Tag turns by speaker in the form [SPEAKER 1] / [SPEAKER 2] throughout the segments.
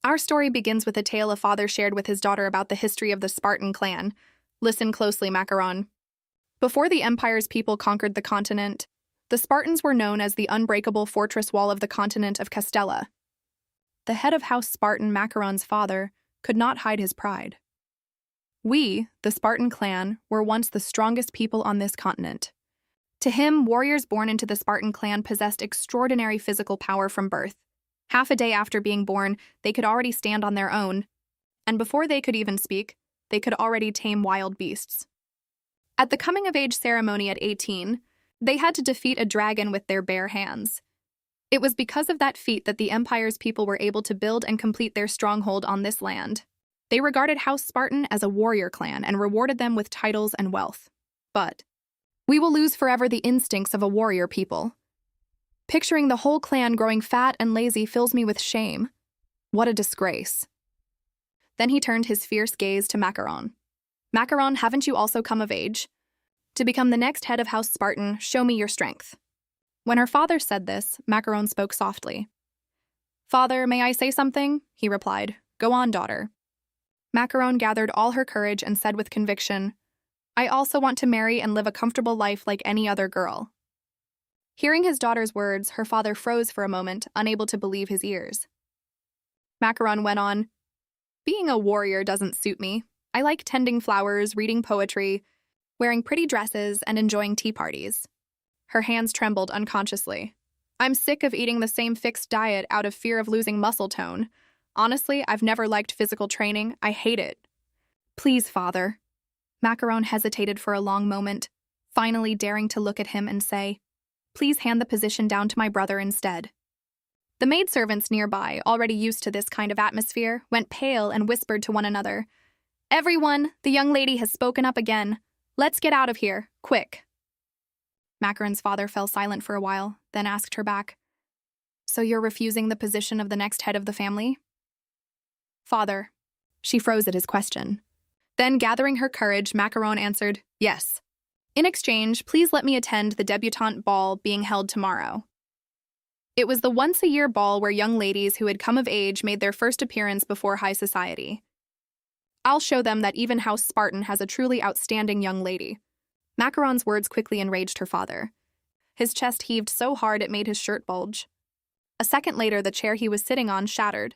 [SPEAKER 1] Our story begins with a tale a father shared with his daughter about the history of the Spartan clan. Listen closely, Macaron. Before the Empire's people conquered the continent, the Spartans were known as the unbreakable fortress wall of the continent of Castella. The head of House Spartan, Macaron's father, could not hide his pride. We, the Spartan clan, were once the strongest people on this continent. To him, warriors born into the Spartan clan possessed extraordinary physical power from birth. Half a day after being born, they could already stand on their own, and before they could even speak, they could already tame wild beasts. At the coming-of-age ceremony at 18, they had to defeat a dragon with their bare hands. It was because of that feat that the Empire's people were able to build and complete their stronghold on this land. They regarded House Spartan as a warrior clan and rewarded them with titles and wealth. But we will lose forever the instincts of a warrior people. Picturing the whole clan growing fat and lazy fills me with shame. What a disgrace. Then he turned his fierce gaze to Macaron. Macaron, haven't you also come of age? To become the next head of House Spartan, show me your strength. When her father said this, Macaron spoke softly. Father, may I say something? He replied. Go on, daughter. Macaron gathered all her courage and said with conviction, I also want to marry and live a comfortable life like any other girl. Hearing his daughter's words, her father froze for a moment, unable to believe his ears. Macaron went on, Being a warrior doesn't suit me. I like tending flowers, reading poetry, wearing pretty dresses, and enjoying tea parties. Her hands trembled unconsciously. I'm sick of eating the same fixed diet out of fear of losing muscle tone. Honestly, I've never liked physical training. I hate it. Please, father. Macaron hesitated for a long moment, finally daring to look at him and say, Please hand the position down to my brother instead. The maidservants nearby, already used to this kind of atmosphere, went pale and whispered to one another, Everyone, the young lady has spoken up again. Let's get out of here, quick. Macaron's father fell silent for a while, then asked her back, So you're refusing the position of the next head of the family? Father. She froze at his question. Then, gathering her courage, Macaron answered, Yes. In exchange, please let me attend the debutante ball being held tomorrow. It was the once-a-year ball where young ladies who had come of age made their first appearance before high society. I'll show them that even House Spartan has a truly outstanding young lady. Macaron's words quickly enraged her father. His chest heaved so hard it made his shirt bulge. A second later, the chair he was sitting on shattered.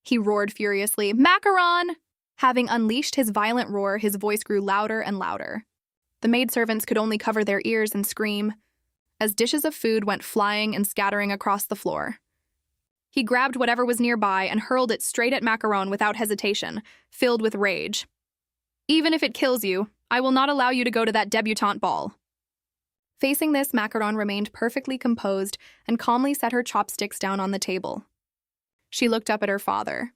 [SPEAKER 1] He roared furiously, Macaron! Having unleashed his violent roar, his voice grew louder and louder. The maidservants could only cover their ears and scream, as dishes of food went flying and scattering across the floor. He grabbed whatever was nearby and hurled it straight at Macaron without hesitation, filled with rage. Even if it kills you, I will not allow you to go to that debutante ball. Facing this, Macaron remained perfectly composed and calmly set her chopsticks down on the table. She looked up at her father.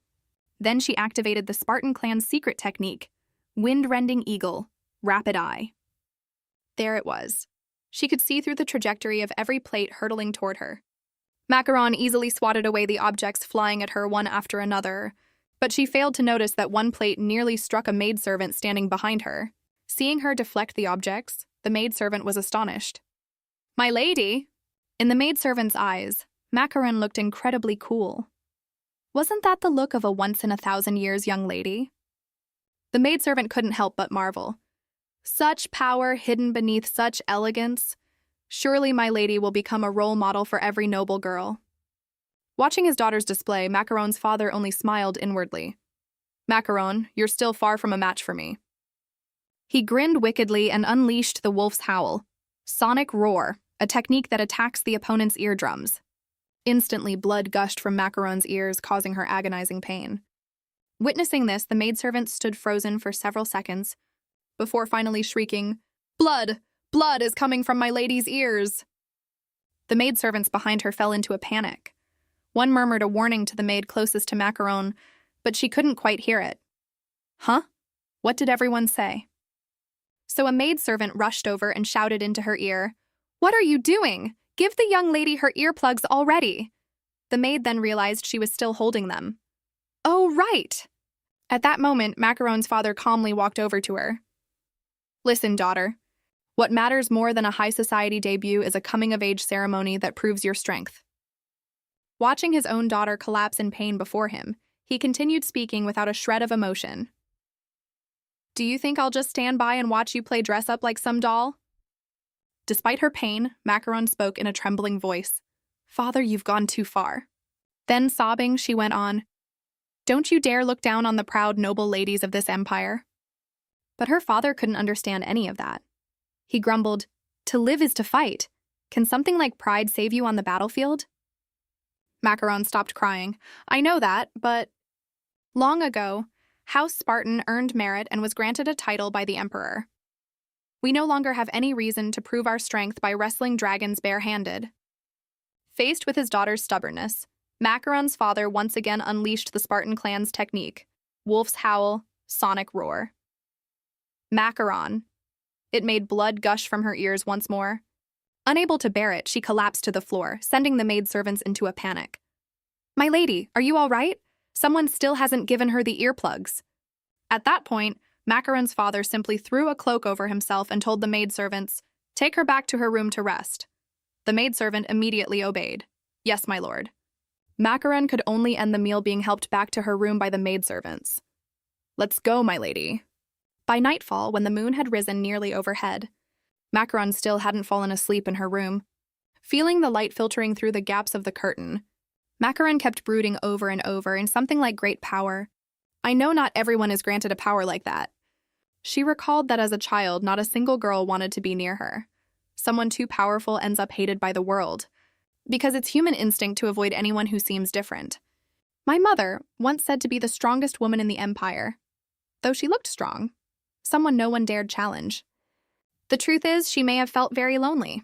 [SPEAKER 1] Then she activated the Spartan clan's secret technique, Wind-Rending Eagle, Rapid Eye. There it was. She could see through the trajectory of every plate hurtling toward her. Macaron easily swatted away the objects flying at her one after another, but she failed to notice that one plate nearly struck a maidservant standing behind her. Seeing her deflect the objects, the maidservant was astonished. My lady! In the maidservant's eyes, Macaron looked incredibly cool. Wasn't that the look of a once-in-a-thousand-years young lady? The maidservant couldn't help but marvel. Such power hidden beneath such elegance. Surely my lady will become a role model for every noble girl. Watching his daughter's display, Macaron's father only smiled inwardly. Macaron, you're still far from a match for me. He grinned wickedly and unleashed the wolf's howl, Sonic Roar, a technique that attacks the opponent's eardrums. Instantly, blood gushed from Macaron's ears, causing her agonizing pain. Witnessing this, the maidservant stood frozen for several seconds, before finally shrieking, Blood! Blood is coming from my lady's ears! The maidservants behind her fell into a panic. One murmured a warning to the maid closest to Macaron, but she couldn't quite hear it. Huh? What did everyone say? So a maidservant rushed over and shouted into her ear, What are you doing? Give the young lady her earplugs already! The maid then realized she was still holding them. Oh, right! At that moment, Macaron's father calmly walked over to her. Listen, daughter. What matters more than a high society debut is a coming-of-age ceremony that proves your strength. Watching his own daughter collapse in pain before him, He continued speaking without a shred of emotion. Do you think I'll just stand by and watch you play dress up like some doll? Despite her pain, Macaron spoke in a trembling voice. Father, you've gone too far. Then, sobbing, she went on. Don't you dare look down on the proud, noble ladies of this empire. But her father couldn't understand any of that. He grumbled, To live is to fight. Can something like pride save you on the battlefield? Macaron stopped crying. I know that, but... Long ago, House Spartan earned merit and was granted a title by the Emperor. We no longer have any reason to prove our strength by wrestling dragons barehanded. Faced with his daughter's stubbornness, Macaron's father once again unleashed the Spartan clan's technique, Wolf's Howl, Sonic Roar. Macaron. It made blood gush from her ears once more. Unable to bear it, she collapsed to the floor, sending the maidservants into a panic. My lady, are you all right? Someone still hasn't given her the earplugs. At that point, Macaron's father simply threw a cloak over himself and told the maidservants, Take her back to her room to rest. The maidservant immediately obeyed. Yes, my lord. Macaron could only end the meal being helped back to her room by the maidservants. Let's go, my lady. By nightfall, when the moon had risen nearly overhead, Macaron still hadn't fallen asleep in her room. Feeling the light filtering through the gaps of the curtain, Macaron kept brooding over and over in something like great power. I know not everyone is granted a power like that. She recalled that as a child, not a single girl wanted to be near her. Someone too powerful ends up hated by the world, because it's human instinct to avoid anyone who seems different. My mother once said to be the strongest woman in the empire. Though she looked strong, someone no one dared challenge. The truth is, she may have felt very lonely.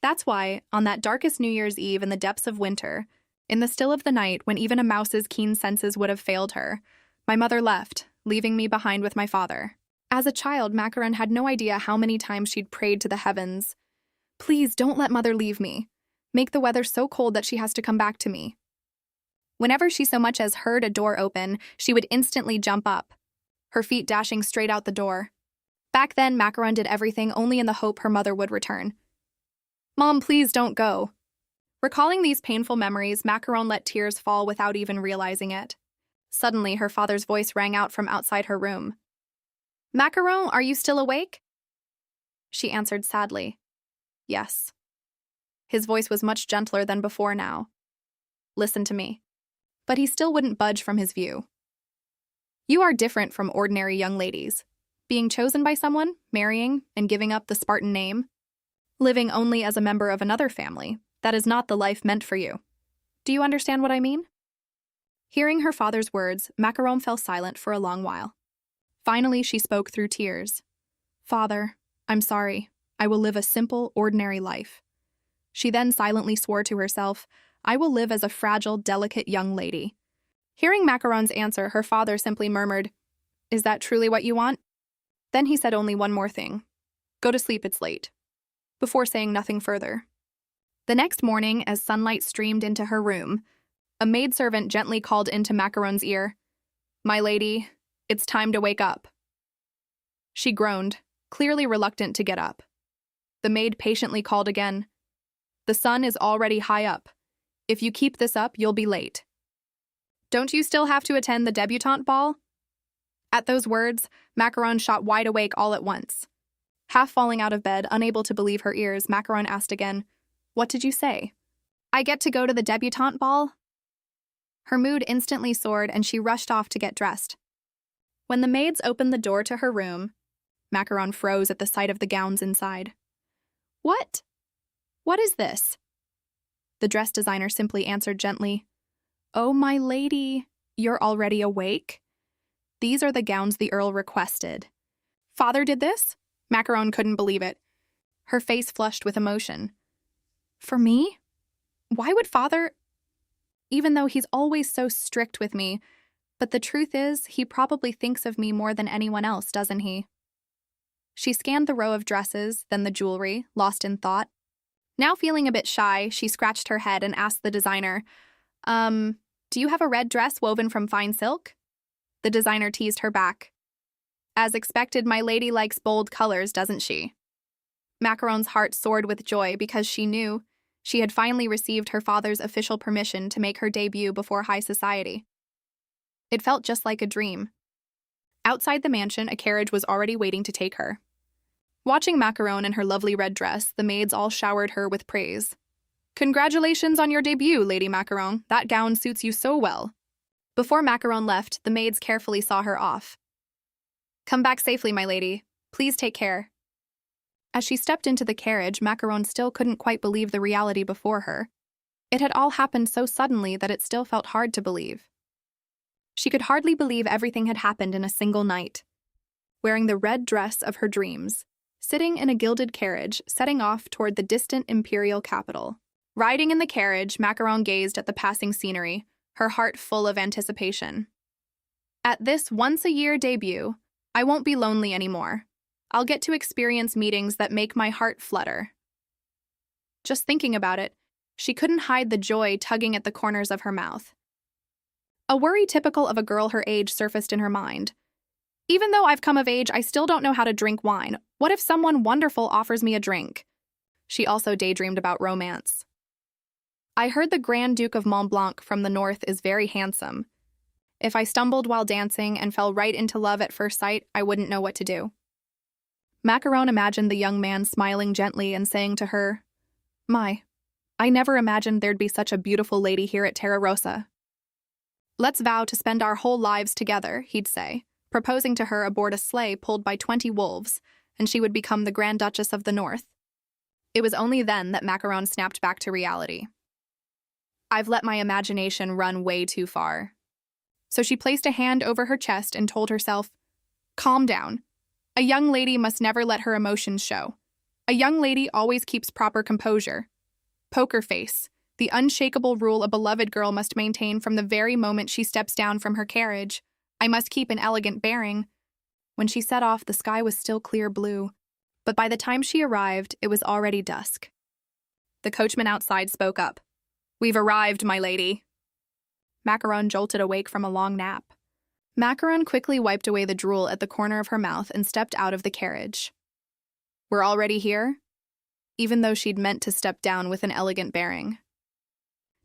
[SPEAKER 1] That's why, on that darkest New Year's Eve in the depths of winter, in the still of the night when even a mouse's keen senses would have failed her, my mother left, leaving me behind with my father. As a child, Macaron had no idea how many times she'd prayed to the heavens. Please don't let mother leave me. Make the weather so cold that she has to come back to me. Whenever she so much as heard a door open, she would instantly jump up, her feet dashing straight out the door. Back then, Macaron did everything only in the hope her mother would return. Mom, please don't go. Recalling these painful memories, Macaron let tears fall without even realizing it. Suddenly, her father's voice rang out from outside her room. Macaron, are you still awake? She answered sadly. Yes. His voice was much gentler than before now. Listen to me. But he still wouldn't budge from his view. You are different from ordinary young ladies. Being chosen by someone, marrying, and giving up the Spartan name. Living only as a member of another family. That is not the life meant for you. Do you understand what I mean? Hearing her father's words, Macaron fell silent for a long while. Finally, she spoke through tears. Father, I'm sorry. I will live a simple, ordinary life. She then silently swore to herself, I will live as a fragile, delicate young lady. Hearing Macaron's answer, her father simply murmured, Is that truly what you want? Then he said only one more thing. Go to sleep, it's late. Before saying nothing further. The next morning, as sunlight streamed into her room, a maidservant gently called into Macaron's ear, My lady, it's time to wake up. She groaned, clearly reluctant to get up. The maid patiently called again. The sun is already high up. If you keep this up, you'll be late. Don't you still have to attend the debutante ball? At those words, Macaron shot wide awake all at once. Half falling out of bed, unable to believe her ears, Macaron asked again, What did you say? I get to go to the debutante ball? Her mood instantly soared and she rushed off to get dressed. When the maids opened the door to her room, Macaron froze at the sight of the gowns inside. What? What is this? The dress designer simply answered gently, Oh, my lady, you're already awake? These are the gowns the Earl requested. Father did this? Macaron couldn't believe it. Her face flushed with emotion. For me? Why would Father... Even though he's always so strict with me, but the truth is, he probably thinks of me more than anyone else, doesn't he? She scanned the row of dresses, then the jewelry, lost in thought. Now feeling a bit shy, she scratched her head and asked the designer, do you have a red dress woven from fine silk? The designer teased her back. As expected, my lady likes bold colors, doesn't she? Macaron's heart soared with joy because she knew she had finally received her father's official permission to make her debut before high society. It felt just like a dream. Outside the mansion, a carriage was already waiting to take her. Watching Macaron in her lovely red dress, the maids all showered her with praise. "Congratulations on your debut, Lady Macaron. That gown suits you so well." Before Macaron left, the maids carefully saw her off. "Come back safely, my lady. Please take care." As she stepped into the carriage, Macaron still couldn't quite believe the reality before her. It had all happened so suddenly that it still felt hard to believe. She could hardly believe everything had happened in a single night. Wearing the red dress of her dreams, sitting in a gilded carriage, setting off toward the distant imperial capital. Riding in the carriage, Macaron gazed at the passing scenery, her heart full of anticipation. At this once-a-year debut, I won't be lonely anymore. I'll get to experience meetings that make my heart flutter. Just thinking about it, she couldn't hide the joy tugging at the corners of her mouth. A worry typical of a girl her age surfaced in her mind. Even though I've come of age, I still don't know how to drink wine. What if someone wonderful offers me a drink? She also daydreamed about romance. I heard the Grand Duke of Montblanc from the north is very handsome. If I stumbled while dancing and fell right into love at first sight, I wouldn't know what to do. Macaron imagined the young man smiling gently and saying to her, "My, I never imagined there'd be such a beautiful lady here at Terra Rosa. Let's vow to spend our whole lives together," he'd say, proposing to her aboard a sleigh pulled by 20 wolves, and she would become the Grand Duchess of the North. It was only then that Macaron snapped back to reality. I've let my imagination run way too far. So she placed a hand over her chest and told herself, "Calm down. A young lady must never let her emotions show. A young lady always keeps proper composure. Poker face, the unshakable rule a beloved girl must maintain from the very moment she steps down from her carriage. I must keep an elegant bearing." When she set off, the sky was still clear blue, but by the time she arrived, it was already dusk. The coachman outside spoke up. "We've arrived, my lady." Macaron jolted awake from a long nap. Macaron quickly wiped away the drool at the corner of her mouth and stepped out of the carriage. "We're already here?" Even though she'd meant to step down with an elegant bearing.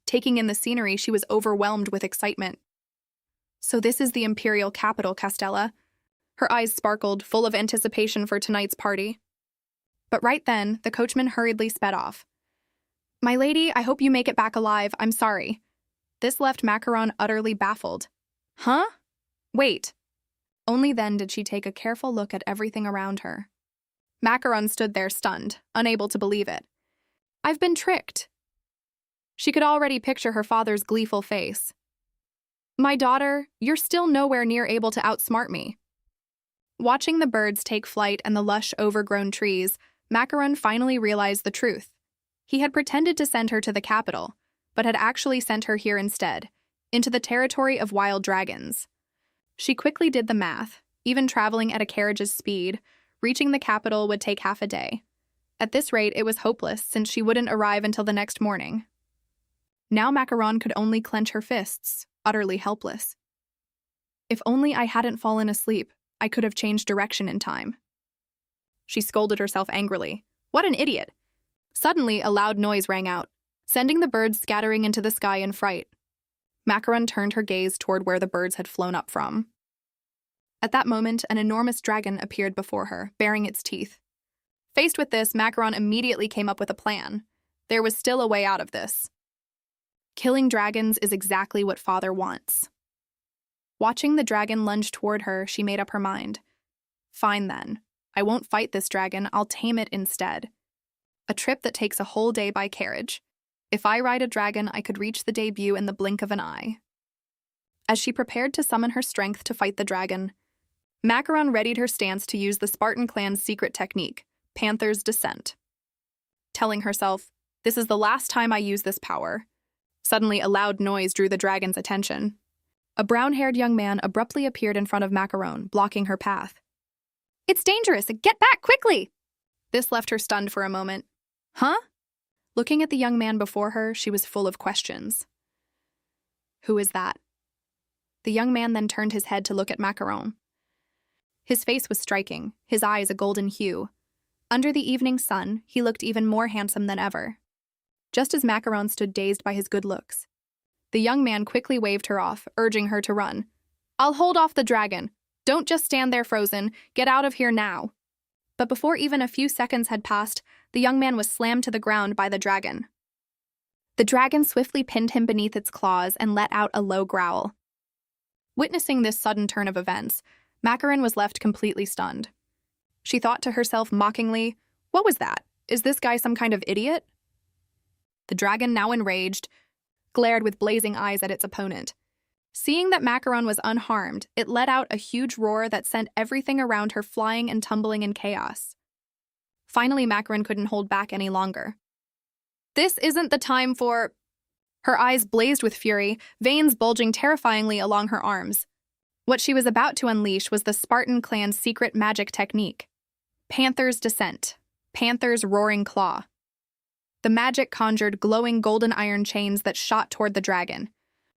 [SPEAKER 1] Taking in the scenery, she was overwhelmed with excitement. "So this is the imperial capital, Castella." Her eyes sparkled, full of anticipation for tonight's party. But right then, the coachman hurriedly sped off. "My lady, I hope you make it back alive. I'm sorry." This left Macaron utterly baffled. "Huh? Wait." Only then did she take a careful look at everything around her. Macaron stood there stunned, unable to believe it. "I've been tricked." She could already picture her father's gleeful face. "My daughter, you're still nowhere near able to outsmart me." Watching the birds take flight and the lush, overgrown trees, Macaron finally realized the truth. He had pretended to send her to the capital, but had actually sent her here instead, into the territory of wild dragons. She quickly did the math. Even traveling at a carriage's speed, reaching the capital would take half a day. At this rate, it was hopeless, since she wouldn't arrive until the next morning. Now Macaron could only clench her fists, utterly helpless. "If only I hadn't fallen asleep, I could have changed direction in time." She scolded herself angrily. What an idiot! Suddenly, a loud noise rang out, sending the birds scattering into the sky in fright. Macaron turned her gaze toward where the birds had flown up from. At that moment, an enormous dragon appeared before her, baring its teeth. Faced with this, Macaron immediately came up with a plan. There was still a way out of this. Killing dragons is exactly what Father wants. Watching the dragon lunge toward her, she made up her mind. Fine then. I won't fight this dragon, I'll tame it instead. A trip that takes a whole day by carriage. If I ride a dragon, I could reach the debut in the blink of an eye. As she prepared to summon her strength to fight the dragon, Macaron readied her stance to use the Spartan clan's secret technique, Panther's Descent. Telling herself, this is the last time I use this power. Suddenly, a loud noise drew the dragon's attention. A brown-haired young man abruptly appeared in front of Macaron, blocking her path. "It's dangerous! Get back, quickly!" This left her stunned for a moment. Huh? Looking at the young man before her, she was full of questions. Who is that? The young man then turned his head to look at Macaron. His face was striking, his eyes a golden hue. Under the evening sun, he looked even more handsome than ever. Just as Macaron stood dazed by his good looks, the young man quickly waved her off, urging her to run. I'll hold off the dragon. Don't just stand there frozen. Get out of here now. But before even a few seconds had passed, the young man was slammed to the ground by the dragon. The dragon swiftly pinned him beneath its claws and let out a low growl. Witnessing this sudden turn of events, Macaron was left completely stunned. She thought to herself mockingly, "What was that? Is this guy some kind of idiot?" The dragon, now enraged, glared with blazing eyes at its opponent. Seeing that Macaron was unharmed, it let out a huge roar that sent everything around her flying and tumbling in chaos. Finally, Macaron couldn't hold back any longer. "This isn't the time for—" Her eyes blazed with fury, veins bulging terrifyingly along her arms. What she was about to unleash was the Spartan clan's secret magic technique. Panther's Descent. Panther's Roaring Claw. The magic conjured glowing golden iron chains that shot toward the dragon,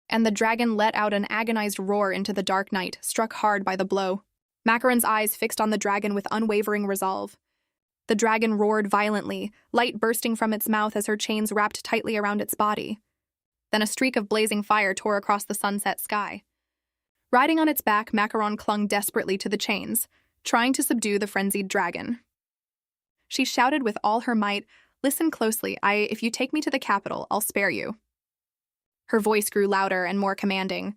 [SPEAKER 1] and the dragon let out an agonized roar into the dark night, struck hard by the blow. Macaron's eyes fixed on the dragon with unwavering resolve. The dragon roared violently, light bursting from its mouth as her chains wrapped tightly around its body. Then a streak of blazing fire tore across the sunset sky. Riding on its back, Macaron clung desperately to the chains, trying to subdue the frenzied dragon. She shouted with all her might, "Listen closely, if you take me to the capital, I'll spare you." Her voice grew louder and more commanding.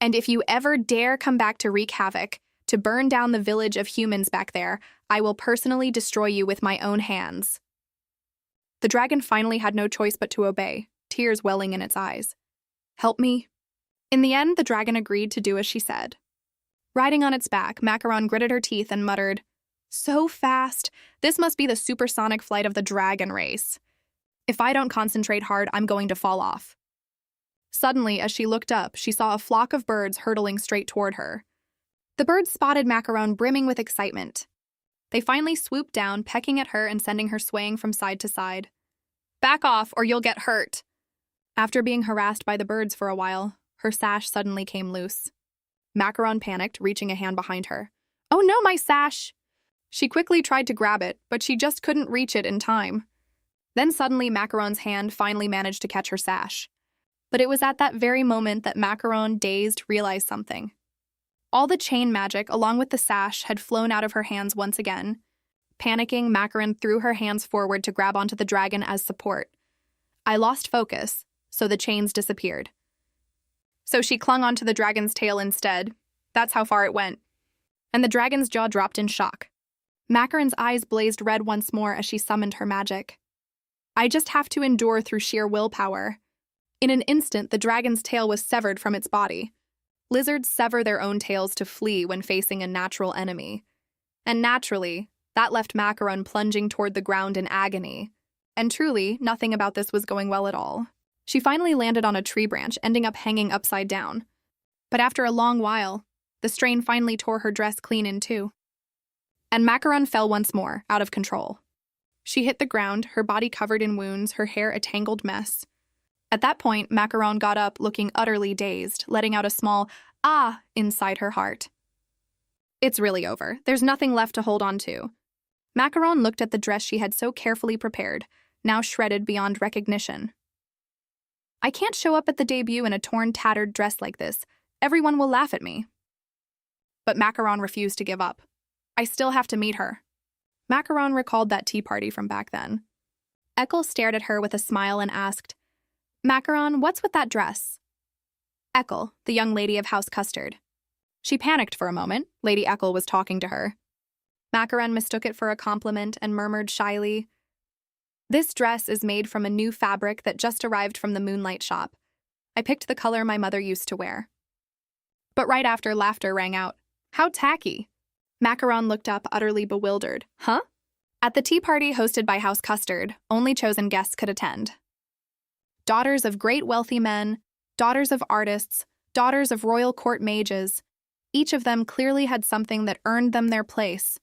[SPEAKER 1] "And if you ever dare come back to wreak havoc, to burn down the village of humans back there, I will personally destroy you with my own hands." The dragon finally had no choice but to obey, tears welling in its eyes. "Help me?" In the end, the dragon agreed to do as she said. Riding on its back, Macaron gritted her teeth and muttered, "So fast! This must be the supersonic flight of the dragon race. If I don't concentrate hard, I'm going to fall off." Suddenly, as she looked up, she saw a flock of birds hurtling straight toward her. The birds spotted Macaron, brimming with excitement. They finally swooped down, pecking at her and sending her swaying from side to side. "Back off, or you'll get hurt." After being harassed by the birds for a while, her sash suddenly came loose. Macaron panicked, reaching a hand behind her. "Oh no, my sash!" She quickly tried to grab it, but she just couldn't reach it in time. Then suddenly Macaron's hand finally managed to catch her sash. But it was at that very moment that Macaron, dazed, realized something. All the chain magic, along with the sash, had flown out of her hands once again. Panicking, Macaron threw her hands forward to grab onto the dragon as support. I lost focus, so the chains disappeared. So she clung onto the dragon's tail instead. That's how far it went. And the dragon's jaw dropped in shock. Macaron's eyes blazed red once more as she summoned her magic. I just have to endure through sheer willpower. In an instant, the dragon's tail was severed from its body. Lizards sever their own tails to flee when facing a natural enemy. And naturally, that left Macaron plunging toward the ground in agony. And truly, nothing about this was going well at all. She finally landed on a tree branch, ending up hanging upside down. But after a long while, the strain finally tore her dress clean in two. And Macaron fell once more, out of control. She hit the ground, her body covered in wounds, her hair a tangled mess. At that point, Macaron got up, looking utterly dazed, letting out a small "ah" inside her heart. It's really over. There's nothing left to hold on to. Macaron looked at the dress she had so carefully prepared, now shredded beyond recognition. I can't show up at the debut in a torn, tattered dress like this. Everyone will laugh at me. But Macaron refused to give up. I still have to meet her. Macaron recalled that tea party from back then. Eckel stared at her with a smile and asked, "Macaron, what's with that dress?" Eckel, the young lady of House Custard. She panicked for a moment. Lady Eckel was talking to her. Macaron mistook it for a compliment and murmured shyly, "This dress is made from a new fabric that just arrived from the Moonlight shop. I picked the color my mother used to wear." But right after, laughter rang out. How tacky. Macaron looked up, utterly bewildered. Huh? At the tea party hosted by House Custard, only chosen guests could attend. Daughters of great wealthy men, daughters of artists, daughters of royal court mages, each of them clearly had something that earned them their place.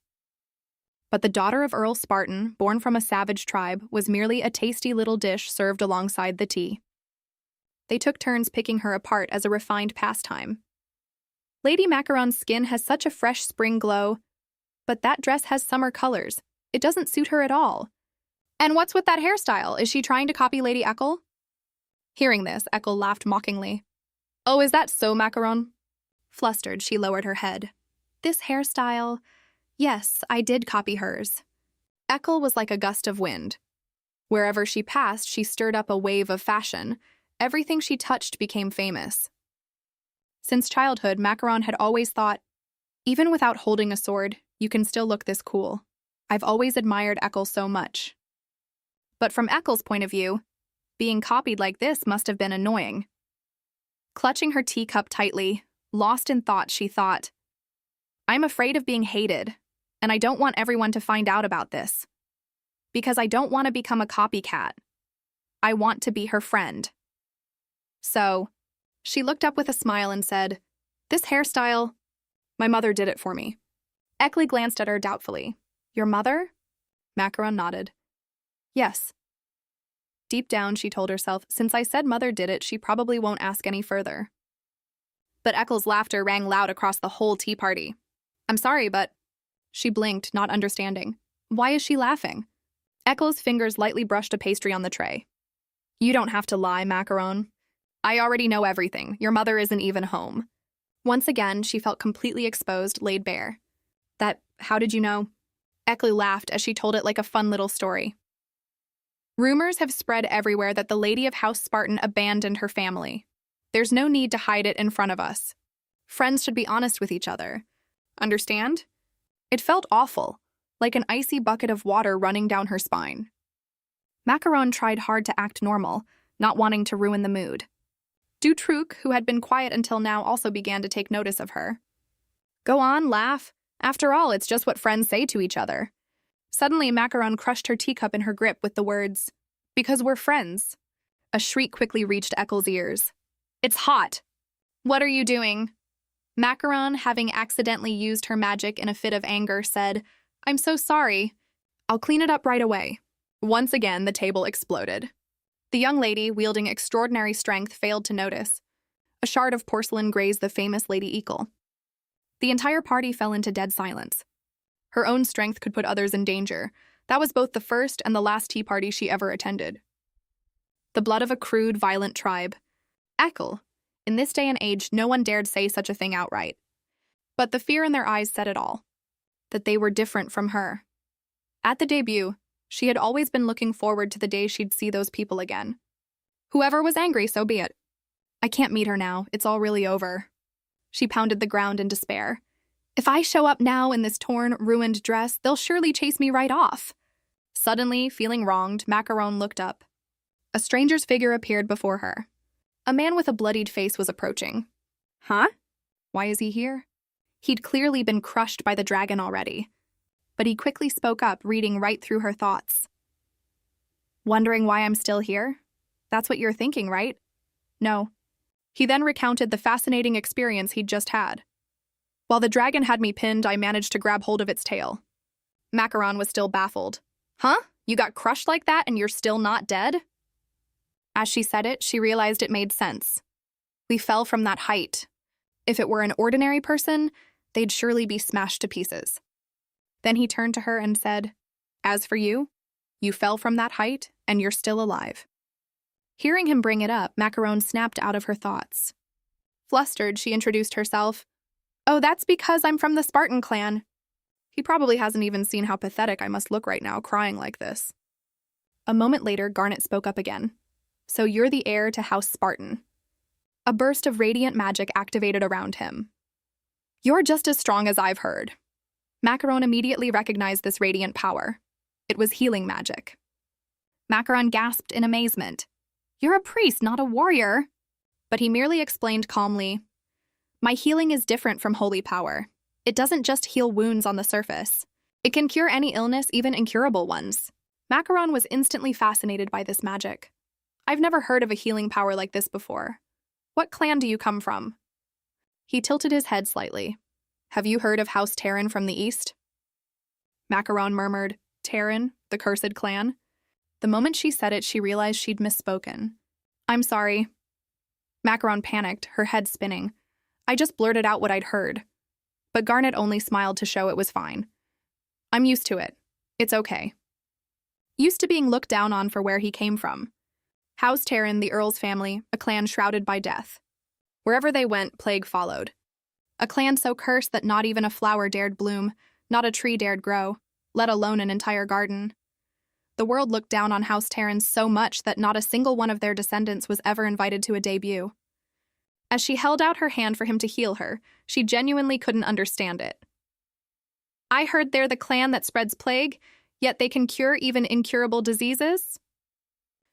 [SPEAKER 1] But the daughter of Earl Spartan, born from a savage tribe, was merely a tasty little dish served alongside the tea. They took turns picking her apart as a refined pastime. Lady Macaron's skin has such a fresh spring glow, but that dress has summer colors. It doesn't suit her at all. And what's with that hairstyle? Is she trying to copy Lady Eckel? Hearing this, Eckel laughed mockingly. Oh, is that so, Macaron? Flustered, she lowered her head. This hairstyle… Yes, I did copy hers. Ekel was like a gust of wind. Wherever she passed, she stirred up a wave of fashion. Everything she touched became famous. Since childhood, Macaron had always thought, even without holding a sword, you can still look this cool. I've always admired Ekel so much. But from Ekel's point of view, being copied like this must have been annoying. Clutching her teacup tightly, lost in thought, she thought, I'm afraid of being hated, and I don't want everyone to find out about this. Because I don't want to become a copycat. I want to be her friend. So, she looked up with a smile and said, This hairstyle, my mother did it for me. Ekel glanced at her doubtfully. Your mother? Macaron nodded. Yes. Deep down, she told herself, since I said mother did it, she probably won't ask any further. But Ekel's laughter rang loud across the whole tea party. I'm sorry, but… She blinked, not understanding. Why is she laughing? Ekel's fingers lightly brushed a pastry on the tray. You don't have to lie, Macaron. I already know everything. Your mother isn't even home. Once again, she felt completely exposed, laid bare. How did you know? Ekel laughed as she told it like a fun little story. Rumors have spread everywhere that the Lady of House Spartan abandoned her family. There's no need to hide it in front of us. Friends should be honest with each other. Understand? It felt awful, like an icy bucket of water running down her spine. Macaron tried hard to act normal, not wanting to ruin the mood. Dutruc, who had been quiet until now, also began to take notice of her. Go on, laugh. After all, it's just what friends say to each other. Suddenly, Macaron crushed her teacup in her grip with the words, Because we're friends. A shriek quickly reached Ekel's ears. It's hot. What are you doing? Macaron, having accidentally used her magic in a fit of anger, said, I'm so sorry. I'll clean it up right away. Once again, the table exploded. The young lady, wielding extraordinary strength, failed to notice. A shard of porcelain grazed the famous Lady Ekel. The entire party fell into dead silence. Her own strength could put others in danger. That was both the first and the last tea party she ever attended. The blood of a crude, violent tribe. Ekel. In this day and age, no one dared say such a thing outright. But the fear in their eyes said it all. That they were different from her. At the debut, she had always been looking forward to the day she'd see those people again. Whoever was angry, so be it. I can't meet her now. It's all really over. She pounded the ground in despair. If I show up now in this torn, ruined dress, they'll surely chase me right off. Suddenly, feeling wronged, Macaron looked up. A stranger's figure appeared before her. A man with a bloodied face was approaching. Huh? Why is he here? He'd clearly been crushed by the dragon already. But he quickly spoke up, reading right through her thoughts. Wondering why I'm still here? That's what you're thinking, right? No. He then recounted the fascinating experience he'd just had. While the dragon had me pinned, I managed to grab hold of its tail. Macaron was still baffled. Huh? You got crushed like that and you're still not dead? As she said it, she realized it made sense. We fell from that height. If it were an ordinary person, they'd surely be smashed to pieces. Then he turned to her and said, As for you, you fell from that height and you're still alive. Hearing him bring it up, Macaron snapped out of her thoughts. Flustered, she introduced herself. Oh, that's because I'm from the Spartan clan. He probably hasn't even seen how pathetic I must look right now, crying like this. A moment later, Garnet spoke up again. So you're the heir to House Spartan. A burst of radiant magic activated around him. You're just as strong as I've heard. Macaron immediately recognized this radiant power. It was healing magic. Macaron gasped in amazement. You're a priest, not a warrior. But he merely explained calmly, My healing is different from holy power. It doesn't just heal wounds on the surface. It can cure any illness, even incurable ones. Macaron was instantly fascinated by this magic. I've never heard of a healing power like this before. What clan do you come from? He tilted his head slightly. Have you heard of House Terran from the east? Macaron murmured, Terran, the cursed clan? The moment she said it, she realized she'd misspoken. I'm sorry. Macaron panicked, her head spinning. I just blurted out what I'd heard. But Garnet only smiled to show it was fine. I'm used to it. It's okay. Used to being looked down on for where he came from. House Terran, the Earl's family, a clan shrouded by death. Wherever they went, plague followed. A clan so cursed that not even a flower dared bloom, not a tree dared grow, let alone an entire garden. The world looked down on House Terran so much that not a single one of their descendants was ever invited to a debut. As she held out her hand for him to heal her, she genuinely couldn't understand it. I heard they're the clan that spreads plague, yet they can cure even incurable diseases?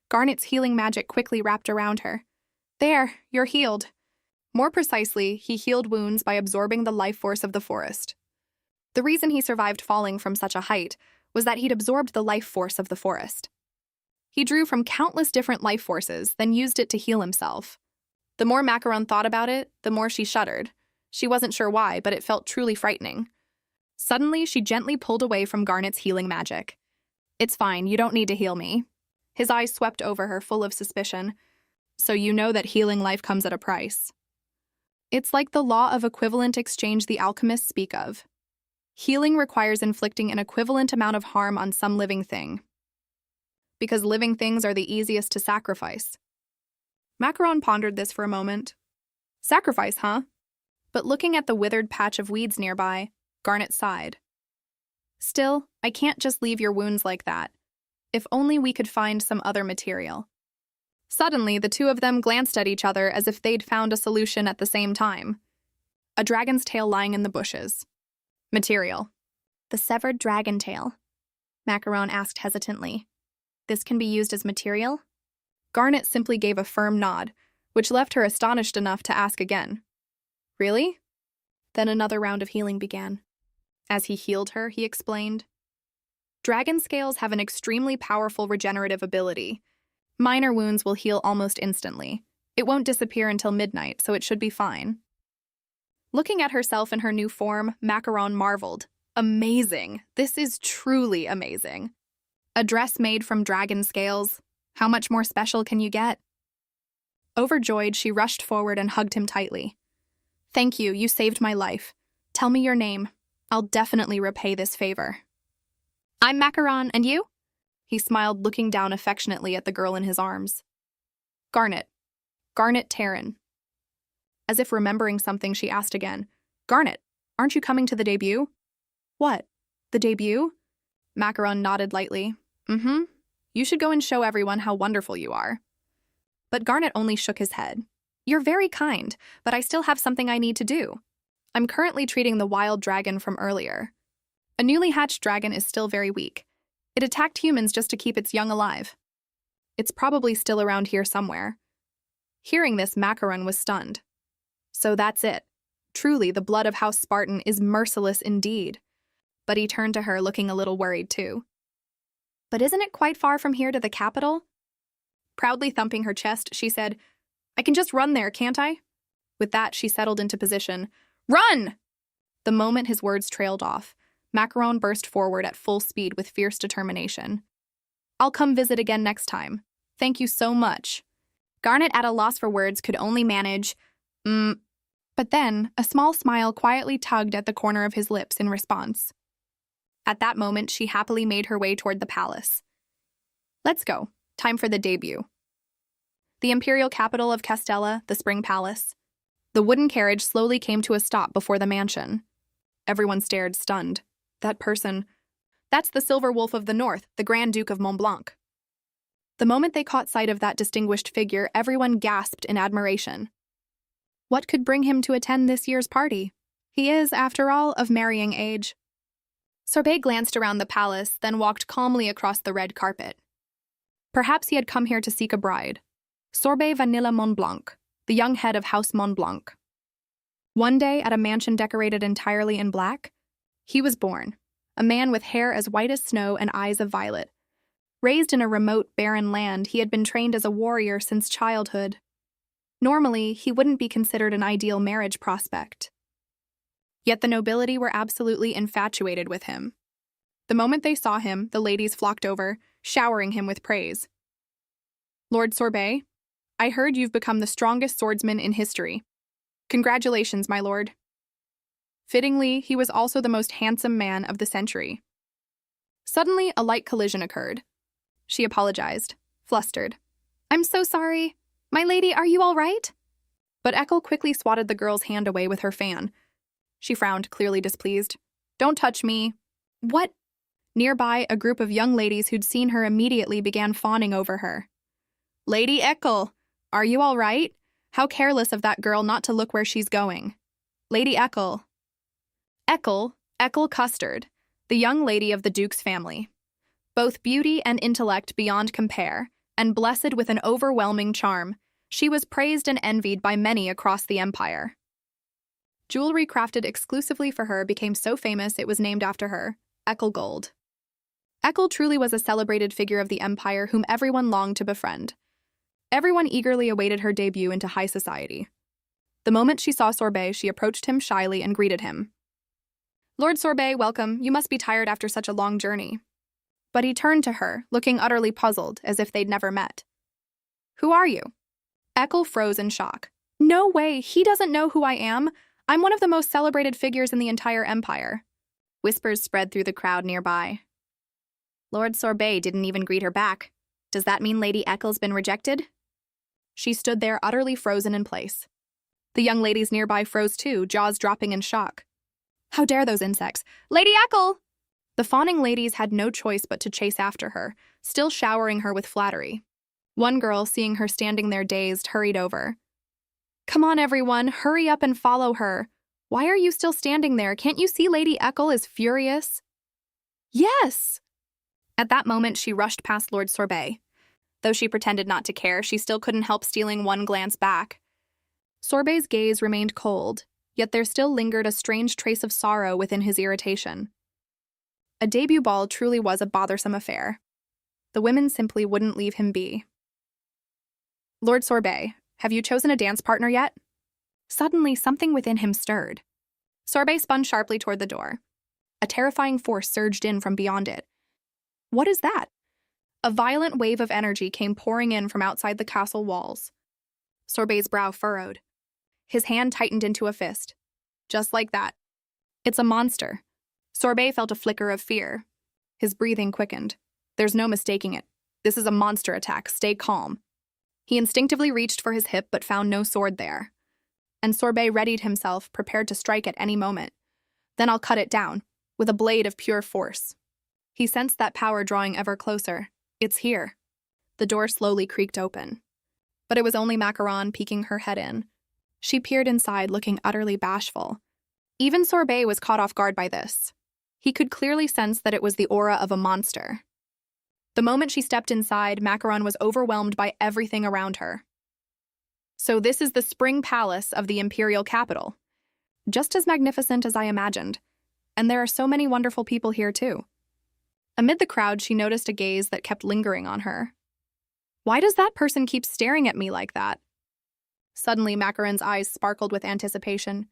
[SPEAKER 1] Garnet's healing magic quickly wrapped around her. There, you're healed. More precisely, he healed wounds by absorbing the life force of the forest. The reason he survived falling from such a height was that he'd absorbed the life force of the forest. He drew from countless different life forces, then used it to heal himself. The more Macaron thought about it, the more she shuddered. She wasn't sure why, but it felt truly frightening. Suddenly, she gently pulled away from Garnet's healing magic. It's fine, you don't need to heal me. His eyes swept over her, full of suspicion. So you know that healing life comes at a price. It's like the law of equivalent exchange the alchemists speak of. Healing requires inflicting an equivalent amount of harm on some living thing. Because living things are the easiest to sacrifice. Macaron pondered this for a moment. Sacrifice, huh? But looking at the withered patch of weeds nearby, Garnet sighed. Still, I can't just leave your wounds like that. If only we could find some other material. Suddenly, the two of them glanced at each other as if they'd found a solution at the same time. A dragon's tail lying in the bushes. Material. The severed dragon tail. Macaron asked hesitantly. This can be used as material? Garnet simply gave a firm nod, which left her astonished enough to ask again. Really? Then another round of healing began. As he healed her, he explained. Dragon scales have an extremely powerful regenerative ability. Minor wounds will heal almost instantly. It won't disappear until midnight, so it should be fine. Looking at herself in her new form, Macaron marveled. Amazing! This is truly amazing. A dress made from dragon scales. How much more special can you get? Overjoyed, she rushed forward and hugged him tightly. Thank you, you saved my life. Tell me your name. I'll definitely repay this favor. I'm Macaron, and you? He smiled, looking down affectionately at the girl in his arms. Garnet. Garnet Terran. As if remembering something, she asked again, Garnet, aren't you coming to the debut? What? The debut? Macaron nodded lightly. Mm-hmm. You should go and show everyone how wonderful you are. But Garnet only shook his head. You're very kind, but I still have something I need to do. I'm currently treating the wild dragon from earlier. A newly hatched dragon is still very weak. It attacked humans just to keep its young alive. It's probably still around here somewhere. Hearing this, Macaron was stunned. So that's it. Truly, the blood of House Spartan is merciless indeed. But he turned to her, looking a little worried too. But isn't it quite far from here to the capital? Proudly thumping her chest, she said, I can just run there, can't I? With that, she settled into position. Run! The moment his words trailed off, Macaron burst forward at full speed with fierce determination. I'll come visit again next time. Thank you so much. Garnet, at a loss for words, could only manage, But then, a small smile quietly tugged at the corner of his lips in response. At that moment, she happily made her way toward the palace. Let's go. Time for the debut. The imperial capital of Castella, the Spring Palace. The wooden carriage slowly came to a stop before the mansion. Everyone stared, stunned. That person. That's the Silver Wolf of the North, the Grand Duke of Montblanc. The moment they caught sight of that distinguished figure, everyone gasped in admiration. What could bring him to attend this year's party? He is, after all, of marrying age. Sorbet glanced around the palace, then walked calmly across the red carpet. Perhaps he had come here to seek a bride. Sorbet Vanilla Montblanc, the young head of House Montblanc. One day, at a mansion decorated entirely in black, he was born, a man with hair as white as snow and eyes of violet. Raised in a remote, barren land, he had been trained as a warrior since childhood. Normally, he wouldn't be considered an ideal marriage prospect. Yet the nobility were absolutely infatuated with him. The moment they saw him, the ladies flocked over, showering him with praise. Lord Sorbet, I heard you've become the strongest swordsman in history. Congratulations, my lord. Fittingly, he was also the most handsome man of the century. Suddenly, a light collision occurred. She apologized, flustered. I'm so sorry. My lady, are you all right? But Eckel quickly swatted the girl's hand away with her fan. She frowned, clearly displeased. Don't touch me. What? Nearby, a group of young ladies who'd seen her immediately began fawning over her. Lady Eckel, are you all right? How careless of that girl not to look where she's going. Lady Eckel. Eckel Custard, the young lady of the Duke's family. Both beauty and intellect beyond compare, and blessed with an overwhelming charm, she was praised and envied by many across the empire. Jewelry crafted exclusively for her became so famous it was named after her, Eckel Gold. Eckel truly was a celebrated figure of the empire whom everyone longed to befriend. Everyone eagerly awaited her debut into high society. The moment she saw Sorbet, she approached him shyly and greeted him. Lord Sorbet, welcome. You must be tired after such a long journey. But he turned to her, looking utterly puzzled, as if they'd never met. Who are you? Eckel froze in shock. No way, he doesn't know who I am. I'm one of the most celebrated figures in the entire empire. Whispers spread through the crowd nearby. Lord Sorbet didn't even greet her back. Does that mean Lady Eckel's been rejected? She stood there utterly frozen in place. The young ladies nearby froze too, jaws dropping in shock. How dare those insects? Lady Eckel! The fawning ladies had no choice but to chase after her, still showering her with flattery. One girl, seeing her standing there dazed, hurried over. Come on, everyone, hurry up and follow her. Why are you still standing there? Can't you see Lady Eckel is furious? Yes! At that moment, she rushed past Lord Sorbet. Though she pretended not to care, she still couldn't help stealing one glance back. Sorbet's gaze remained cold, yet there still lingered a strange trace of sorrow within his irritation. A debut ball truly was a bothersome affair. The women simply wouldn't leave him be. Lord Sorbet, have you chosen a dance partner yet? Suddenly, something within him stirred. Sorbet spun sharply toward the door. A terrifying force surged in from beyond it. What is that? A violent wave of energy came pouring in from outside the castle walls. Sorbet's brow furrowed. His hand tightened into a fist. Just like that. It's a monster. Sorbet felt a flicker of fear. His breathing quickened. There's no mistaking it. This is a monster attack. Stay calm. He instinctively reached for his hip but found no sword there. And Sorbet readied himself, prepared to strike at any moment. Then I'll cut it down, with a blade of pure force. He sensed that power drawing ever closer. It's here. The door slowly creaked open. But it was only Macaron peeking her head in. She peered inside, looking utterly bashful. Even Sorbet was caught off guard by this. He could clearly sense that it was the aura of a monster. The moment she stepped inside, Macaron was overwhelmed by everything around her. So this is the Spring Palace of the Imperial Capital. Just as magnificent as I imagined. And there are so many wonderful people here, too. Amid the crowd, she noticed a gaze that kept lingering on her. Why does that person keep staring at me like that? Suddenly, Macaron's eyes sparkled with anticipation.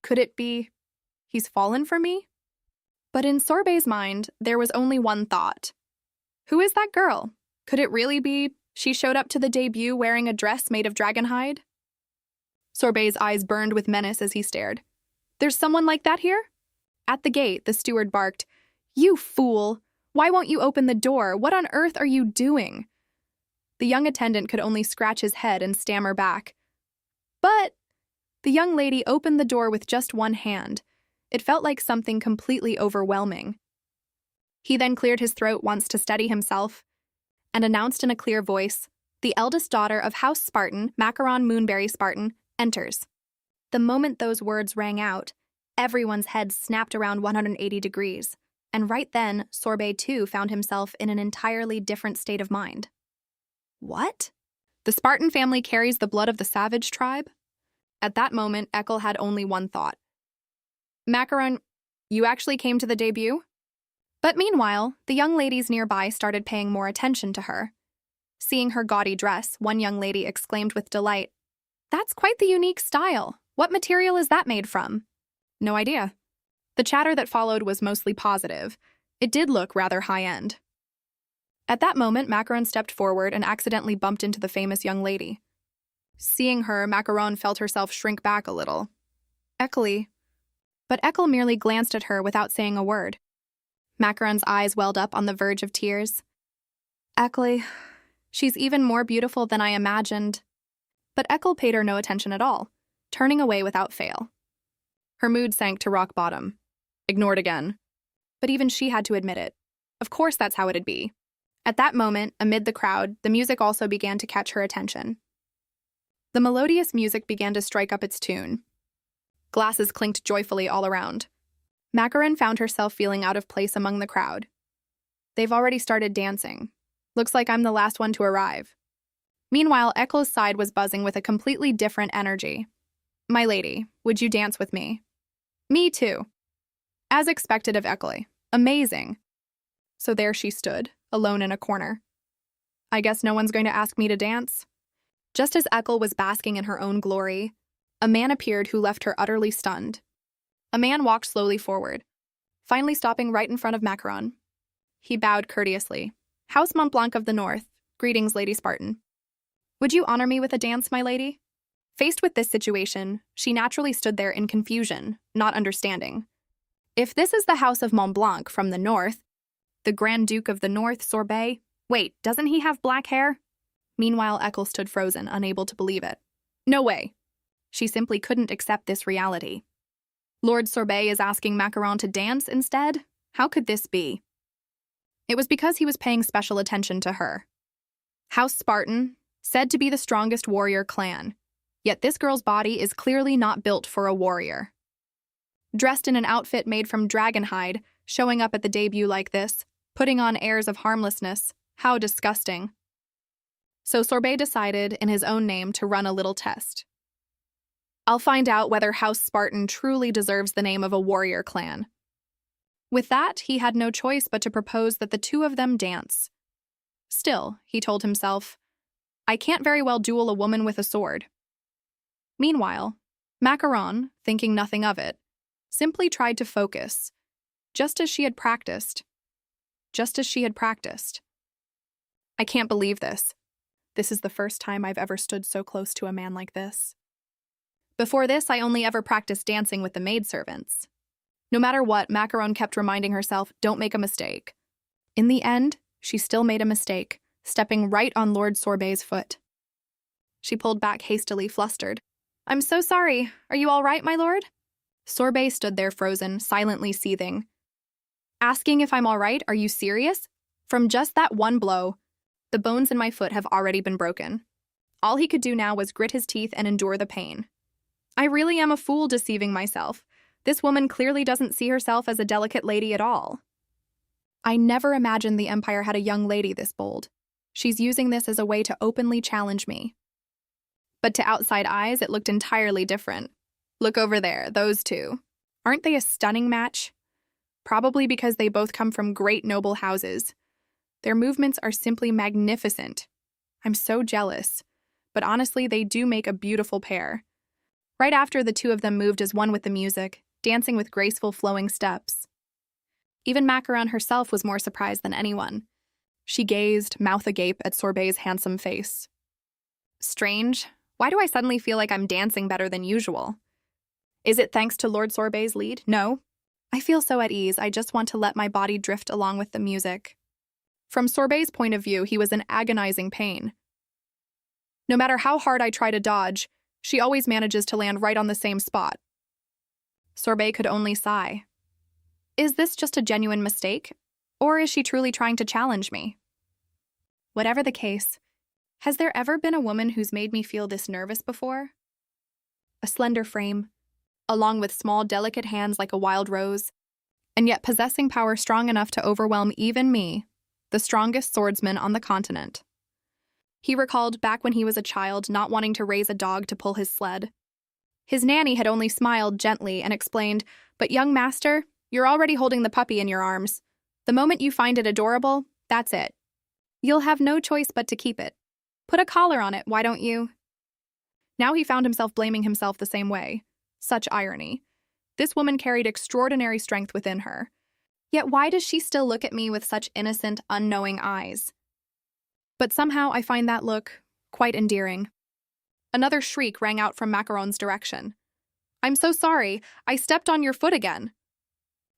[SPEAKER 1] Could it be he's fallen for me? But in Sorbet's mind, there was only one thought. Who is that girl? Could it really be she showed up to the debut wearing a dress made of dragon hide? Sorbet's eyes burned with menace as he stared. There's someone like that here? At the gate, the steward barked, You fool! Why won't you open the door? What on earth are you doing? The young attendant could only scratch his head and stammer back. But the young lady opened the door with just one hand. It felt like something completely overwhelming. He then cleared his throat once to steady himself and announced in a clear voice, The eldest daughter of House Spartan, Macaron Moonberry Spartan, enters. The moment those words rang out, everyone's head snapped around 180 degrees, and right then, Sorbet too found himself in an entirely different state of mind. What? The Spartan family carries the blood of the savage tribe? At that moment, Eckel had only one thought. Macaron, you actually came to the debut? But meanwhile, the young ladies nearby started paying more attention to her. Seeing her gaudy dress, one young lady exclaimed with delight, That's quite the unique style. What material is that made from? No idea. The chatter that followed was mostly positive. It did look rather high-end. At that moment, Macaron stepped forward and accidentally bumped into the famous young lady. Seeing her, Macaron felt herself shrink back a little. Eckel. But Eckel merely glanced at her without saying a word. Macaron's eyes welled up on the verge of tears. Eckel, she's even more beautiful than I imagined. But Eckel paid her no attention at all, turning away without fail. Her mood sank to rock bottom. Ignored again. But even she had to admit it. Of course that's how it'd be. At that moment, amid the crowd, the music also began to catch her attention. The melodious music began to strike up its tune. Glasses clinked joyfully all around. Macaron found herself feeling out of place among the crowd. They've already started dancing. Looks like I'm the last one to arrive. Meanwhile, Eccle's side was buzzing with a completely different energy. My lady, would you dance with me? Me too. As expected of Eccles. Amazing. So there she stood, alone in a corner. I guess no one's going to ask me to dance? Just as Eccles was basking in her own glory, a man appeared who left her utterly stunned. A man walked slowly forward, finally stopping right in front of Macaron. He bowed courteously. House Montblanc of the North, greetings, Lady Spartan. Would you honor me with a dance, my lady? Faced with this situation, she naturally stood there in confusion, not understanding. If this is the House of Montblanc from the north, the Grand Duke of the North, Sorbet, wait, doesn't he have black hair? Meanwhile, Eccles stood frozen, unable to believe it. No way. She simply couldn't accept this reality. Lord Sorbet is asking Macaron to dance instead? How could this be? It was because he was paying special attention to her. House Spartan, said to be the strongest warrior clan, yet this girl's body is clearly not built for a warrior. Dressed in an outfit made from dragon hide, showing up at the debut like this, putting on airs of harmlessness, how disgusting. So Sorbet decided, in his own name, to run a little test. I'll find out whether House Spartan truly deserves the name of a warrior clan. With that, he had no choice but to propose that the two of them dance. Still, he told himself, I can't very well duel a woman with a sword. Meanwhile, Macaron, thinking nothing of it, simply tried to focus, just as she had practiced. I can't believe this. This is the first time I've ever stood so close to a man like this. Before this, I only ever practiced dancing with the maidservants. No matter what, Macaron kept reminding herself, don't make a mistake. In the end, she still made a mistake, stepping right on Lord Sorbet's foot. She pulled back hastily, flustered. I'm so sorry. Are you all right, my lord? Sorbet stood there frozen, silently seething. Asking if I'm all right, are you serious? From just that one blow, the bones in my foot have already been broken. All he could do now was grit his teeth and endure the pain. I really am a fool deceiving myself. This woman clearly doesn't see herself as a delicate lady at all. I never imagined the Empire had a young lady this bold. She's using this as a way to openly challenge me. But to outside eyes, it looked entirely different. Look over there, those two. Aren't they a stunning match? Probably because they both come from great noble houses. Their movements are simply magnificent. I'm so jealous. But honestly, they do make a beautiful pair. Right after, the two of them moved as one with the music, dancing with graceful flowing steps. Even Macaron herself was more surprised than anyone. She gazed, mouth agape, at Sorbet's handsome face. Strange. Why do I suddenly feel like I'm dancing better than usual? Is it thanks to Lord Sorbet's lead? No. I feel so at ease, I just want to let my body drift along with the music. From Sorbet's point of view, he was in agonizing pain. No matter how hard I try to dodge, she always manages to land right on the same spot. Sorbet could only sigh. Is this just a genuine mistake? Or is she truly trying to challenge me? Whatever the case, has there ever been a woman who's made me feel this nervous before? A slender frame, along with small, delicate hands like a wild rose, and yet possessing power strong enough to overwhelm even me, the strongest swordsman on the continent. He recalled back when he was a child not wanting to raise a dog to pull his sled. His nanny had only smiled gently and explained, but young master, you're already holding the puppy in your arms. The moment you find it adorable, that's it. You'll have no choice but to keep it. Put a collar on it, why don't you? Now he found himself blaming himself the same way. Such irony. This woman carried extraordinary strength within her. Yet why does she still look at me with such innocent, unknowing eyes? But somehow I find that look quite endearing. Another shriek rang out from Macaron's direction. I'm so sorry, I stepped on your foot again.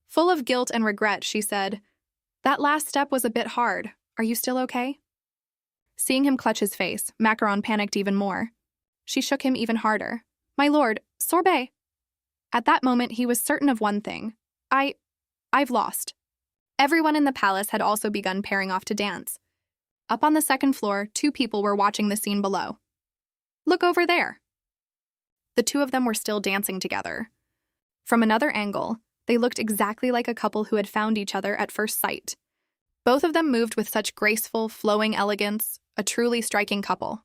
[SPEAKER 1] Full of guilt and regret, she said, that last step was a bit hard. Are you still okay? Seeing him clutch his face, Macaron panicked even more. She shook him even harder. My lord, Sorbet! At that moment, he was certain of one thing. I've lost. Everyone in the palace had also begun pairing off to dance. Up on the second floor, two people were watching the scene below. Look over there. The two of them were still dancing together. From another angle, they looked exactly like a couple who had found each other at first sight. Both of them moved with such graceful, flowing elegance, a truly striking couple.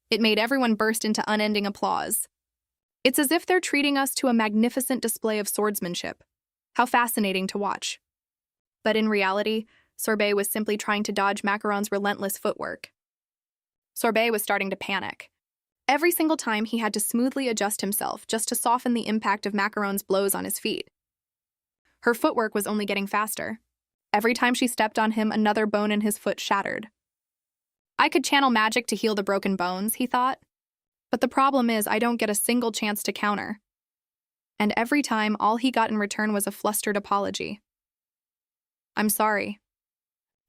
[SPEAKER 1] It made everyone burst into unending applause. It's as if they're treating us to a magnificent display of swordsmanship. How fascinating to watch. But in reality, Sorbet was simply trying to dodge Macaron's relentless footwork. Sorbet was starting to panic. Every single time he had to smoothly adjust himself just to soften the impact of Macaron's blows on his feet. Her footwork was only getting faster. Every time she stepped on him, another bone in his foot shattered. I could channel magic to heal the broken bones, he thought. But the problem is I don't get a single chance to counter. And every time, all he got in return was a flustered apology. I'm sorry.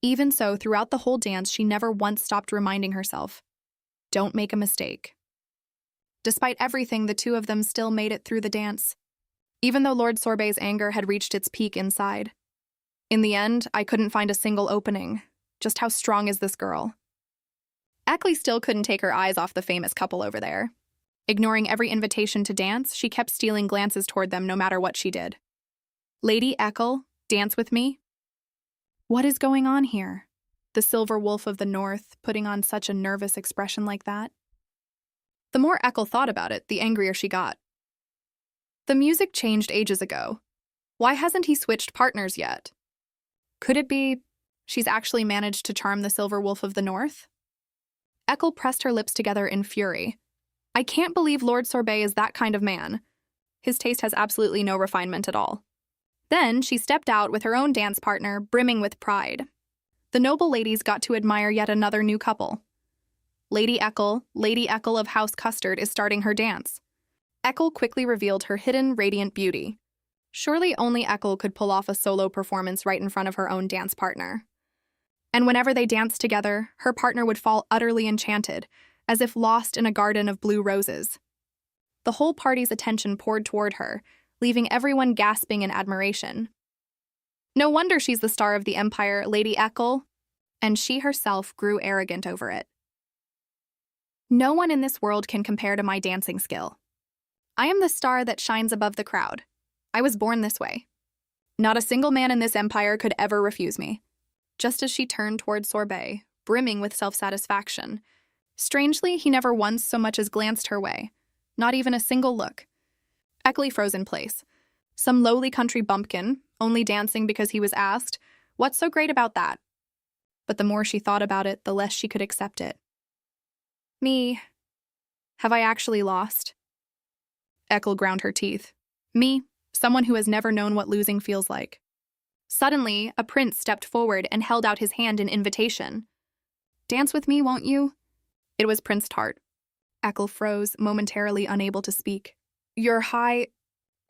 [SPEAKER 1] Even so, throughout the whole dance, she never once stopped reminding herself, don't make a mistake. Despite everything, the two of them still made it through the dance, even though Lord Sorbet's anger had reached its peak inside. In the end, I couldn't find a single opening. Just how strong is this girl? Ackley still couldn't take her eyes off the famous couple over there. Ignoring every invitation to dance, she kept stealing glances toward them no matter what she did. Lady Eckel, dance with me? What is going on here? The Silver Wolf of the North putting on such a nervous expression like that? The more Eckel thought about it, the angrier she got. The music changed ages ago. Why hasn't he switched partners yet? Could it be she's actually managed to charm the Silver Wolf of the North? Eckel pressed her lips together in fury. I can't believe Lord Sorbet is that kind of man. His taste has absolutely no refinement at all. Then she stepped out with her own dance partner, brimming with pride. The noble ladies got to admire yet another new couple. Lady Eckel of House Custard, is starting her dance. Eckel quickly revealed her hidden, radiant beauty. Surely only Eckel could pull off a solo performance right in front of her own dance partner. And whenever they danced together, her partner would fall utterly enchanted, as if lost in a garden of blue roses. The whole party's attention poured toward her, leaving everyone gasping in admiration. No wonder she's the star of the empire, Lady Eckel, and she herself grew arrogant over it. No one in this world can compare to my dancing skill. I am the star that shines above the crowd. I was born this way. Not a single man in this empire could ever refuse me. Just as she turned toward Sorbet, brimming with self-satisfaction. Strangely, he never once so much as glanced her way. Not even a single look. Eckley froze in place. Some lowly country bumpkin, only dancing because he was asked. What's so great about that? But the more she thought about it, the less she could accept it. Me. Have I actually lost? Eckel ground her teeth. Me, someone who has never known what losing feels like. Suddenly, a prince stepped forward and held out his hand in invitation. Dance with me, won't you? It was Prince Tart. Eckel froze, momentarily unable to speak. Your High...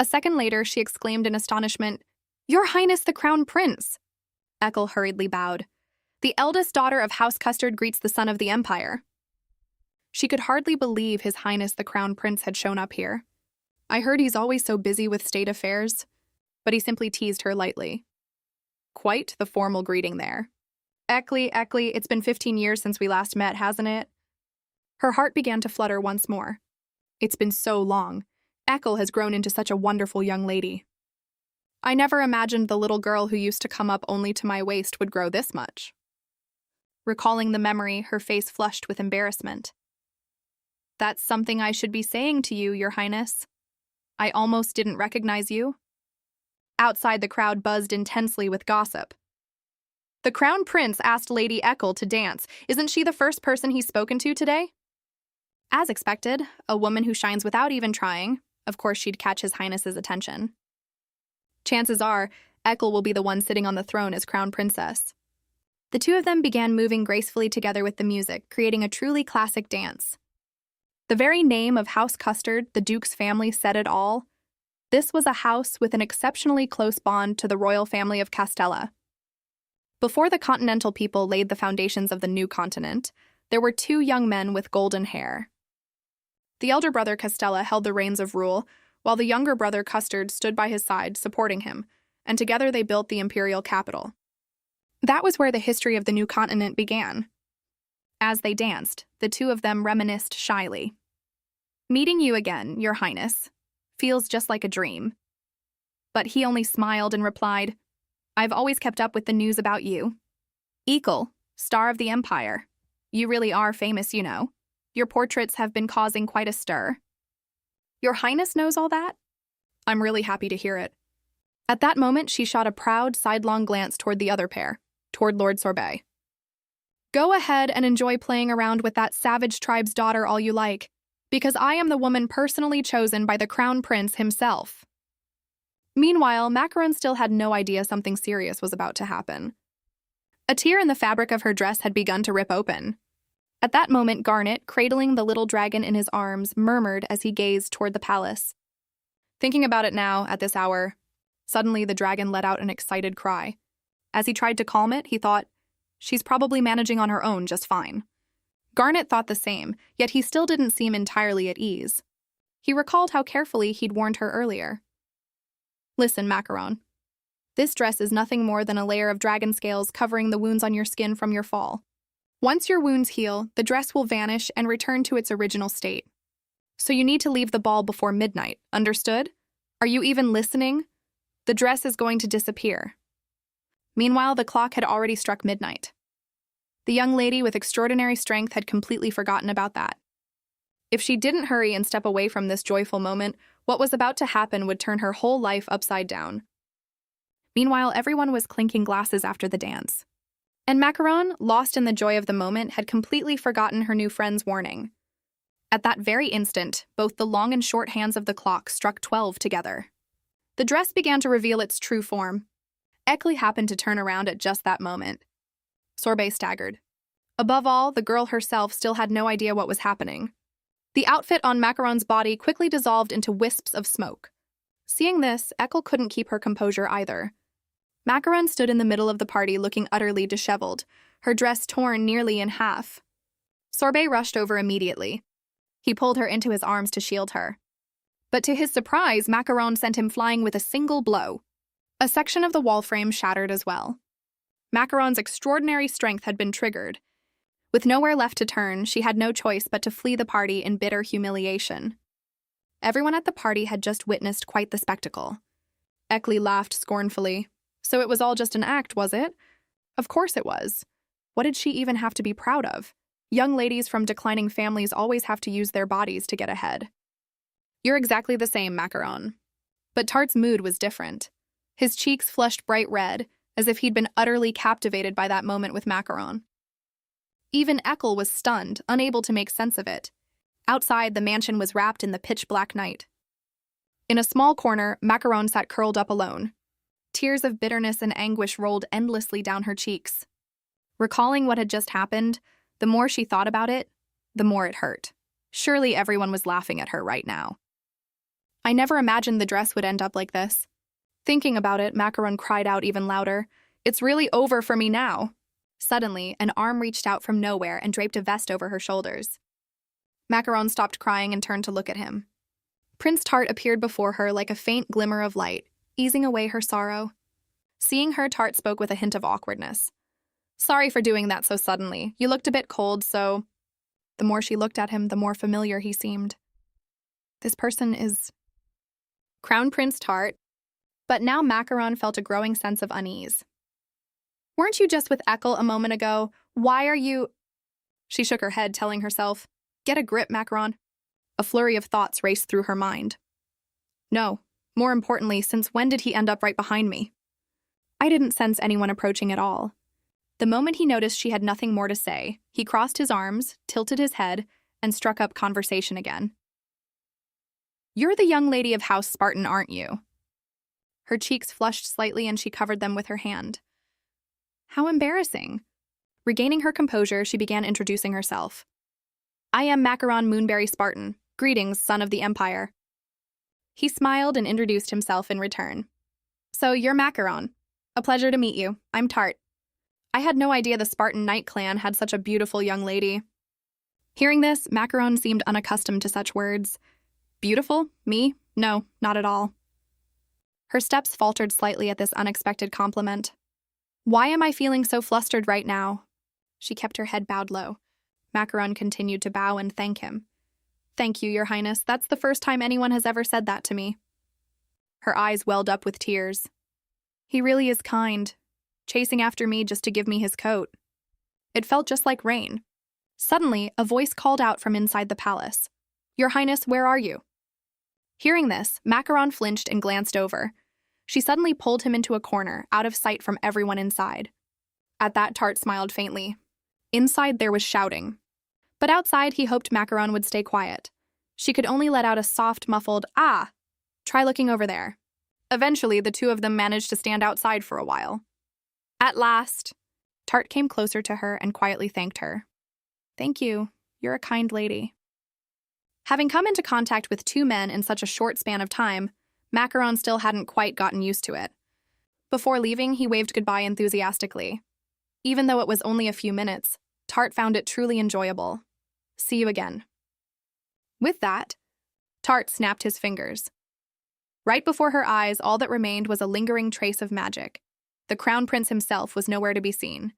[SPEAKER 1] A second later, she exclaimed in astonishment, Your Highness the Crown Prince! Eckel hurriedly bowed. The eldest daughter of House Custard greets the son of the Empire. She could hardly believe His Highness the Crown Prince had shown up here. I heard he's always so busy with state affairs, but he simply teased her lightly. Quite the formal greeting there. Eckley, it's been 15 years since we last met, hasn't it? Her heart began to flutter once more. It's been so long. Eckel has grown into such a wonderful young lady. I never imagined the little girl who used to come up only to my waist would grow this much. Recalling the memory, her face flushed with embarrassment. That's something I should be saying to you, Your Highness. I almost didn't recognize you. Outside, the crowd buzzed intensely with gossip. The Crown Prince asked Lady Eckel to dance. Isn't she the first person he's spoken to today? As expected, a woman who shines without even trying. Of course, she'd catch His Highness's attention. Chances are, Eckel will be the one sitting on the throne as Crown Princess. The two of them began moving gracefully together with the music, creating a truly classic dance. The very name of House Custard, the Duke's family, said it all. This was a house with an exceptionally close bond to the royal family of Castella. Before the continental people laid the foundations of the new continent, there were two young men with golden hair. The elder brother Castella held the reins of rule, while the younger brother Custard stood by his side, supporting him, and together they built the imperial capital. That was where the history of the new continent began. As they danced, the two of them reminisced shyly. "Meeting you again, Your Highness, feels just like a dream." But he only smiled and replied, "I've always kept up with the news about you. Ekel, star of the Empire. You really are famous, you know. Your portraits have been causing quite a stir." "Your Highness knows all that?" "I'm really happy to hear it." At that moment, she shot a proud, sidelong glance toward the other pair, toward Lord Sorbet. "Go ahead and enjoy playing around with that savage tribe's daughter all you like, because I am the woman personally chosen by the Crown Prince himself." Meanwhile, Macaron still had no idea something serious was about to happen. A tear in the fabric of her dress had begun to rip open. At that moment, Garnet, cradling the little dragon in his arms, murmured as he gazed toward the palace. Thinking about it now, at this hour, suddenly the dragon let out an excited cry. As he tried to calm it, he thought, "She's probably managing on her own just fine." Garnet thought the same, yet he still didn't seem entirely at ease. He recalled how carefully he'd warned her earlier. "Listen, Macaron. This dress is nothing more than a layer of dragon scales covering the wounds on your skin from your fall. Once your wounds heal, the dress will vanish and return to its original state. So you need to leave the ball before midnight, understood? Are you even listening? The dress is going to disappear." Meanwhile, the clock had already struck midnight. The young lady with extraordinary strength had completely forgotten about that. If she didn't hurry and step away from this joyful moment, what was about to happen would turn her whole life upside down. Meanwhile, everyone was clinking glasses after the dance. And Macaron, lost in the joy of the moment, had completely forgotten her new friend's warning. At that very instant, both the long and short hands of the clock struck 12 together. The dress began to reveal its true form. Ekel happened to turn around at just that moment. Sorbet staggered. Above all, the girl herself still had no idea what was happening. The outfit on Macaron's body quickly dissolved into wisps of smoke. Seeing this, Ekel couldn't keep her composure either. Macaron stood in the middle of the party looking utterly disheveled, her dress torn nearly in half. Sorbet rushed over immediately. He pulled her into his arms to shield her. But to his surprise, Macaron sent him flying with a single blow. A section of the wall frame shattered as well. Macaron's extraordinary strength had been triggered. With nowhere left to turn, she had no choice but to flee the party in bitter humiliation. Everyone at the party had just witnessed quite the spectacle. Ekel laughed scornfully. So it was all just an act, was it? Of course it was. What did she even have to be proud of? Young ladies from declining families always have to use their bodies to get ahead. You're exactly the same, Macaron. But Tart's mood was different. His cheeks flushed bright red, as if he'd been utterly captivated by that moment with Macaron. Even Ekel was stunned, unable to make sense of it. Outside, the mansion was wrapped in the pitch-black night. In a small corner, Macaron sat curled up alone. Tears of bitterness and anguish rolled endlessly down her cheeks. Recalling what had just happened, the more she thought about it, the more it hurt. Surely everyone was laughing at her right now. I never imagined the dress would end up like this. Thinking about it, Macaron cried out even louder. "It's really over for me now." Suddenly, an arm reached out from nowhere and draped a vest over her shoulders. Macaron stopped crying and turned to look at him. Prince Tart appeared before her like a faint glimmer of light, easing away her sorrow. Seeing her, Tart spoke with a hint of awkwardness. "Sorry for doing that so suddenly. You looked a bit cold, so—" The more she looked at him, the more familiar he seemed. This person is Crown Prince Tart. But now Macaron felt a growing sense of unease. "Weren't you just with Ekel a moment ago? Why are you—" She shook her head, telling herself, "Get a grip, Macaron." A flurry of thoughts raced through her mind. No. More importantly, since when did he end up right behind me? I didn't sense anyone approaching at all. The moment he noticed she had nothing more to say, he crossed his arms, tilted his head, and struck up conversation again. "You're the young lady of House Spartan, aren't you?" Her cheeks flushed slightly and she covered them with her hand. How embarrassing. Regaining her composure, she began introducing herself. "I am Macaron Moonberry Spartan. Greetings, son of the Empire." He smiled and introduced himself in return. "So you're Macaron. A pleasure to meet you. I'm Tart. I had no idea the Spartan Knight clan had such a beautiful young lady." Hearing this, Macaron seemed unaccustomed to such words. "Beautiful? Me? No, not at all. Her steps faltered slightly at this unexpected compliment. Why am I feeling so flustered right now? She kept her head bowed low. Macaron continued to bow and thank him. Thank you, Your Highness. That's the first time anyone has ever said that to me. Her eyes welled up with tears. He really is kind, chasing after me just to give me his coat. It felt just like rain. Suddenly, a voice called out from inside the palace. Your Highness, where are you? Hearing this, Macaron flinched and glanced over. She suddenly pulled him into a corner, out of sight from everyone inside. At that, Tart smiled faintly. Inside, there was shouting. But outside, he hoped Macaron would stay quiet. She could only let out a soft, muffled, "Ah! Try looking over there." Eventually, the two of them managed to stand outside for a while. At last, Tart came closer to her and quietly thanked her. Thank you. You're a kind lady. Having come into contact with two men in such a short span of time, Macaron still hadn't quite gotten used to it. Before leaving, he waved goodbye enthusiastically. Even though it was only a few minutes, Tart found it truly enjoyable. See you again. With that, Tart snapped his fingers. Right before her eyes, all that remained was a lingering trace of magic. The Crown Prince himself was nowhere to be seen.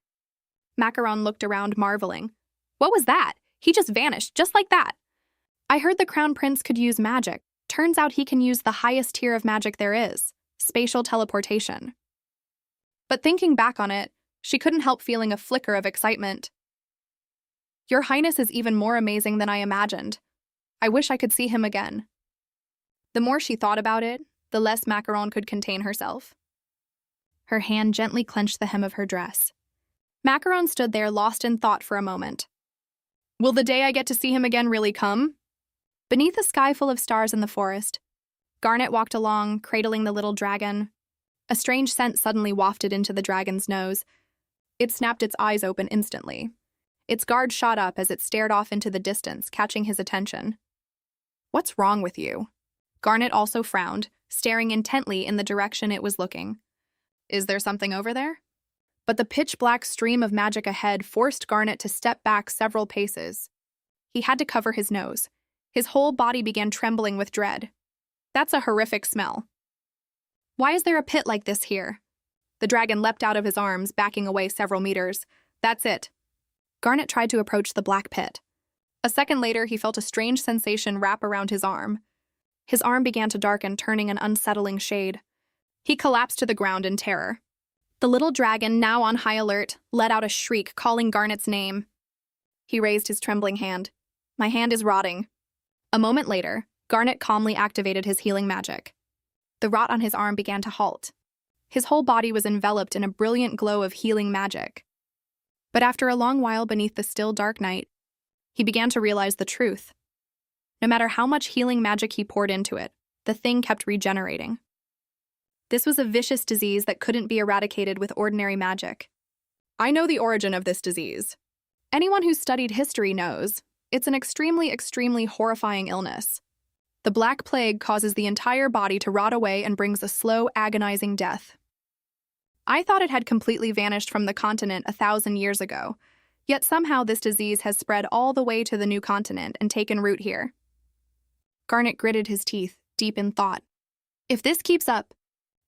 [SPEAKER 1] Macaron looked around, marveling. What was that? He just vanished, just like that. I heard the Crown Prince could use magic. Turns out he can use the highest tier of magic there is, spatial teleportation. But thinking back on it, she couldn't help feeling a flicker of excitement. Your Highness is even more amazing than I imagined. I wish I could see him again. The more she thought about it, the less Macaron could contain herself. Her hand gently clenched the hem of her dress. Macaron stood there lost in thought for a moment. Will the day I get to see him again really come? Beneath a sky full of stars in the forest, Garnet walked along, cradling the little dragon. A strange scent suddenly wafted into the dragon's nose. It snapped its eyes open instantly. Its guard shot up as it stared off into the distance, catching his attention. What's wrong with you? Garnet also frowned, staring intently in the direction it was looking. Is there something over there? But the pitch-black stream of magic ahead forced Garnet to step back several paces. He had to cover his nose. His whole body began trembling with dread. That's a horrific smell. Why is there a pit like this here? The dragon leapt out of his arms, backing away several meters. That's it. Garnet tried to approach the black pit. A second later, he felt a strange sensation wrap around his arm. His arm began to darken, turning an unsettling shade. He collapsed to the ground in terror. The little dragon, now on high alert, let out a shriek, calling Garnet's name. He raised his trembling hand. My hand is rotting. A moment later, Garnet calmly activated his healing magic. The rot on his arm began to halt. His whole body was enveloped in a brilliant glow of healing magic. But after a long while beneath the still dark night, he began to realize the truth. No matter how much healing magic he poured into it, the thing kept regenerating. This was a vicious disease that couldn't be eradicated with ordinary magic. I know the origin of this disease. Anyone who's studied history knows it's an extremely horrifying illness. The Black Plague causes the entire body to rot away and brings a slow, agonizing death. I thought it had completely vanished from the continent 1,000 years ago, yet somehow this disease has spread all the way to the new continent and taken root here. Garnet gritted his teeth, deep in thought. If this keeps up,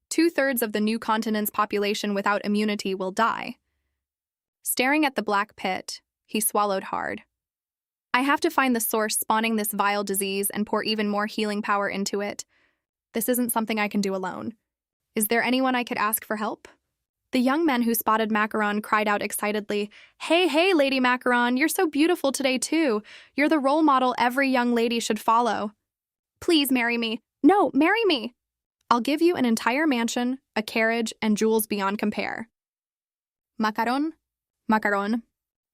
[SPEAKER 1] 2/3 of the new continent's population without immunity will die. Staring at the black pit, he swallowed hard. I have to find the source spawning this vile disease and pour even more healing power into it. This isn't something I can do alone. Is there anyone I could ask for help? The young men who spotted Macaron cried out excitedly, Hey, Lady Macaron, you're so beautiful today too. You're the role model every young lady should follow. Please marry me. No, marry me. I'll give you an entire mansion, a carriage, and jewels beyond compare. Macaron.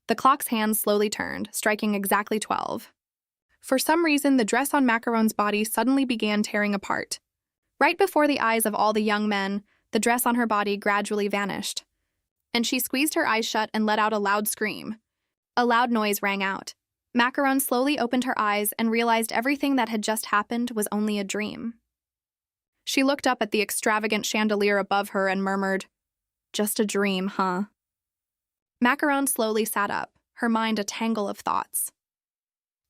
[SPEAKER 1] The clock's hands slowly turned, striking exactly 12. For some reason, the dress on Macaron's body suddenly began tearing apart. Right before the eyes of all the young men, the dress on her body gradually vanished. And she squeezed her eyes shut and let out a loud scream. A loud noise rang out. Macaron slowly opened her eyes and realized everything that had just happened was only a dream. She looked up at the extravagant chandelier above her and murmured, Just a dream, huh? Macaron slowly sat up, her mind a tangle of thoughts.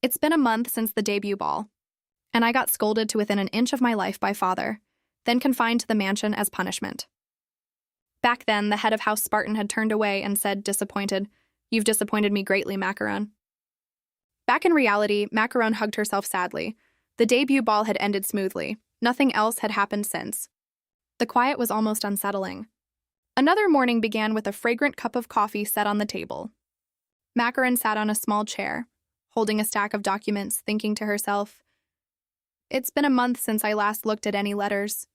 [SPEAKER 1] It's been a month since the debut ball. and I got scolded to within an inch of my life by father, then confined to the mansion as punishment. Back then, the head of House Spartan had turned away and said, disappointed, "You've disappointed me greatly, Macaron." Back in reality, Macaron hugged herself sadly. The debut ball had ended smoothly. Nothing else had happened since. The quiet was almost unsettling. Another morning began with a fragrant cup of coffee set on the table. Macaron sat on a small chair, holding a stack of documents, thinking to herself, "It's been a month since I last looked at any letters."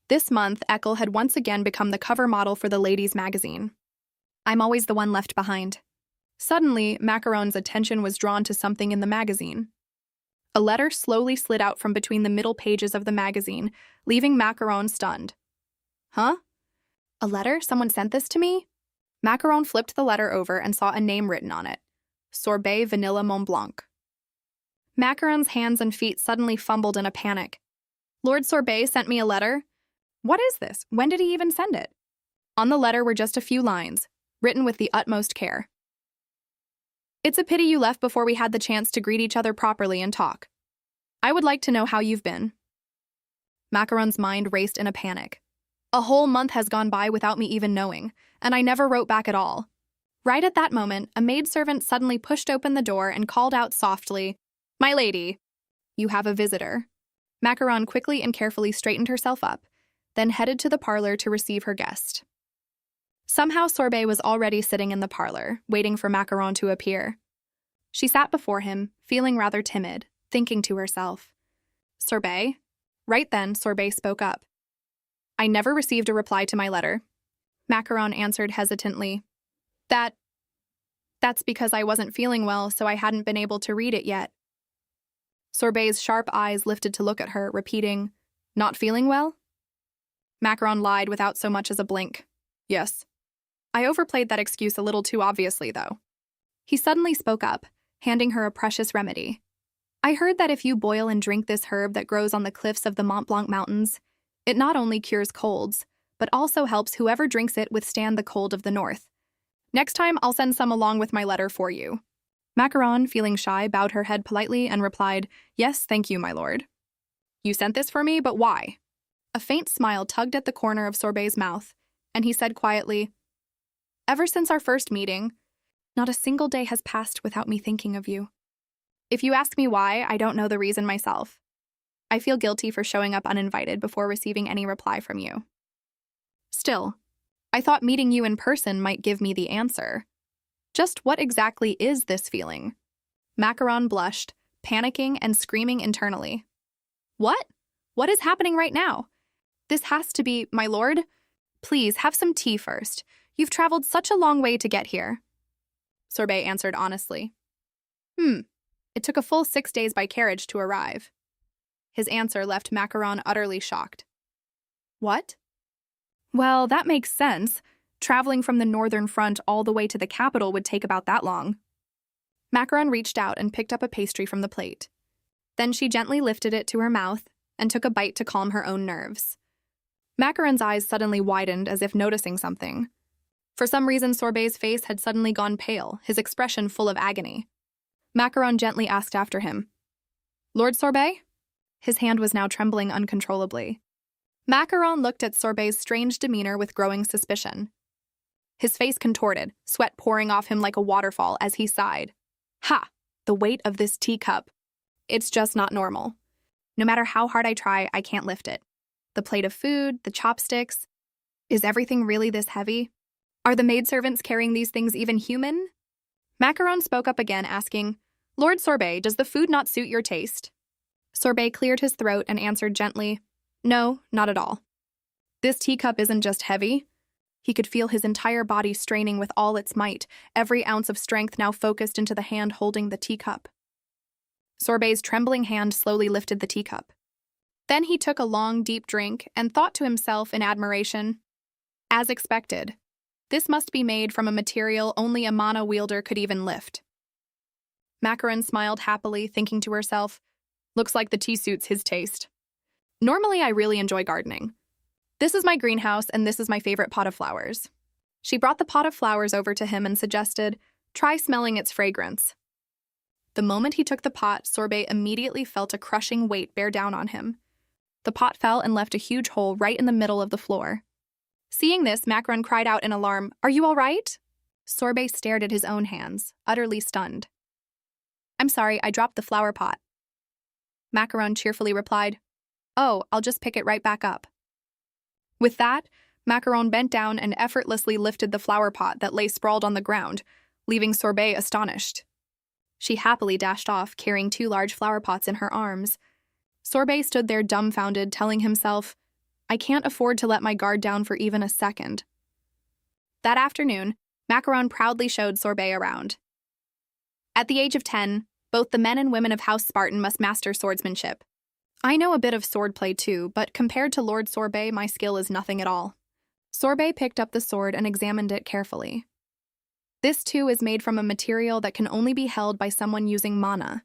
[SPEAKER 1] This month, Eckel had once again become the cover model for the ladies' magazine. I'm always the one left behind. Suddenly, Macaron's attention was drawn to something in the magazine. A letter slowly slid out from between the middle pages of the magazine, leaving Macaron stunned. Huh? A letter? Someone sent this to me? Macaron flipped the letter over and saw a name written on it. Sorbet Vanilla Mont Blanc. Macaron's hands and feet suddenly fumbled in a panic. Lord Sorbet sent me a letter? What is this? When did he even send it? On the letter were just a few lines, written with the utmost care. It's a pity you left before we had the chance to greet each other properly and talk. I would like to know how you've been. Macaron's mind raced in a panic. A whole month has gone by without me even knowing, and I never wrote back at all. Right at that moment, a maidservant suddenly pushed open the door and called out softly, "My lady, you have a visitor." Macaron quickly and carefully straightened herself up, then headed to the parlor to receive her guest. Somehow Sorbet was already sitting in the parlor, waiting for Macaron to appear. She sat before him, feeling rather timid, thinking to herself, "Sorbet?" Right then, Sorbet spoke up. "I never received a reply to my letter." Macaron answered hesitantly, That's because I wasn't feeling well, so I hadn't been able to read it yet." Sorbet's sharp eyes lifted to look at her, repeating, "Not feeling well?" Macaron lied without so much as a blink. "Yes." "I overplayed that excuse a little too obviously, though." He suddenly spoke up, handing her a precious remedy. "I heard that if you boil and drink this herb that grows on the cliffs of the Mont Blanc Mountains, it not only cures colds, but also helps whoever drinks it withstand the cold of the north. Next time, I'll send some along with my letter for you." Macaron, feeling shy, bowed her head politely and replied, "Yes, thank you, my lord." "You sent this for me, but why?" A faint smile tugged at the corner of Sorbet's mouth, and he said quietly, "Ever since our first meeting, not a single day has passed without me thinking of you. If you ask me why, I don't know the reason myself. I feel guilty for showing up uninvited before receiving any reply from you. Still, I thought meeting you in person might give me the answer. Just what exactly is this feeling?" Macaron blushed, panicking and screaming internally. "What? What is happening right now? This has to be, my lord? Please, have some tea first. You've traveled such a long way to get here." Sorbet answered honestly. It took a full 6 days by carriage to arrive." His answer left Macaron utterly shocked. "What?" "Well, that makes sense. Traveling from the northern front all the way to the capital would take about that long." Macaron reached out and picked up a pastry from the plate. Then she gently lifted it to her mouth and took a bite to calm her own nerves. Macaron's eyes suddenly widened as if noticing something. For some reason, Sorbet's face had suddenly gone pale, his expression full of agony. Macaron gently asked after him, "Lord Sorbet?" His hand was now trembling uncontrollably. Macaron looked at Sorbet's strange demeanor with growing suspicion. His face contorted, sweat pouring off him like a waterfall as he sighed. "Ha! The weight of this teacup. It's just not normal. No matter how hard I try, I can't lift it. The plate of food, the chopsticks. Is everything really this heavy? Are the maidservants carrying these things even human?" Macaron spoke up again, asking, "Lord Sorbet, does the food not suit your taste?" Sorbet cleared his throat and answered gently, "No, not at all. This teacup isn't just heavy." He could feel his entire body straining with all its might, every ounce of strength now focused into the hand holding the teacup. Sorbet's trembling hand slowly lifted the teacup. Then he took a long, deep drink and thought to himself in admiration, "As expected, this must be made from a material only a mana wielder could even lift." Macaron smiled happily, thinking to herself, "Looks like the tea suits his taste. Normally, I really enjoy gardening. This is my greenhouse, and this is my favorite pot of flowers." She brought the pot of flowers over to him and suggested, "Try smelling its fragrance." The moment he took the pot, Sorbet immediately felt a crushing weight bear down on him. The pot fell and left a huge hole right in the middle of the floor. Seeing this, Macaron cried out in alarm, "Are you all right?" Sorbet stared at his own hands, utterly stunned. "I'm sorry, I dropped the flower pot." Macaron cheerfully replied, "Oh, I'll just pick it right back up." With that, Macaron bent down and effortlessly lifted the flower pot that lay sprawled on the ground, leaving Sorbet astonished. She happily dashed off, carrying 2 large flower pots in her arms. Sorbet stood there dumbfounded, telling himself, "I can't afford to let my guard down for even a second." That afternoon, Macaron proudly showed Sorbet around. At the age of 10, both the men and women of House Spartan must master swordsmanship. I know a bit of swordplay too, but compared to Lord Sorbet, my skill is nothing at all. Sorbet picked up the sword and examined it carefully. This too is made from a material that can only be held by someone using mana.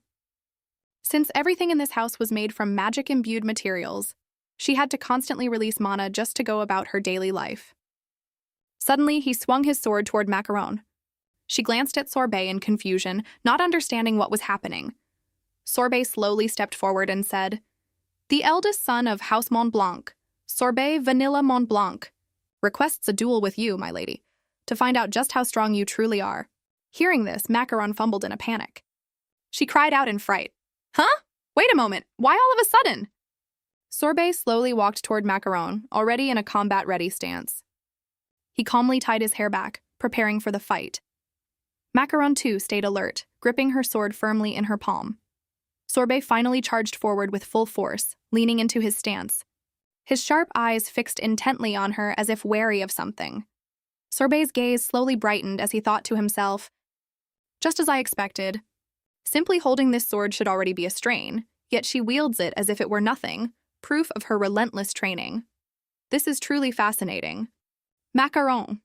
[SPEAKER 1] Since everything in this house was made from magic-imbued materials, she had to constantly release mana just to go about her daily life. Suddenly, he swung his sword toward Macaron. She glanced at Sorbet in confusion, not understanding what was happening. Sorbet slowly stepped forward and said, "The eldest son of House Montblanc, Sorbet Vanilla Montblanc, requests a duel with you, my lady, to find out just how strong you truly are." Hearing this, Macaron fumbled in a panic. She cried out in fright, "Huh? Wait a moment, why all of a sudden?" Sorbet slowly walked toward Macaron, already in a combat-ready stance. He calmly tied his hair back, preparing for the fight. Macaron too stayed alert, gripping her sword firmly in her palm. Sorbet finally charged forward with full force, leaning into his stance. His sharp eyes fixed intently on her as if wary of something. Sorbet's gaze slowly brightened as he thought to himself, "Just as I expected. Simply holding this sword should already be a strain, yet she wields it as if it were nothing, proof of her relentless training. This is truly fascinating. Macaron."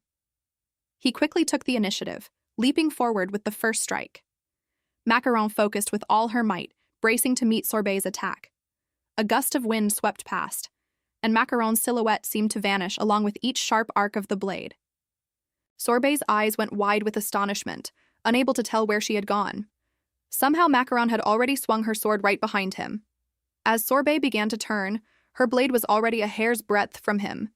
[SPEAKER 1] He quickly took the initiative, leaping forward with the first strike. Macaron focused with all her might, bracing to meet Sorbet's attack. A gust of wind swept past, and Macaron's silhouette seemed to vanish along with each sharp arc of the blade. Sorbet's eyes went wide with astonishment, unable to tell where she had gone. Somehow Macaron had already swung her sword right behind him. As Sorbet began to turn, her blade was already a hair's breadth from him.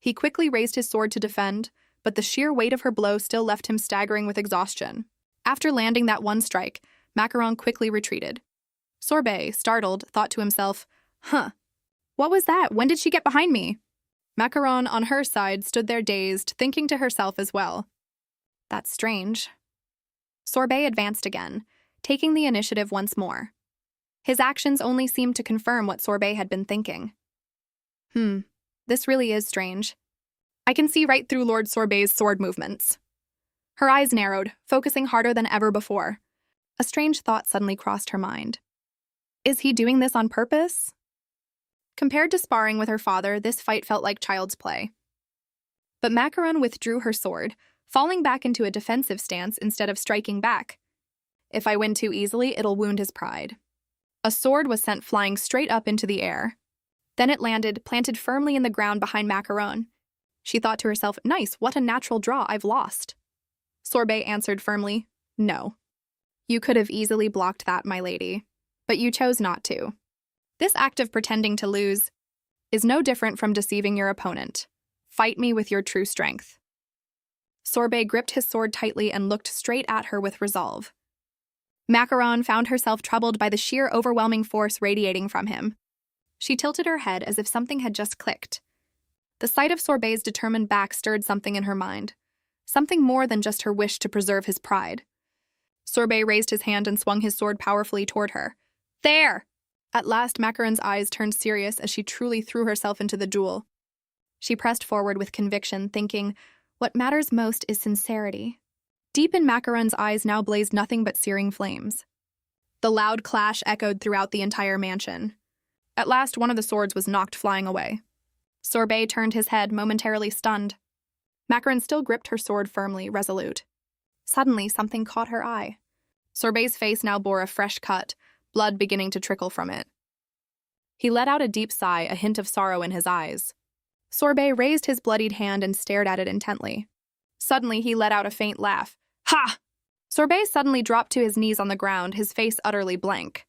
[SPEAKER 1] He quickly raised his sword to defend, but the sheer weight of her blow still left him staggering with exhaustion. After landing that one strike, Macaron quickly retreated. Sorbet, startled, thought to himself, "What was that? When did she get behind me?" Macaron, on her side, stood there dazed, thinking to herself as well, "That's strange." Sorbet advanced again, taking the initiative once more. His actions only seemed to confirm what Sorbet had been thinking. This really is strange. I can see right through Lord Sorbet's sword movements." Her eyes narrowed, focusing harder than ever before. A strange thought suddenly crossed her mind. Is he doing this on purpose? Compared to sparring with her father, this fight felt like child's play. But Macaron withdrew her sword, falling back into a defensive stance instead of striking back. If I win too easily, it'll wound his pride. A sword was sent flying straight up into the air. Then it landed, planted firmly in the ground behind Macaron. She thought to herself, "Nice, what a natural draw, I've lost." Sorbet answered firmly, "No. You could have easily blocked that, my lady, but you chose not to. This act of pretending to lose is no different from deceiving your opponent. Fight me with your true strength." Sorbet gripped his sword tightly and looked straight at her with resolve. Macaron found herself troubled by the sheer overwhelming force radiating from him. She tilted her head as if something had just clicked. The sight of Sorbet's determined back stirred something in her mind, something more than just her wish to preserve his pride. Sorbet raised his hand and swung his sword powerfully toward her. "There!" At last, Macaron's eyes turned serious as she truly threw herself into the duel. She pressed forward with conviction, thinking, what matters most is sincerity. Deep in Macaron's eyes now blazed nothing but searing flames. The loud clash echoed throughout the entire mansion. At last, one of the swords was knocked flying away. Sorbet turned his head, momentarily stunned. Macaron still gripped her sword firmly, resolute. Suddenly, something caught her eye. Sorbet's face now bore a fresh cut, blood beginning to trickle from it. He let out a deep sigh, a hint of sorrow in his eyes. Sorbet raised his bloodied hand and stared at it intently. Suddenly, he let out a faint laugh. "Ha!" Sorbet suddenly dropped to his knees on the ground, his face utterly blank.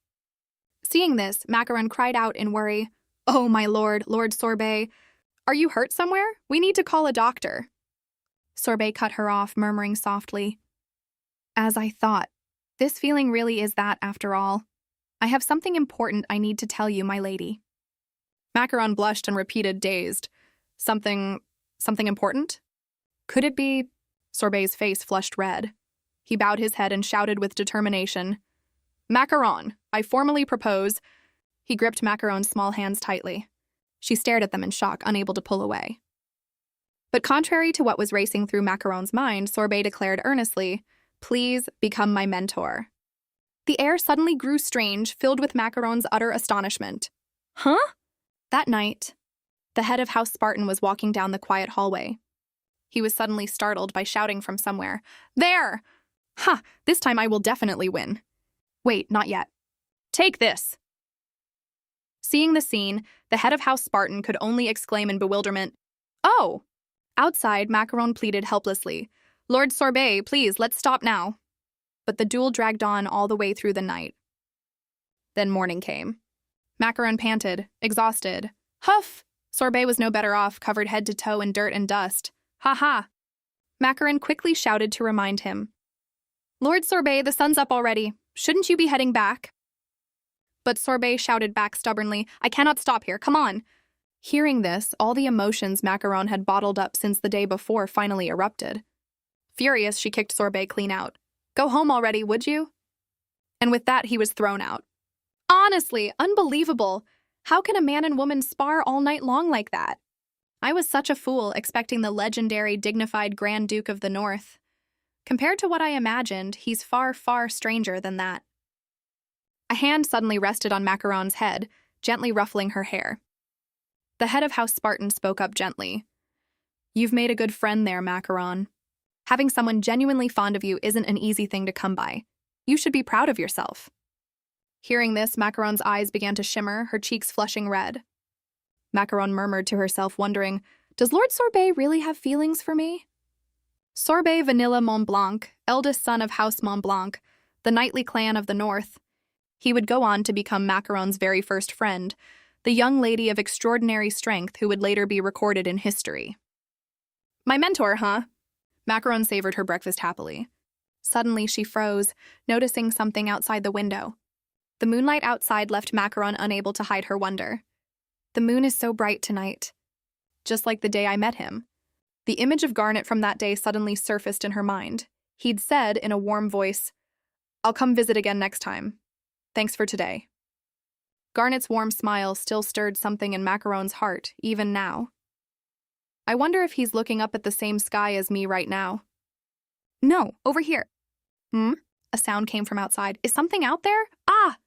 [SPEAKER 1] Seeing this, Macaron cried out in worry, "Oh, my lord, Lord Sorbet, are you hurt somewhere? We need to call a doctor." Sorbet cut her off, murmuring softly, "As I thought. This feeling really is that, after all. I have something important I need to tell you, my lady." Macaron blushed and repeated, dazed, Something important? Could it be?" Sorbet's face flushed red. He bowed his head and shouted with determination, "Macaron, I formally propose—" He gripped Macaron's small hands tightly. She stared at them in shock, unable to pull away. But contrary to what was racing through Macaron's mind, Sorbet declared earnestly, "Please become my mentor." The air suddenly grew strange, filled with Macaron's utter astonishment. "Huh?" That night, the head of House Spartan was walking down the quiet hallway. He was suddenly startled by shouting from somewhere, "There! Ha! This time I will definitely win. Wait, not yet. Take this!" Seeing the scene, the head of House Spartan could only exclaim in bewilderment, "Oh!" Outside, Macaron pleaded helplessly, "Lord Sorbet, please, let's stop now." But the duel dragged on all the way through the night. Then morning came. Macaron panted, exhausted. "Huff!" Sorbet was no better off, covered head to toe in dirt and dust. "Ha ha!" Macaron quickly shouted to remind him. "Lord Sorbet, the sun's up already. Shouldn't you be heading back?" But Sorbet shouted back stubbornly, "I cannot stop here, come on." Hearing this, all the emotions Macaron had bottled up since the day before finally erupted. Furious, she kicked Sorbet clean out. "Go home already, would you?" And with that, he was thrown out. Honestly, unbelievable. How can a man and woman spar all night long like that? I was such a fool, expecting the legendary, dignified Grand Duke of the North. Compared to what I imagined, he's far, far stranger than that. A hand suddenly rested on Macaron's head, gently ruffling her hair. The head of House Spartan spoke up gently. "You've made a good friend there, Macaron. Having someone genuinely fond of you isn't an easy thing to come by. You should be proud of yourself." Hearing this, Macaron's eyes began to shimmer, her cheeks flushing red. Macaron murmured to herself, wondering, "Does Lord Sorbet really have feelings for me?" Sorbet Vanilla Montblanc, eldest son of House Montblanc, the knightly clan of the North. He would go on to become Macaron's very first friend, the young lady of extraordinary strength who would later be recorded in history. "My mentor, huh?" Macaron savored her breakfast happily. Suddenly, she froze, noticing something outside the window. The moonlight outside left Macaron unable to hide her wonder. The moon is so bright tonight. Just like the day I met him. The image of Garnet from that day suddenly surfaced in her mind. He'd said in a warm voice, "I'll come visit again next time. Thanks for today." Garnet's warm smile still stirred something in Macaron's heart, even now. I wonder if he's looking up at the same sky as me right now. "No, over here." A sound came from outside. "Is something out there? Ah!"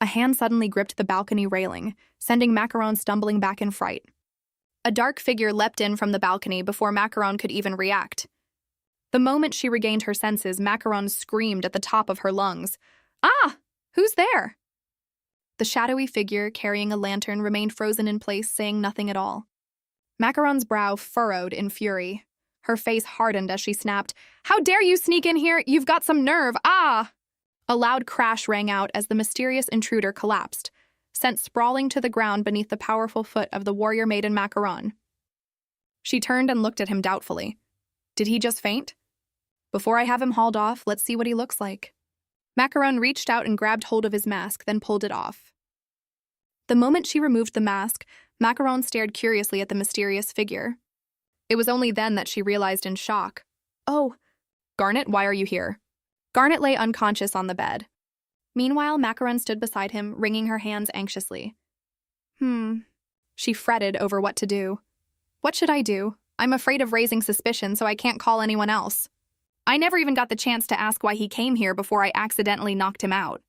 [SPEAKER 1] A hand suddenly gripped the balcony railing, sending Macaron stumbling back in fright. A dark figure leapt in from the balcony before Macaron could even react. The moment she regained her senses, Macaron screamed at the top of her lungs, "Ah! Who's there?" The shadowy figure, carrying a lantern, remained frozen in place, saying nothing at all. Macaron's brow furrowed in fury. Her face hardened as she snapped, "How dare you sneak in here? You've got some nerve! Ah!" A loud crash rang out as the mysterious intruder collapsed, sent sprawling to the ground beneath the powerful foot of the warrior maiden Macaron. She turned and looked at him doubtfully. Did he just faint? Before I have him hauled off, let's see what he looks like. Macaron reached out and grabbed hold of his mask, then pulled it off. The moment she removed the mask, Macaron stared curiously at the mysterious figure. It was only then that she realized in shock. "Oh, Garnet, why are you here?" Garnet lay unconscious on the bed. Meanwhile, Macaron stood beside him, wringing her hands anxiously. She fretted over what to do. What should I do? I'm afraid of raising suspicion, so I can't call anyone else. I never even got the chance to ask why he came here before I accidentally knocked him out.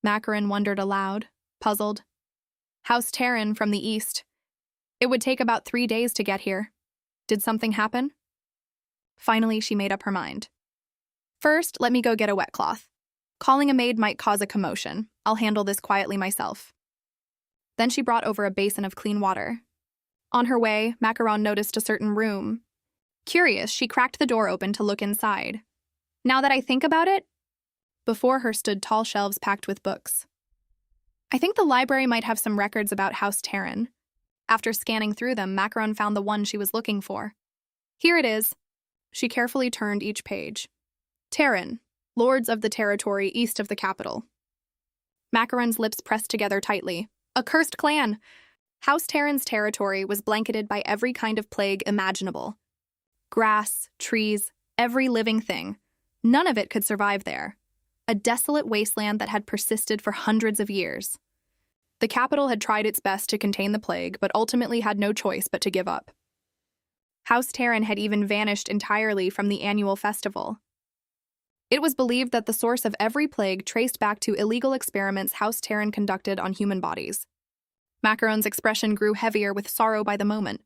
[SPEAKER 1] Macaron wondered aloud, puzzled. House Terran from the east. It would take about 3 days to get here. Did something happen? Finally, she made up her mind. First, let me go get a wet cloth. Calling a maid might cause a commotion. I'll handle this quietly myself. Then she brought over a basin of clean water. On her way, Macaron noticed a certain room. Curious, she cracked the door open to look inside. Now that I think about it, before her stood tall shelves packed with books. I think the library might have some records about House Terran. After scanning through them, Macaron found the one she was looking for. Here it is. She carefully turned each page. Terran, lords of the territory east of the capital. Macaron's lips pressed together tightly. A cursed clan! House Terran's territory was blanketed by every kind of plague imaginable. Grass, trees, every living thing. None of it could survive there. A desolate wasteland that had persisted for hundreds of years. The capital had tried its best to contain the plague, but ultimately had no choice but to give up. House Terran had even vanished entirely from the annual festival. It was believed that the source of every plague traced back to illegal experiments House Terran conducted on human bodies. Macaron's expression grew heavier with sorrow by the moment.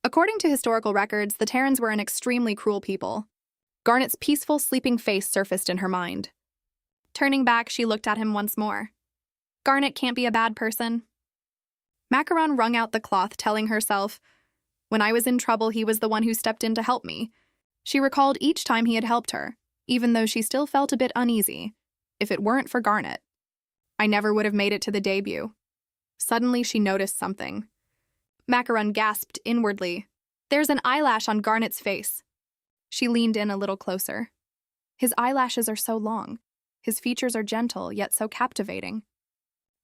[SPEAKER 1] According to historical records, the Terrans were an extremely cruel people. Garnet's peaceful, sleeping face surfaced in her mind. Turning back, she looked at him once more. Garnet can't be a bad person. Macaron wrung out the cloth, telling herself, when I was in trouble, he was the one who stepped in to help me. She recalled each time he had helped her, even though she still felt a bit uneasy. If it weren't for Garnet, I never would have made it to the debut. Suddenly, she noticed something. Macaron gasped inwardly. There's an eyelash on Garnet's face. She leaned in a little closer. His eyelashes are so long. His features are gentle, yet so captivating.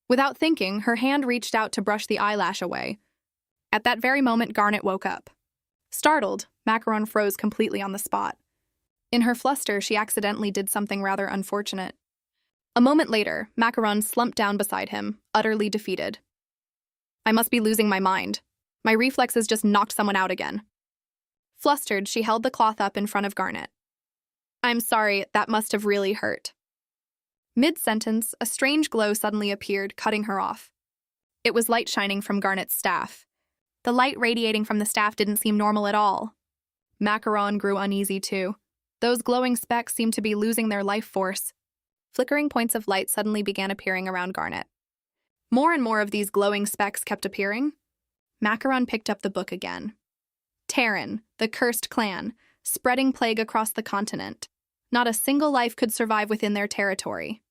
[SPEAKER 1] Without thinking, her hand reached out to brush the eyelash away. At that very moment, Garnet woke up. Startled, Macaron froze completely on the spot. In her fluster, she accidentally did something rather unfortunate. A moment later, Macaron slumped down beside him, utterly defeated. I must be losing my mind. My reflexes just knocked someone out again. Flustered, she held the cloth up in front of Garnet. I'm sorry, that must have really hurt. Mid-sentence, a strange glow suddenly appeared, cutting her off. It was light shining from Garnet's staff. The light radiating from the staff didn't seem normal at all. Macaron grew uneasy too. Those glowing specks seemed to be losing their life force. Flickering points of light suddenly began appearing around Garnet. More and more of these glowing specks kept appearing. Macaron picked up the book again. Terran, the cursed clan, spreading plague across the continent. Not a single life could survive within their territory.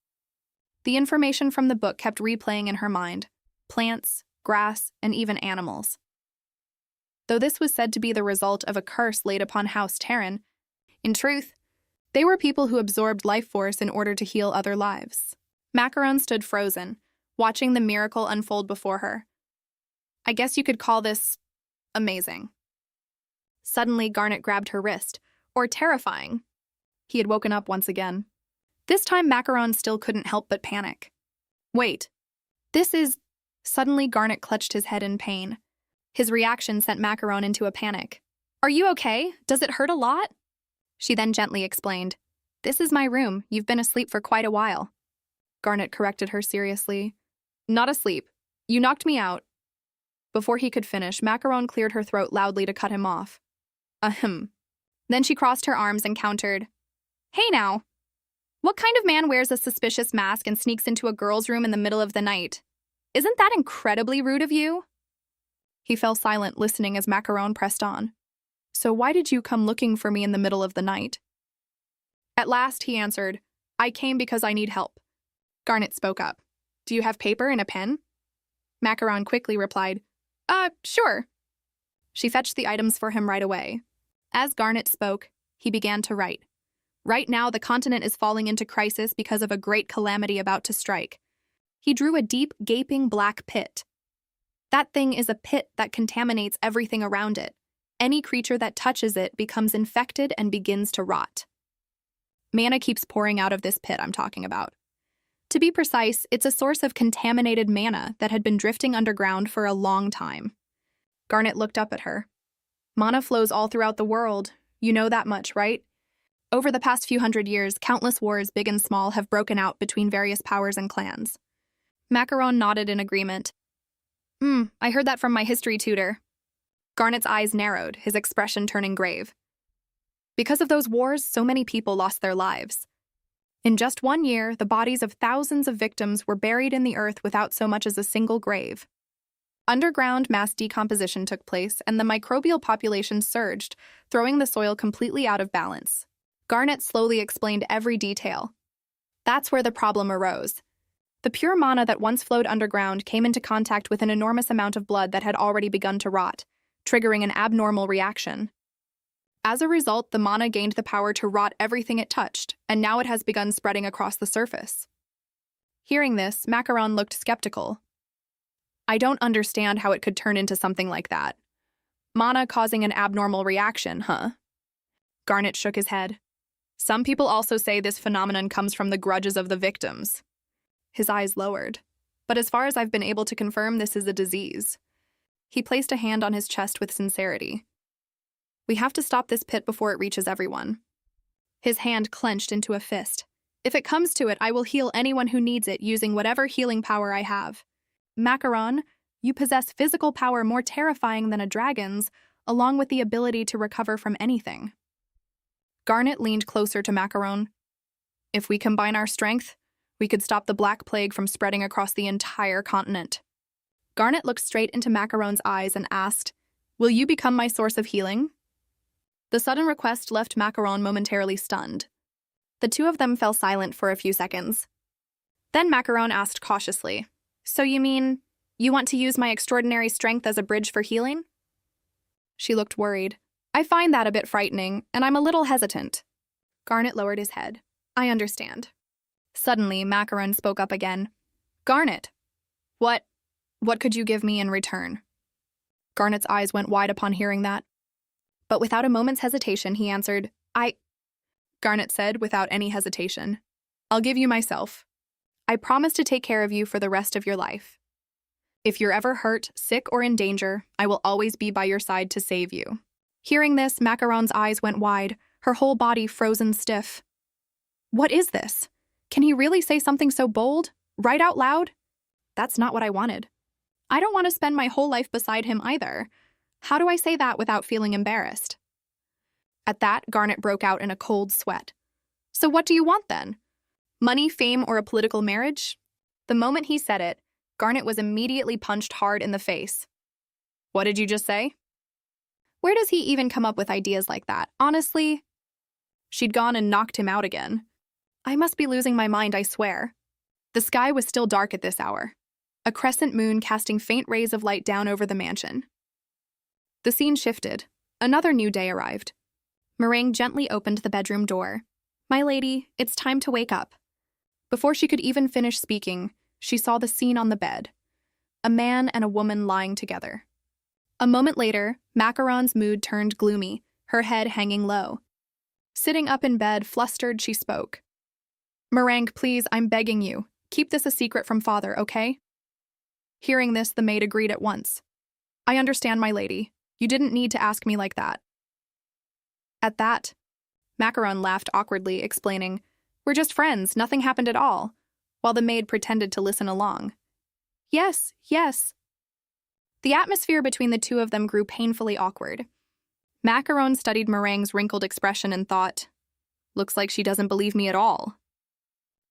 [SPEAKER 1] The information from the book kept replaying in her mind. Plants, grass, and even animals. Though this was said to be the result of a curse laid upon House Terran, in truth, they were people who absorbed life force in order to heal other lives. Macaron stood frozen, watching the miracle unfold before her. I guess you could call this amazing. Suddenly, Garnet grabbed her wrist, or terrifying. He had woken up once again. This time, Macaron still couldn't help but panic. Wait, this is... Suddenly, Garnet clutched his head in pain. His reaction sent Macaron into a panic. Are you okay? Does it hurt a lot? She then gently explained. This is my room. You've been asleep for quite a while. Garnet corrected her seriously. Not asleep. You knocked me out. Before he could finish, Macaron cleared her throat loudly to cut him off. Ahem. Then she crossed her arms and countered. Hey now. What kind of man wears a suspicious mask and sneaks into a girl's room in the middle of the night? Isn't that incredibly rude of you? He fell silent, listening as Macaron pressed on. So why did you come looking for me in the middle of the night? At last, he answered, I came because I need help. Garnet spoke up. Do you have paper and a pen? Macaron quickly replied, sure. She fetched the items for him right away. As Garnet spoke, he began to write. Right now, the continent is falling into crisis because of a great calamity about to strike. He drew a deep, gaping black pit. That thing is a pit that contaminates everything around it. Any creature that touches it becomes infected and begins to rot. Mana keeps pouring out of this pit I'm talking about. To be precise, it's a source of contaminated mana that had been drifting underground for a long time. Garnet looked up at her. Mana flows all throughout the world. You know that much, right? Over the past few hundred years, countless wars, big and small, have broken out between various powers and clans. Macaron nodded in agreement. I heard that from my history tutor. Garnet's eyes narrowed, his expression turning grave. Because of those wars, so many people lost their lives. In just 1 year, the bodies of thousands of victims were buried in the earth without so much as a single grave. Underground mass decomposition took place, and the microbial population surged, throwing the soil completely out of balance. Garnet slowly explained every detail. That's where the problem arose. The pure mana that once flowed underground came into contact with an enormous amount of blood that had already begun to rot, triggering an abnormal reaction. As a result, the mana gained the power to rot everything it touched, and now it has begun spreading across the surface. Hearing this, Macaron looked skeptical. I don't understand how it could turn into something like that. Mana causing an abnormal reaction, huh? Garnet shook his head. Some people also say this phenomenon comes from the grudges of the victims. His eyes lowered. But as far as I've been able to confirm, this is a disease. He placed a hand on his chest with sincerity. We have to stop this pit before it reaches everyone. His hand clenched into a fist. If it comes to it, I will heal anyone who needs it using whatever healing power I have. Macaron, you possess physical power more terrifying than a dragon's, along with the ability to recover from anything. Garnet leaned closer to Macaron. If we combine our strength, we could stop the Black Plague from spreading across the entire continent. Garnet looked straight into Macaron's eyes and asked, Will you become my source of healing? The sudden request left Macaron momentarily stunned. The two of them fell silent for a few seconds. Then Macaron asked cautiously, So you mean, you want to use my extraordinary strength as a bridge for healing? She looked worried. I find that a bit frightening, and I'm a little hesitant. Garnet lowered his head. I understand. Suddenly, Macaron spoke up again. Garnet, what could you give me in return? Garnet's eyes went wide upon hearing that. But without a moment's hesitation, he answered, Garnet said without any hesitation, I'll give you myself. I promise to take care of you for the rest of your life. If you're ever hurt, sick, or in danger, I will always be by your side to save you. Hearing this, Macaron's eyes went wide, her whole body frozen stiff. What is this? Can he really say something so bold? Right out loud? That's not what I wanted. I don't want to spend my whole life beside him either. How do I say that without feeling embarrassed? At that, Garnet broke out in a cold sweat. So what do you want then? Money, fame, or a political marriage? The moment he said it, Garnet was immediately punched hard in the face. What did you just say? Where does he even come up with ideas like that? Honestly, she'd gone and knocked him out again. I must be losing my mind, I swear. The sky was still dark at this hour, a crescent moon casting faint rays of light down over the mansion. The scene shifted. Another new day arrived. Meringue gently opened the bedroom door. My lady, it's time to wake up. Before she could even finish speaking, she saw the scene on the bed. A man and a woman lying together. A moment later, Macaron's mood turned gloomy, her head hanging low. Sitting up in bed, flustered, she spoke. Meringue, please, I'm begging you. Keep this a secret from father, okay? Hearing this, the maid agreed at once. I understand, my lady. You didn't need to ask me like that. At that, Macaron laughed awkwardly, explaining, We're just friends, nothing happened at all, while the maid pretended to listen along. Yes. The atmosphere between the two of them grew painfully awkward. Macaron studied Meringue's wrinkled expression and thought, Looks like she doesn't believe me at all.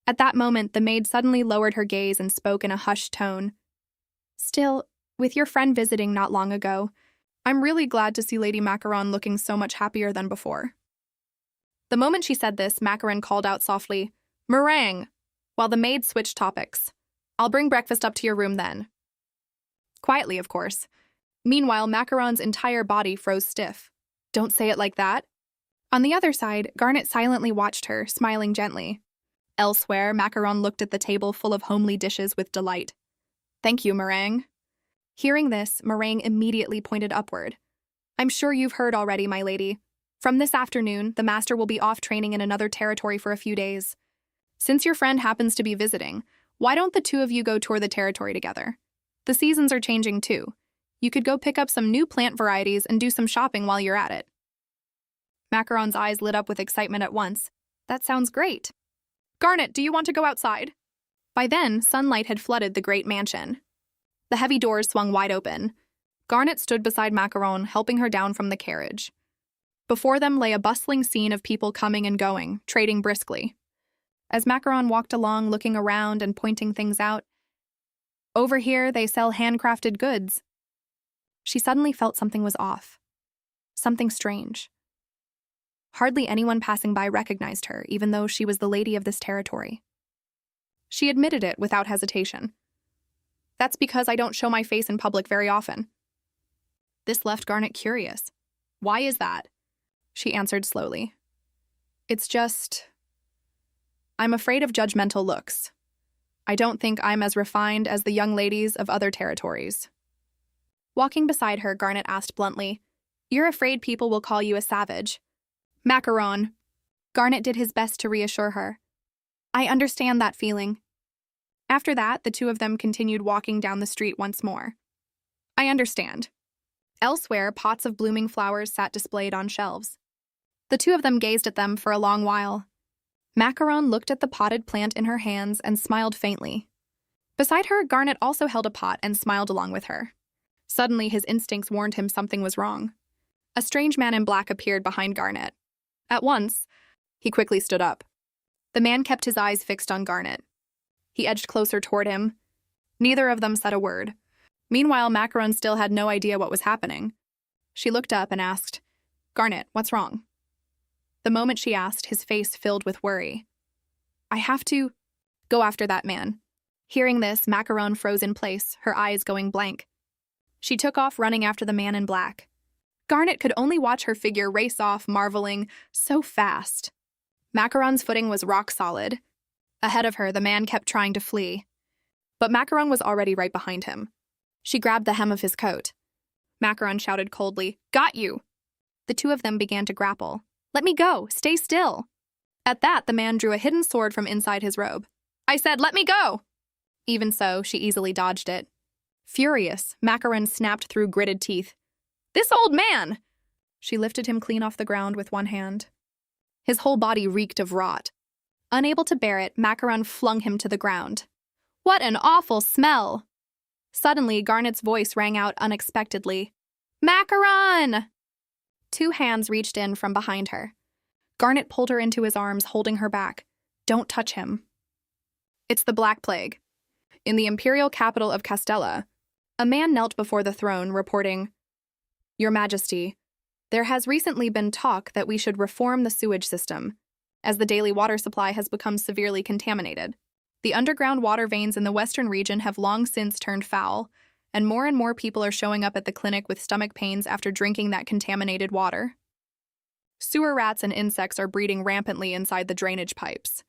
[SPEAKER 1] At that moment, the maid suddenly lowered her gaze and spoke in a hushed tone. Still, with your friend visiting not long ago, I'm really glad to see Lady Macaron looking so much happier than before. The moment she said this, Macaron called out softly, Meringue, while the maid switched topics. I'll bring breakfast up to your room then. Quietly, of course. Meanwhile, Macaron's entire body froze stiff. Don't say it like that. On the other side, Garnet silently watched her, smiling gently. Elsewhere, Macaron looked at the table full of homely dishes with delight. Thank you, Meringue. Hearing this, Meringue immediately pointed upward. I'm sure you've heard already, my lady. From this afternoon, the master will be off training in another territory for a few days. Since your friend happens to be visiting, why don't the two of you go tour the territory together? The seasons are changing too. You could go pick up some new plant varieties and do some shopping while you're at it. Macaron's eyes lit up with excitement at once. That sounds great. Garnet, do you want to go outside? By then, sunlight had flooded the great mansion. The heavy doors swung wide open. Garnet stood beside Macaron, helping her down from the carriage. Before them lay a bustling scene of people coming and going, trading briskly. As Macaron walked along, looking around and pointing things out, over here they sell handcrafted goods. She suddenly felt something was off. Something strange. Hardly anyone passing by recognized her, even though she was the lady of this territory. She admitted it without hesitation. That's because I don't show my face in public very often. This left Garnet curious. Why is that? She answered slowly. It's just... I'm afraid of judgmental looks. I don't think I'm as refined as the young ladies of other territories. Walking beside her, Garnet asked bluntly, You're afraid people will call you a savage. Macaron. Garnet did his best to reassure her. I understand that feeling. After that, the two of them continued walking down the street once more. I understand. Elsewhere, pots of blooming flowers sat displayed on shelves. The two of them gazed at them for a long while. Macaron looked at the potted plant in her hands and smiled faintly. Beside her, Garnet also held a pot and smiled along with her. Suddenly, his instincts warned him something was wrong. A strange man in black appeared behind Garnet. At once, he quickly stood up. The man kept his eyes fixed on Garnet. He edged closer toward him. Neither of them said a word. Meanwhile, Macaron still had no idea what was happening. She looked up and asked, Garnet, what's wrong? The moment she asked, his face filled with worry. I have to go after that man. Hearing this, Macaron froze in place, her eyes going blank. She took off running after the man in black. Garnet could only watch her figure race off, marveling, so fast. Macaron's footing was rock solid. Ahead of her, the man kept trying to flee. But Macaron was already right behind him. She grabbed the hem of his coat. Macaron shouted coldly, Got you! The two of them began to grapple. Let me go! Stay still! At that, the man drew a hidden sword from inside his robe. I said, let me go! Even so, she easily dodged it. Furious, Macaron snapped through gritted teeth. This old man! She lifted him clean off the ground with one hand. His whole body reeked of rot. Unable to bear it, Macaron flung him to the ground. What an awful smell! Suddenly, Garnet's voice rang out unexpectedly. Macaron! Two hands reached in from behind her. Garnet pulled her into his arms, holding her back. Don't touch him. It's the Black Plague. In the imperial capital of Castella, a man knelt before the throne, reporting, Your Majesty, there has recently been talk that we should reform the sewage system, as the daily water supply has become severely contaminated. The underground water veins in the western region have long since turned foul, and more people are showing up at the clinic with stomach pains after drinking that contaminated water. Sewer rats and insects are breeding rampantly inside the drainage pipes.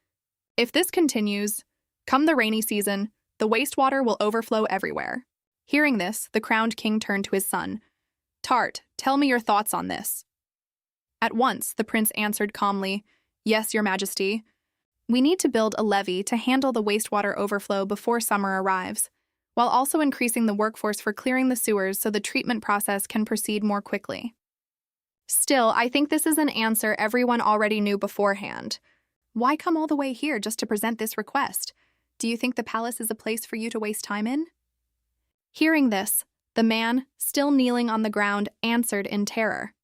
[SPEAKER 1] If this continues, come the rainy season, the wastewater will overflow everywhere. Hearing this, the crowned king turned to his son. Tart, tell me your thoughts on this. At once, the prince answered calmly, Yes, Your Majesty. We need to build a levee to handle the wastewater overflow before summer arrives, while also increasing the workforce for clearing the sewers so the treatment process can proceed more quickly. Still, I think this is an answer everyone already knew beforehand. Why come all the way here just to present this request? Do you think the palace is a place for you to waste time in? Hearing this, the man, still kneeling on the ground, answered in terror.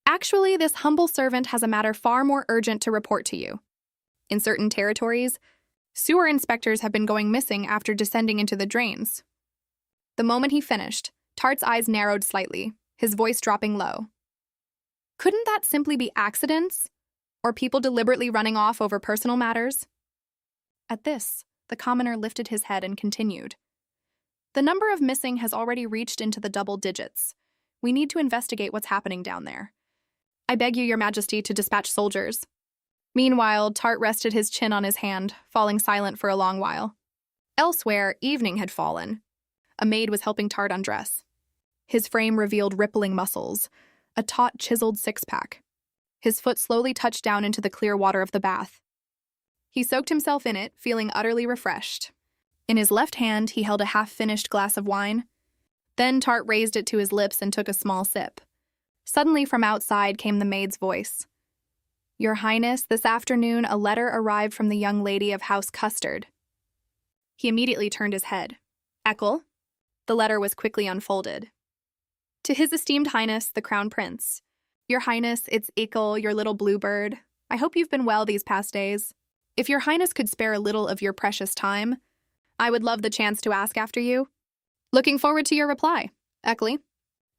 [SPEAKER 1] Actually, this humble servant has a matter far more urgent to report to you. In certain territories, sewer inspectors have been going missing after descending into the drains. The moment he finished, Tart's eyes narrowed slightly, his voice dropping low. Couldn't that simply be accidents? Or people deliberately running off over personal matters? At this, the commoner lifted his head and continued. The number of missing has already reached into the double digits. We need to investigate what's happening down there. I beg you, Your Majesty, to dispatch soldiers. Meanwhile, Tart rested his chin on his hand, falling silent for a long while. Elsewhere, evening had fallen. A maid was helping Tart undress. His frame revealed rippling muscles, a taut, chiseled six-pack. His foot slowly touched down into the clear water of the bath. He soaked himself in it, feeling utterly refreshed. In his left hand, he held a half-finished glass of wine. Then Tart raised it to his lips and took a small sip. Suddenly, from outside came the maid's voice. Your Highness, this afternoon a letter arrived from the young lady of House Custard. He immediately turned his head. Eccles? The letter was quickly unfolded. To His Esteemed Highness, the Crown Prince. Your Highness, it's Eccles, your little bluebird. I hope you've been well these past days. If Your Highness could spare a little of your precious time, I would love the chance to ask after you. Looking forward to your reply, Eccles.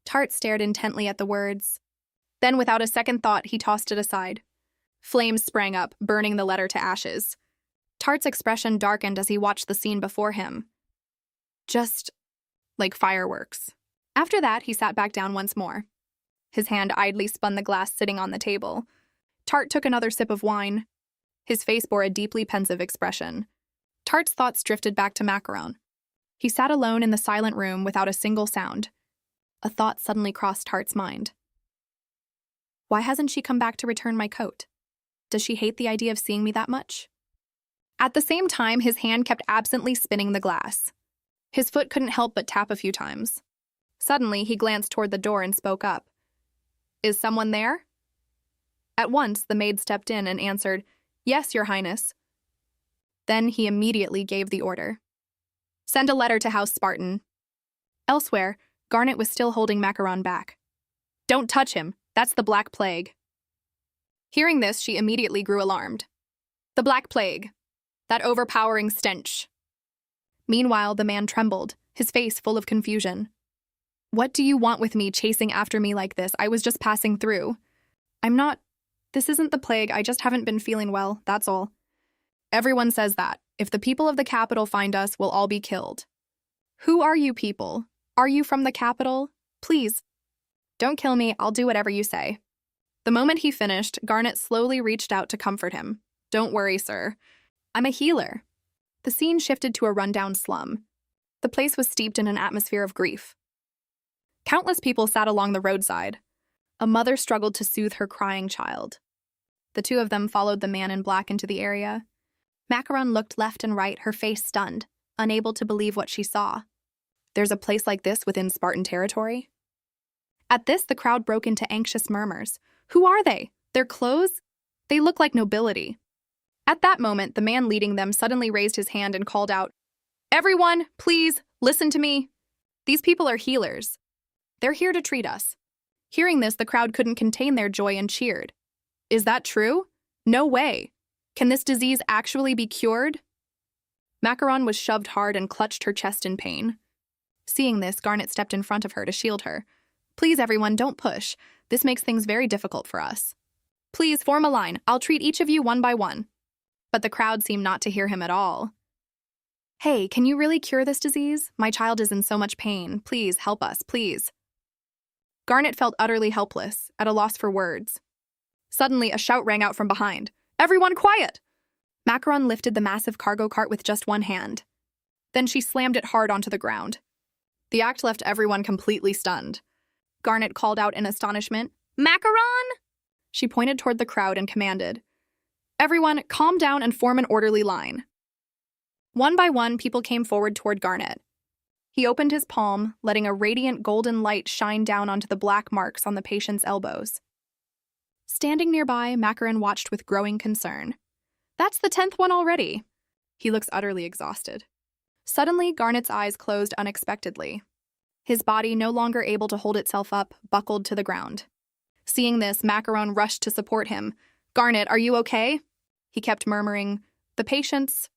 [SPEAKER 1] Tart stared intently at the words. Then, without a second thought, he tossed it aside. Flames sprang up, burning the letter to ashes. Tart's expression darkened as he watched the scene before him. Just like fireworks. After that, he sat back down once more. His hand idly spun the glass sitting on the table. Tart took another sip of wine. His face bore a deeply pensive expression. Tart's thoughts drifted back to Macaron. He sat alone in the silent room without a single sound. A thought suddenly crossed Tart's mind. Why hasn't she come back to return my coat? Does she hate the idea of seeing me that much? At the same time, his hand kept absently spinning the glass. His foot couldn't help but tap a few times. Suddenly, he glanced toward the door and spoke up. Is someone there? At once, the maid stepped in and answered, Yes, Your Highness. Then he immediately gave the order. Send a letter to House Spartan. Elsewhere, Garnet was still holding Macaron back. Don't touch him. That's the Black Plague. Hearing this, she immediately grew alarmed. The Black Plague. That overpowering stench. Meanwhile, the man trembled, his face full of confusion. What do you want with me chasing after me like this? I was just passing through. This isn't the plague, I just haven't been feeling well, that's all. Everyone says that. If the people of the capital find us, we'll all be killed. Who are you people? Are you from the capital? Please. Don't kill me, I'll do whatever you say. The moment he finished, Garnet slowly reached out to comfort him. Don't worry, sir. I'm a healer. The scene shifted to a rundown slum. The place was steeped in an atmosphere of grief. Countless people sat along the roadside. A mother struggled to soothe her crying child. The two of them followed the man in black into the area. Macaron looked left and right, her face stunned, unable to believe what she saw. There's a place like this within Spartan territory? At this, the crowd broke into anxious murmurs. Who are they? Their clothes? They look like nobility. At that moment, the man leading them suddenly raised his hand and called out, Everyone, please, listen to me. These people are healers. They're here to treat us. Hearing this, the crowd couldn't contain their joy and cheered. Is that true? No way. Can this disease actually be cured? Macaron was shoved hard and clutched her chest in pain. Seeing this, Garnet stepped in front of her to shield her. Please, everyone, don't push. This makes things very difficult for us. Please, form a line. I'll treat each of you one by one. But the crowd seemed not to hear him at all. Hey, can you really cure this disease? My child is in so much pain. Please, help us, please. Garnet felt utterly helpless, at a loss for words. Suddenly, a shout rang out from behind. Everyone quiet! Macaron lifted the massive cargo cart with just one hand. Then she slammed it hard onto the ground. The act left everyone completely stunned. Garnet called out in astonishment, Macaron! She pointed toward the crowd and commanded, Everyone, calm down and form an orderly line. One by one, people came forward toward Garnet. He opened his palm, letting a radiant golden light shine down onto the black marks on the patient's elbows. Standing nearby, Macaron watched with growing concern. That's the 10th one already. He looks utterly exhausted. Suddenly, Garnet's eyes closed unexpectedly. His body, no longer able to hold itself up, buckled to the ground. Seeing this, Macaron rushed to support him. Garnet, are you okay? He kept murmuring, The patient's...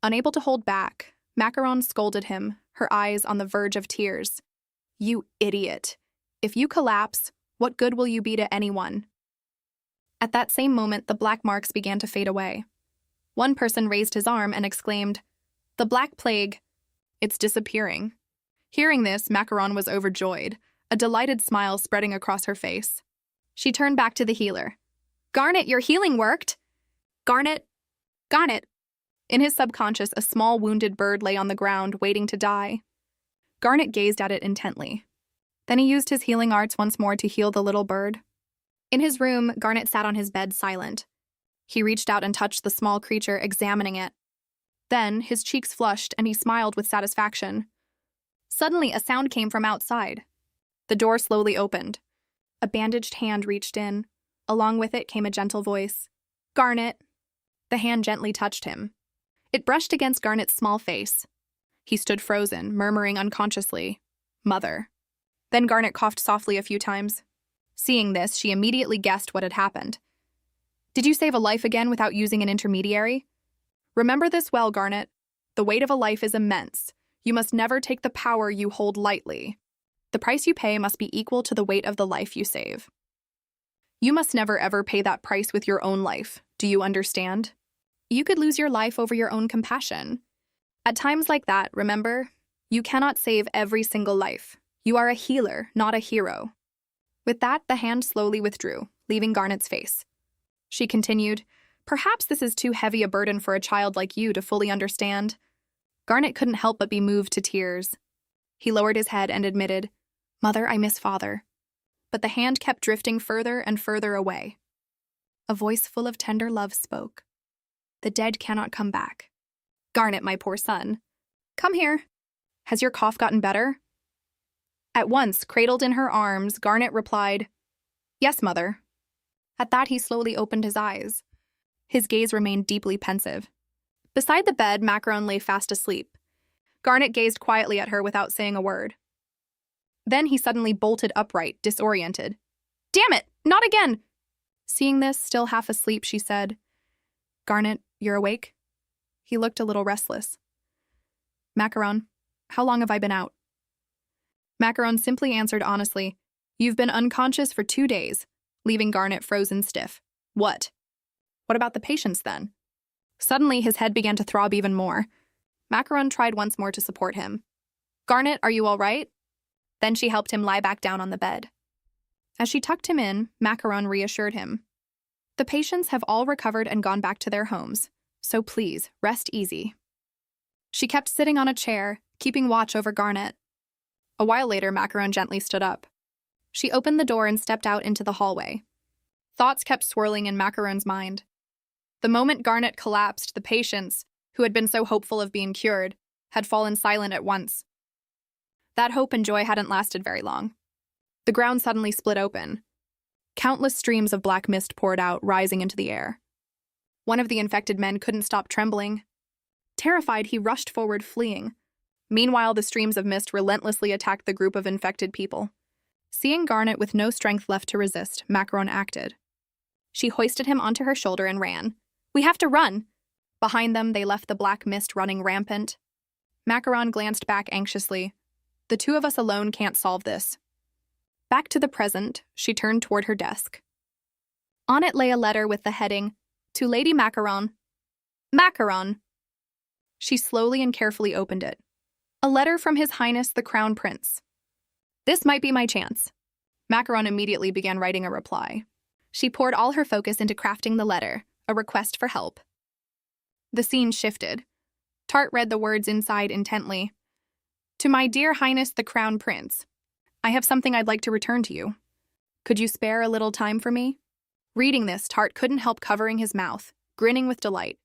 [SPEAKER 1] Unable to hold back, Macaron scolded him, her eyes on the verge of tears. You idiot. If you collapse, what good will you be to anyone? At that same moment, the black marks began to fade away. One person raised his arm and exclaimed, The Black Plague. It's disappearing. Hearing this, Macaron was overjoyed, a delighted smile spreading across her face. She turned back to the healer. Garnet, your healing worked! Garnet! In his subconscious, a small wounded bird lay on the ground, waiting to die. Garnet gazed at it intently. Then he used his healing arts once more to heal the little bird. In his room, Garnet sat on his bed silent. He reached out and touched the small creature, examining it. Then, his cheeks flushed and he smiled with satisfaction. Suddenly, a sound came from outside. The door slowly opened. A bandaged hand reached in. Along with it came a gentle voice. Garnet. The hand gently touched him. It brushed against Garnet's small face. He stood frozen, murmuring unconsciously, Mother. Then Garnet coughed softly a few times. Seeing this, she immediately guessed what had happened. Did you save a life again without using an intermediary? Remember this well, Garnet. The weight of a life is immense. You must never take the power you hold lightly. The price you pay must be equal to the weight of the life you save. You must never ever pay that price with your own life. Do you understand? You could lose your life over your own compassion. At times like that, remember, you cannot save every single life. You are a healer, not a hero. With that, the hand slowly withdrew, leaving Garnet's face. She continued, "Perhaps this is too heavy a burden for a child like you to fully understand." Garnet couldn't help but be moved to tears. He lowered his head and admitted, "Mother, I miss father." But the hand kept drifting further and further away. A voice full of tender love spoke. "The dead cannot come back. Garnet, my poor son. Come here. Has your cough gotten better?" At once, cradled in her arms, Garnet replied, "Yes, mother." At that, he slowly opened his eyes. His gaze remained deeply pensive. Beside the bed, Macaron lay fast asleep. Garnet gazed quietly at her without saying a word. Then he suddenly bolted upright, disoriented. "Damn it! Not again!" Seeing this, still half asleep, she said, "Garnet, you're awake?" He looked a little restless. "Macaron, how long have I been out?" Macaron simply answered honestly, "You've been unconscious for 2 days," leaving Garnet frozen stiff. What? What about the patients, then? Suddenly, his head began to throb even more. Macaron tried once more to support him. "Garnet, are you all right?" Then she helped him lie back down on the bed. As she tucked him in, Macaron reassured him. "The patients have all recovered and gone back to their homes, so please, rest easy." She kept sitting on a chair, keeping watch over Garnet. A while later, Macaron gently stood up. She opened the door and stepped out into the hallway. Thoughts kept swirling in Macaron's mind. The moment Garnet collapsed, the patients, who had been so hopeful of being cured, had fallen silent at once. That hope and joy hadn't lasted very long. The ground suddenly split open. Countless streams of black mist poured out, rising into the air. One of the infected men couldn't stop trembling. Terrified, he rushed forward, fleeing. Meanwhile, the streams of mist relentlessly attacked the group of infected people. Seeing Garnet with no strength left to resist, Macaron acted. She hoisted him onto her shoulder and ran. "We have to run!" Behind them, they left the black mist running rampant. Macaron glanced back anxiously. "The two of us alone can't solve this." Back to the present, she turned toward her desk. On it lay a letter with the heading, "To Lady Macaron." Macaron! She slowly and carefully opened it. A letter from His Highness the Crown Prince. This might be my chance. Macaron immediately began writing a reply. She poured all her focus into crafting the letter, a request for help. The scene shifted. Tart read the words inside intently. "To my dear Highness the Crown Prince, I have something I'd like to return to you. Could you spare a little time for me?" Reading this, Tart couldn't help covering his mouth, grinning with delight.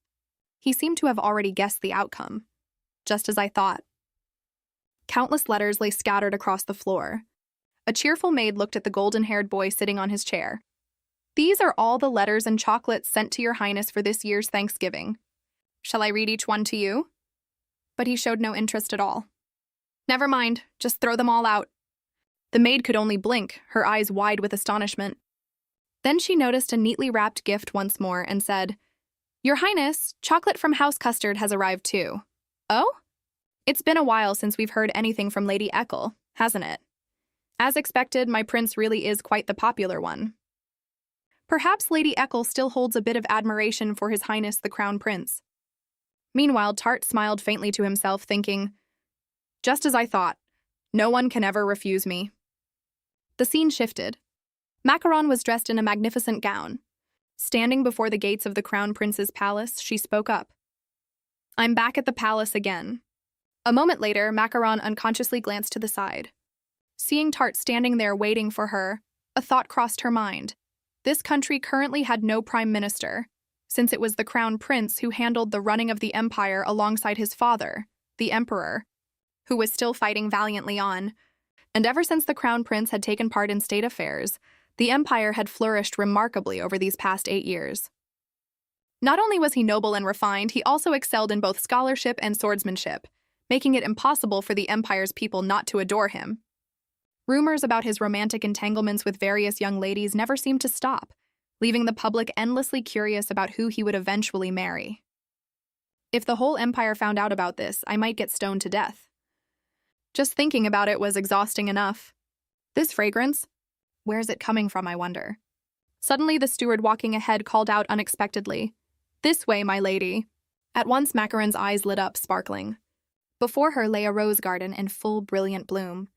[SPEAKER 1] He seemed to have already guessed the outcome. Just as I thought. Countless letters lay scattered across the floor. A cheerful maid looked at the golden-haired boy sitting on his chair. "These are all the letters and chocolates sent to your Highness for this year's Thanksgiving. Shall I read each one to you?" But he showed no interest at all. "Never mind, just throw them all out." The maid could only blink, her eyes wide with astonishment. Then she noticed a neatly wrapped gift once more and said, "Your Highness, chocolate from House Custard has arrived too." "Oh? It's been a while since we've heard anything from Lady Eccles, hasn't it? As expected, my prince really is quite the popular one." Perhaps Lady Eccles still holds a bit of admiration for His Highness the Crown Prince. Meanwhile, Tart smiled faintly to himself, thinking, "Just as I thought. No one can ever refuse me." The scene shifted. Macaron was dressed in a magnificent gown. Standing before the gates of the Crown Prince's palace, she spoke up. "I'm back at the palace again." A moment later, Macaron unconsciously glanced to the side. Seeing Tart standing there waiting for her, a thought crossed her mind. This country currently had no prime minister, since it was the Crown Prince who handled the running of the empire alongside his father, the Emperor, who was still fighting valiantly on. And ever since the Crown Prince had taken part in state affairs, the empire had flourished remarkably over these past 8 years. Not only was he noble and refined, he also excelled in both scholarship and swordsmanship, making it impossible for the empire's people not to adore him. Rumors about his romantic entanglements with various young ladies never seemed to stop, leaving the public endlessly curious about who he would eventually marry. If the whole empire found out about this, I might get stoned to death. Just thinking about it was exhausting enough. This fragrance? Where is it coming from, I wonder? Suddenly, the steward walking ahead called out unexpectedly, "This way, my lady." At once, Macaron's eyes lit up, sparkling. Before her lay a rose garden in full brilliant bloom.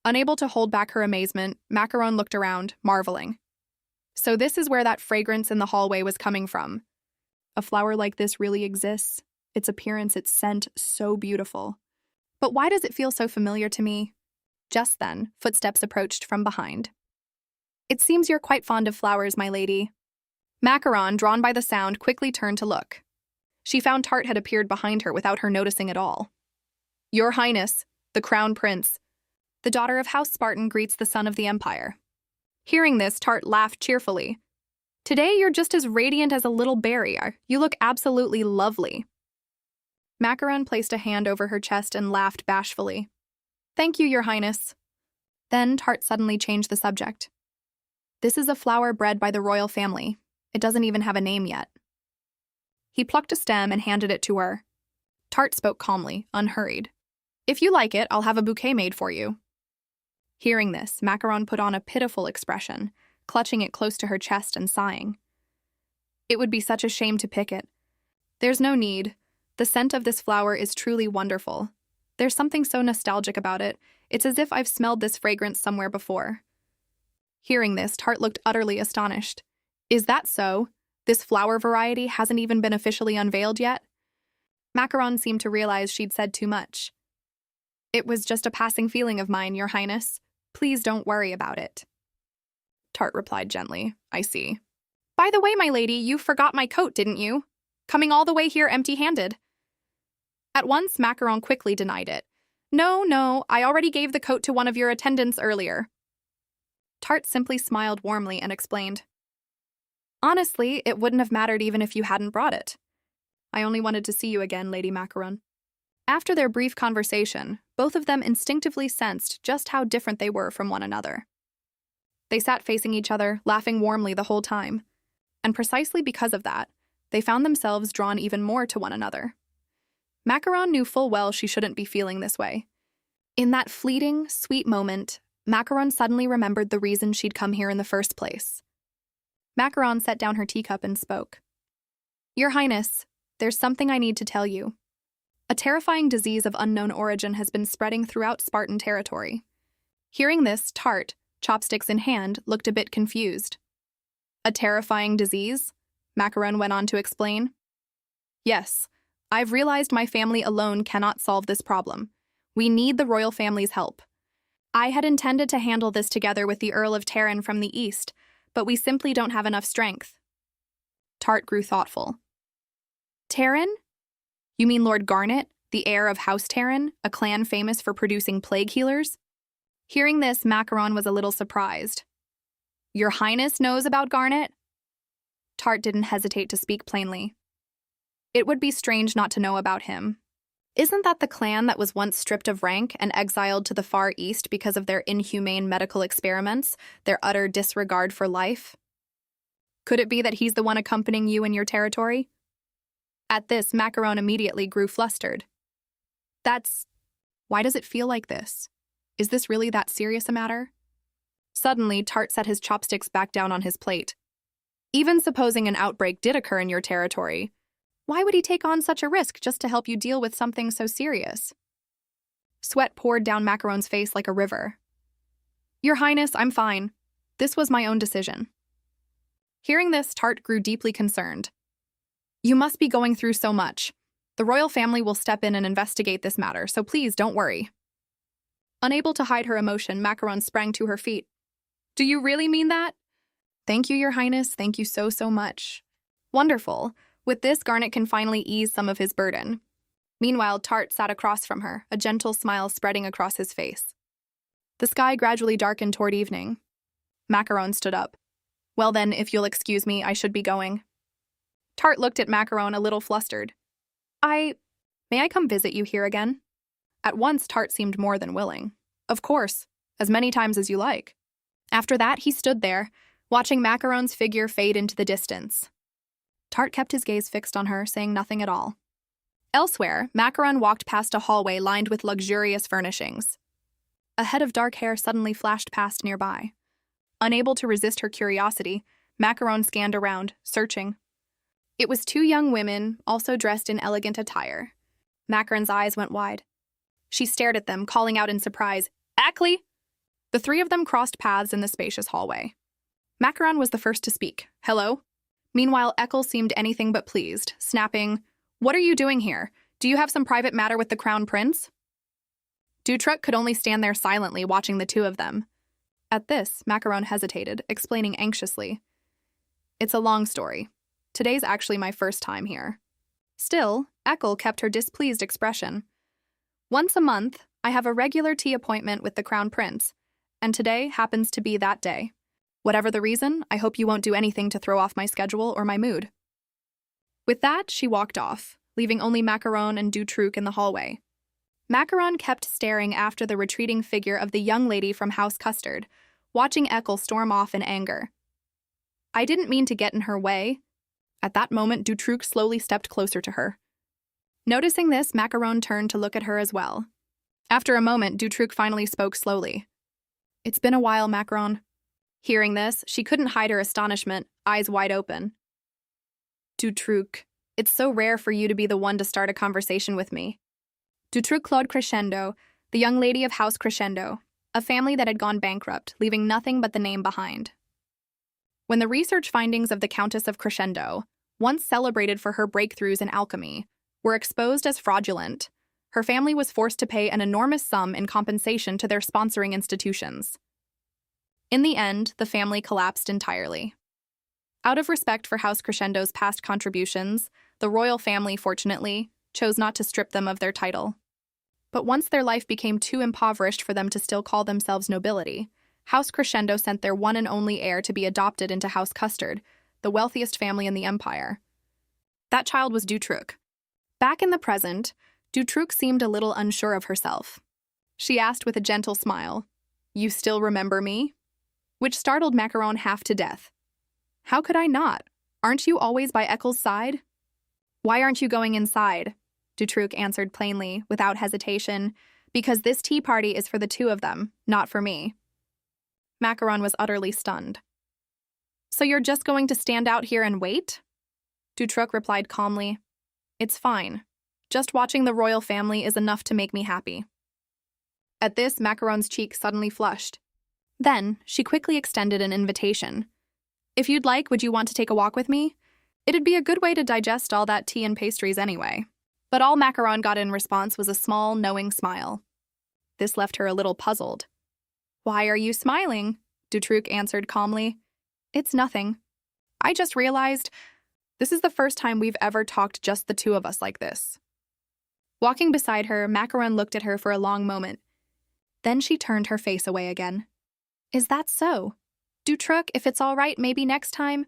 [SPEAKER 1] Unable to hold back her amazement, Macaron looked around, marveling. So this is where that fragrance in the hallway was coming from. A flower like this really exists. Its appearance, its scent, so beautiful. But why does it feel so familiar to me? Just then, footsteps approached from behind. "It seems you're quite fond of flowers, my lady." Macaron, drawn by the sound, quickly turned to look. She found Tart had appeared behind her without her noticing at all. "Your Highness, the Crown Prince." The daughter of House Spartan greets the son of the Empire. Hearing this, Tart laughed cheerfully. "Today you're just as radiant as a little berry. You look absolutely lovely." Macaron placed a hand over her chest and laughed bashfully. "Thank you, Your Highness." Then Tart suddenly changed the subject. "This is a flower bred by the royal family. It doesn't even have a name yet." He plucked a stem and handed it to her. Tart spoke calmly, unhurried. "If you like it, I'll have a bouquet made for you." Hearing this, Macaron put on a pitiful expression, clutching it close to her chest and sighing. "It would be such a shame to pick it. There's no need. The scent of this flower is truly wonderful. There's something so nostalgic about it. It's as if I've smelled this fragrance somewhere before." Hearing this, Tart looked utterly astonished. "Is that so? This flower variety hasn't even been officially unveiled yet?" Macaron seemed to realize she'd said too much. "It was just a passing feeling of mine, Your Highness. Please don't worry about it." Tart replied gently, "I see. By the way, my lady, you forgot my coat, didn't you? Coming all the way here empty-handed." At once, Macaron quickly denied it. No, I already gave the coat to one of your attendants earlier." Tart simply smiled warmly and explained, "Honestly, it wouldn't have mattered even if you hadn't brought it. I only wanted to see you again, Lady Macaron." After their brief conversation, both of them instinctively sensed just how different they were from one another. They sat facing each other, laughing warmly the whole time. And precisely because of that, they found themselves drawn even more to one another. Macaron knew full well she shouldn't be feeling this way. In that fleeting, sweet moment, Macaron suddenly remembered the reason she'd come here in the first place. Macaron set down her teacup and spoke. "Your Highness, there's something I need to tell you. A terrifying disease of unknown origin has been spreading throughout Spartan territory." Hearing this, Tart, chopsticks in hand, looked a bit confused. "A terrifying disease?" Macaron went on to explain. "Yes, I've realized my family alone cannot solve this problem. We need the royal family's help. I had intended to handle this together with the Earl of Terran from the east, but we simply don't have enough strength." Tart grew thoughtful. "Terran? You mean Lord Garnet, the heir of House Terran, a clan famous for producing plague healers?" Hearing this, Macaron was a little surprised. "Your Highness knows about Garnet?" Tart didn't hesitate to speak plainly. "It would be strange not to know about him. Isn't that the clan that was once stripped of rank and exiled to the Far East because of their inhumane medical experiments, their utter disregard for life? Could it be that he's the one accompanying you in your territory?" At this, Macaron immediately grew flustered. Why does it feel like this? Is this really that serious a matter?" Suddenly, Tart set his chopsticks back down on his plate. "Even supposing an outbreak did occur in your territory, why would he take on such a risk just to help you deal with something so serious?" Sweat poured down Macaron's face like a river. "Your Highness, I'm fine. This was my own decision." Hearing this, Tart grew deeply concerned. "You must be going through so much. The royal family will step in and investigate this matter, so please don't worry." Unable to hide her emotion, Macaron sprang to her feet. "Do you really mean that?" "Thank you, Your Highness. Thank you so much." "Wonderful. With this, Garnet can finally ease some of his burden." Meanwhile, Tart sat across from her, a gentle smile spreading across his face. The sky gradually darkened toward evening. Macaron stood up. "Well then, if you'll excuse me, I should be going." Tart looked at Macaron a little flustered. May I come visit you here again?" At once, Tart seemed more than willing. "Of course, as many times as you like." After that, he stood there, watching Macaron's figure fade into the distance. Tart kept his gaze fixed on her, saying nothing at all. Elsewhere, Macaron walked past a hallway lined with luxurious furnishings. A head of dark hair suddenly flashed past nearby. Unable to resist her curiosity, Macaron scanned around, searching. It was two young women, also dressed in elegant attire. Macaron's eyes went wide. She stared at them, calling out in surprise, "Ackley!" The three of them crossed paths in the spacious hallway. Macaron was the first to speak. "Hello?" Meanwhile, Eckel seemed anything but pleased, snapping, "What are you doing here? Do you have some private matter with the Crown Prince?" Dutroux could only stand there silently, watching the two of them. At this, Macaron hesitated, explaining anxiously, "It's a long story. Today's actually my first time here." Still, Eckel kept her displeased expression. "Once a month, I have a regular tea appointment with the Crown Prince, and today happens to be that day. Whatever the reason, I hope you won't do anything to throw off my schedule or my mood." With that, she walked off, leaving only Macaron and Dutroux in the hallway. Macaron kept staring after the retreating figure of the young lady from House Custard, watching Eckel storm off in anger. "I didn't mean to get in her way." At that moment, Dutroux slowly stepped closer to her. Noticing this, Macaron turned to look at her as well. After a moment, Dutroux finally spoke slowly. "It's been a while, Macaron." Hearing this, she couldn't hide her astonishment, eyes wide open. "Dutroux, it's so rare for you to be the one to start a conversation with me." Dutroux Claude Crescendo, the young lady of House Crescendo, a family that had gone bankrupt, leaving nothing but the name behind. When the research findings of the Countess of Crescendo, once celebrated for her breakthroughs in alchemy, were exposed as fraudulent, her family was forced to pay an enormous sum in compensation to their sponsoring institutions. In the end, the family collapsed entirely. Out of respect for House Crescendo's past contributions, the royal family, fortunately, chose not to strip them of their title. But once their life became too impoverished for them to still call themselves nobility, House Crescendo sent their one and only heir to be adopted into House Custard, the wealthiest family in the empire. That child was Dutroux. Back in the present, Dutroux seemed a little unsure of herself. She asked with a gentle smile, "You still remember me?" Which startled Macaron half to death. "How could I not? Aren't you always by Eckel's side?" "Why aren't you going inside?" Dutroux answered plainly, without hesitation, "Because this tea party is for the two of them, not for me." Macaron was utterly stunned. "So you're just going to stand out here and wait?" Dutroux replied calmly, "It's fine. Just watching the royal family is enough to make me happy." At this, Macaron's cheek suddenly flushed. Then, she quickly extended an invitation. "If you'd like, would you want to take a walk with me? It'd be a good way to digest all that tea and pastries anyway." But all Macaron got in response was a small, knowing smile. This left her a little puzzled. "Why are you smiling?" Dutroux answered calmly. "It's nothing. I just realized this is the first time we've ever talked just the two of us like this." Walking beside her, Macaron looked at her for a long moment. Then she turned her face away again. "Is that so? Dutroux, if it's all right, maybe next time?"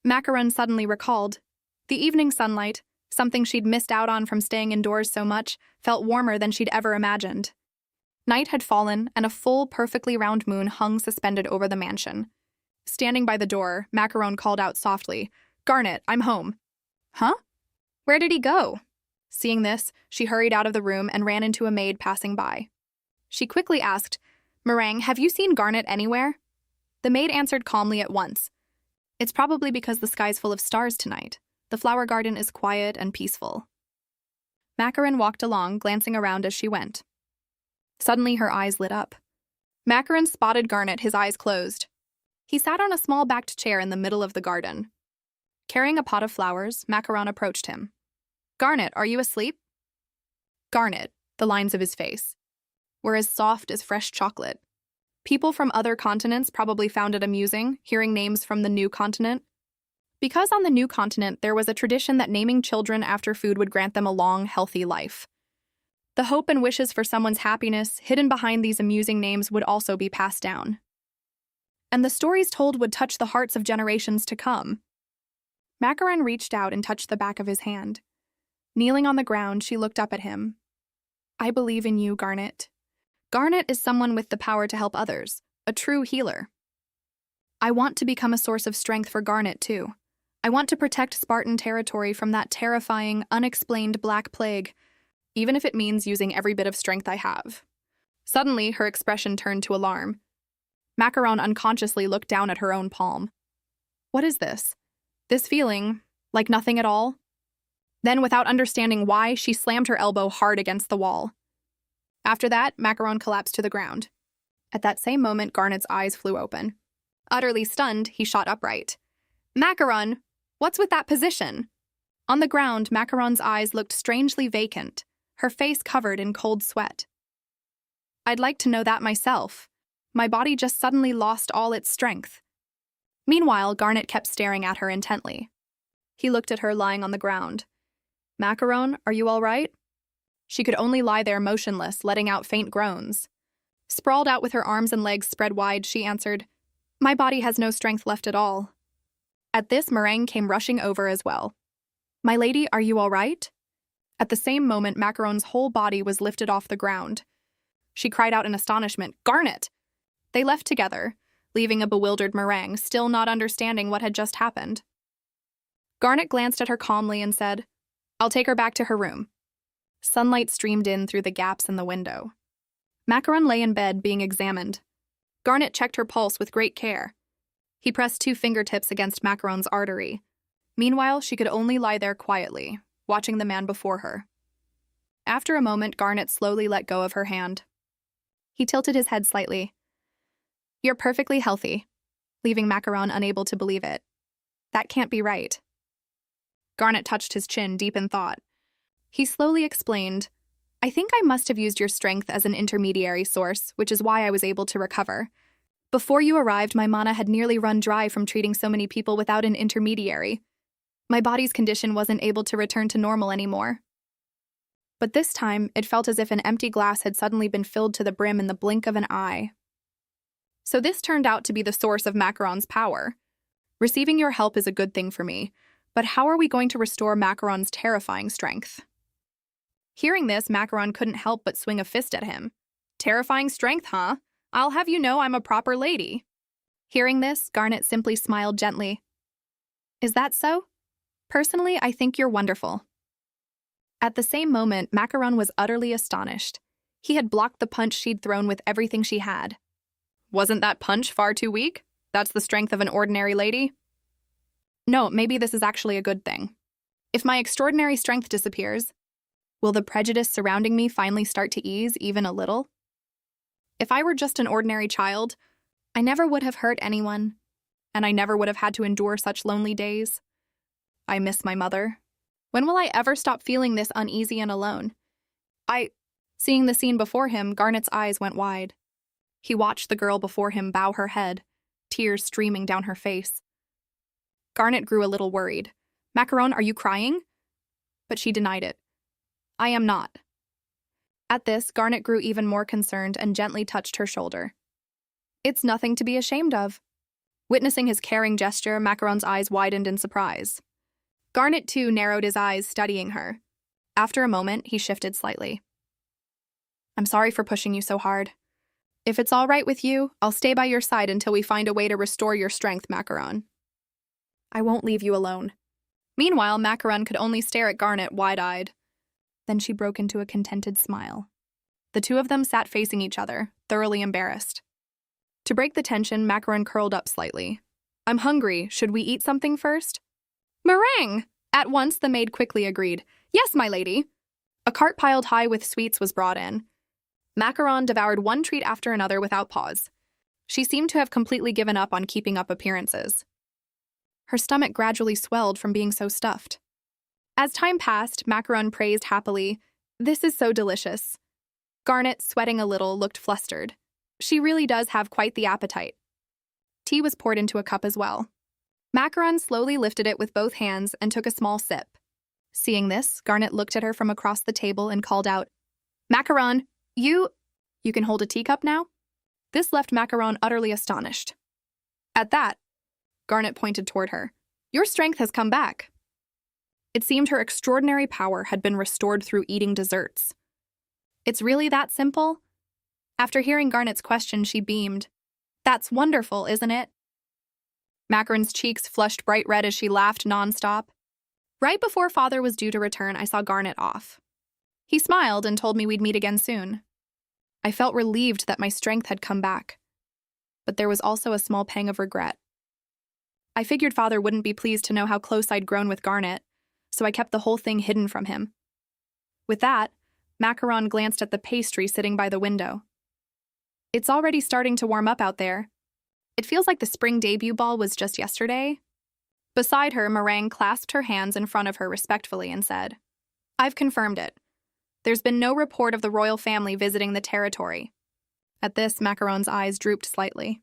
[SPEAKER 1] Macaron suddenly recalled. The evening sunlight, something she'd missed out on from staying indoors so much, felt warmer than she'd ever imagined. Night had fallen, and a full, perfectly round moon hung suspended over the mansion. Standing by the door, Macaron called out softly, "Garnet, I'm home." "Huh? Where did he go?" Seeing this, she hurried out of the room and ran into a maid passing by. She quickly asked, "Meringue, have you seen Garnet anywhere?" The maid answered calmly at once, "It's probably because the sky's full of stars tonight. The flower garden is quiet and peaceful." Macaron walked along, glancing around as she went. Suddenly, her eyes lit up. Macaron spotted Garnet, his eyes closed. He sat on a small backed chair in the middle of the garden. Carrying a pot of flowers, Macaron approached him. "Garnet, are you asleep?" Garnet, the lines of his face, were as soft as fresh chocolate. People from other continents probably found it amusing, hearing names from the new continent. Because on the new continent, there was a tradition that naming children after food would grant them a long, healthy life. The hope and wishes for someone's happiness hidden behind these amusing names would also be passed down. And the stories told would touch the hearts of generations to come. Macaron reached out and touched the back of his hand. Kneeling on the ground, she looked up at him. "I believe in you, Garnet. Garnet is someone with the power to help others, a true healer. I want to become a source of strength for Garnet, too. I want to protect Spartan territory from that terrifying, unexplained Black Plague, even if it means using every bit of strength I have." Suddenly, her expression turned to alarm. Macaron unconsciously looked down at her own palm. What is this? This feeling, like nothing at all? Then, without understanding why, she slammed her elbow hard against the wall. After that, Macaron collapsed to the ground. At that same moment, Garnet's eyes flew open. Utterly stunned, he shot upright. Macaron, what's with that position? On the ground, Macaron's eyes looked strangely vacant, her face covered in cold sweat. I'd like to know that myself. My body just suddenly lost all its strength. Meanwhile, Garnet kept staring at her intently. He looked at her lying on the ground. Macaron, are you all right? She could only lie there motionless, letting out faint groans. Sprawled out with her arms and legs spread wide, she answered, My body has no strength left at all. At this, Meringue came rushing over as well. My lady, are you all right? At the same moment, Macaron's whole body was lifted off the ground. She cried out in astonishment, Garnet! They left together, leaving a bewildered Meringue, still not understanding what had just happened. Garnet glanced at her calmly and said, I'll take her back to her room. Sunlight streamed in through the gaps in the window. Macaron lay in bed being examined. Garnet checked her pulse with great care. He pressed 2 fingertips against Macaron's artery. Meanwhile, she could only lie there quietly, watching the man before her. After a moment, Garnet slowly let go of her hand. He tilted his head slightly. You're perfectly healthy, leaving Macaron unable to believe it. That can't be right. Garnet touched his chin, deep in thought. He slowly explained, I think I must have used your strength as an intermediary source, which is why I was able to recover. Before you arrived, my mana had nearly run dry from treating so many people without an intermediary. My body's condition wasn't able to return to normal anymore. But this time, it felt as if an empty glass had suddenly been filled to the brim in the blink of an eye. So this turned out to be the source of Macaron's power. Receiving your help is a good thing for me, but how are we going to restore Macaron's terrifying strength? Hearing this, Macaron couldn't help but swing a fist at him. Terrifying strength, huh? I'll have you know I'm a proper lady. Hearing this, Garnet simply smiled gently. Is that so? Personally, I think you're wonderful. At the same moment, Macaron was utterly astonished. He had blocked the punch she'd thrown with everything she had. Wasn't that punch far too weak? That's the strength of an ordinary lady? No, maybe this is actually a good thing. If my extraordinary strength disappears, will the prejudice surrounding me finally start to ease even a little? If I were just an ordinary child, I never would have hurt anyone, and I never would have had to endure such lonely days. I miss my mother. When will I ever stop feeling this uneasy and alone? Seeing the scene before him, Garnet's eyes went wide. He watched the girl before him bow her head, tears streaming down her face. Garnet grew a little worried. Macaron, are you crying? But she denied it. I am not. At this, Garnet grew even more concerned and gently touched her shoulder. It's nothing to be ashamed of. Witnessing his caring gesture, Macaron's eyes widened in surprise. Garnet, too, narrowed his eyes, studying her. After a moment, he shifted slightly. I'm sorry for pushing you so hard. If it's all right with you, I'll stay by your side until we find a way to restore your strength, Macaron. I won't leave you alone. Meanwhile, Macaron could only stare at Garnet wide-eyed. Then she broke into a contented smile. The two of them sat facing each other, thoroughly embarrassed. To break the tension, Macaron curled up slightly. I'm hungry. Should we eat something first? Meringue! At once, the maid quickly agreed. Yes, my lady. A cart piled high with sweets was brought in. Macaron devoured one treat after another without pause. She seemed to have completely given up on keeping up appearances. Her stomach gradually swelled from being so stuffed. As time passed, Macaron praised happily, This is so delicious. Garnet, sweating a little, looked flustered. She really does have quite the appetite. Tea was poured into a cup as well. Macaron slowly lifted it with both hands and took a small sip. Seeing this, Garnet looked at her from across the table and called out, Macaron, you can hold a teacup now? This left Macaron utterly astonished. At that, Garnet pointed toward her. Your strength has come back. It seemed her extraordinary power had been restored through eating desserts. It's really that simple? After hearing Garnet's question, she beamed. That's wonderful, isn't it? Macaron's cheeks flushed bright red as she laughed nonstop. Right before Father was due to return, I saw Garnet off. He smiled and told me we'd meet again soon. I felt relieved that my strength had come back. But there was also a small pang of regret. I figured father wouldn't be pleased to know how close I'd grown with Garnet, so I kept the whole thing hidden from him. With that, Macaron glanced at the pastry sitting by the window. It's already starting to warm up out there. It feels like the spring debut ball was just yesterday. Beside her, Meringue clasped her hands in front of her respectfully and said, I've confirmed it. There's been no report of the royal family visiting the territory. At this, Macaron's eyes drooped slightly.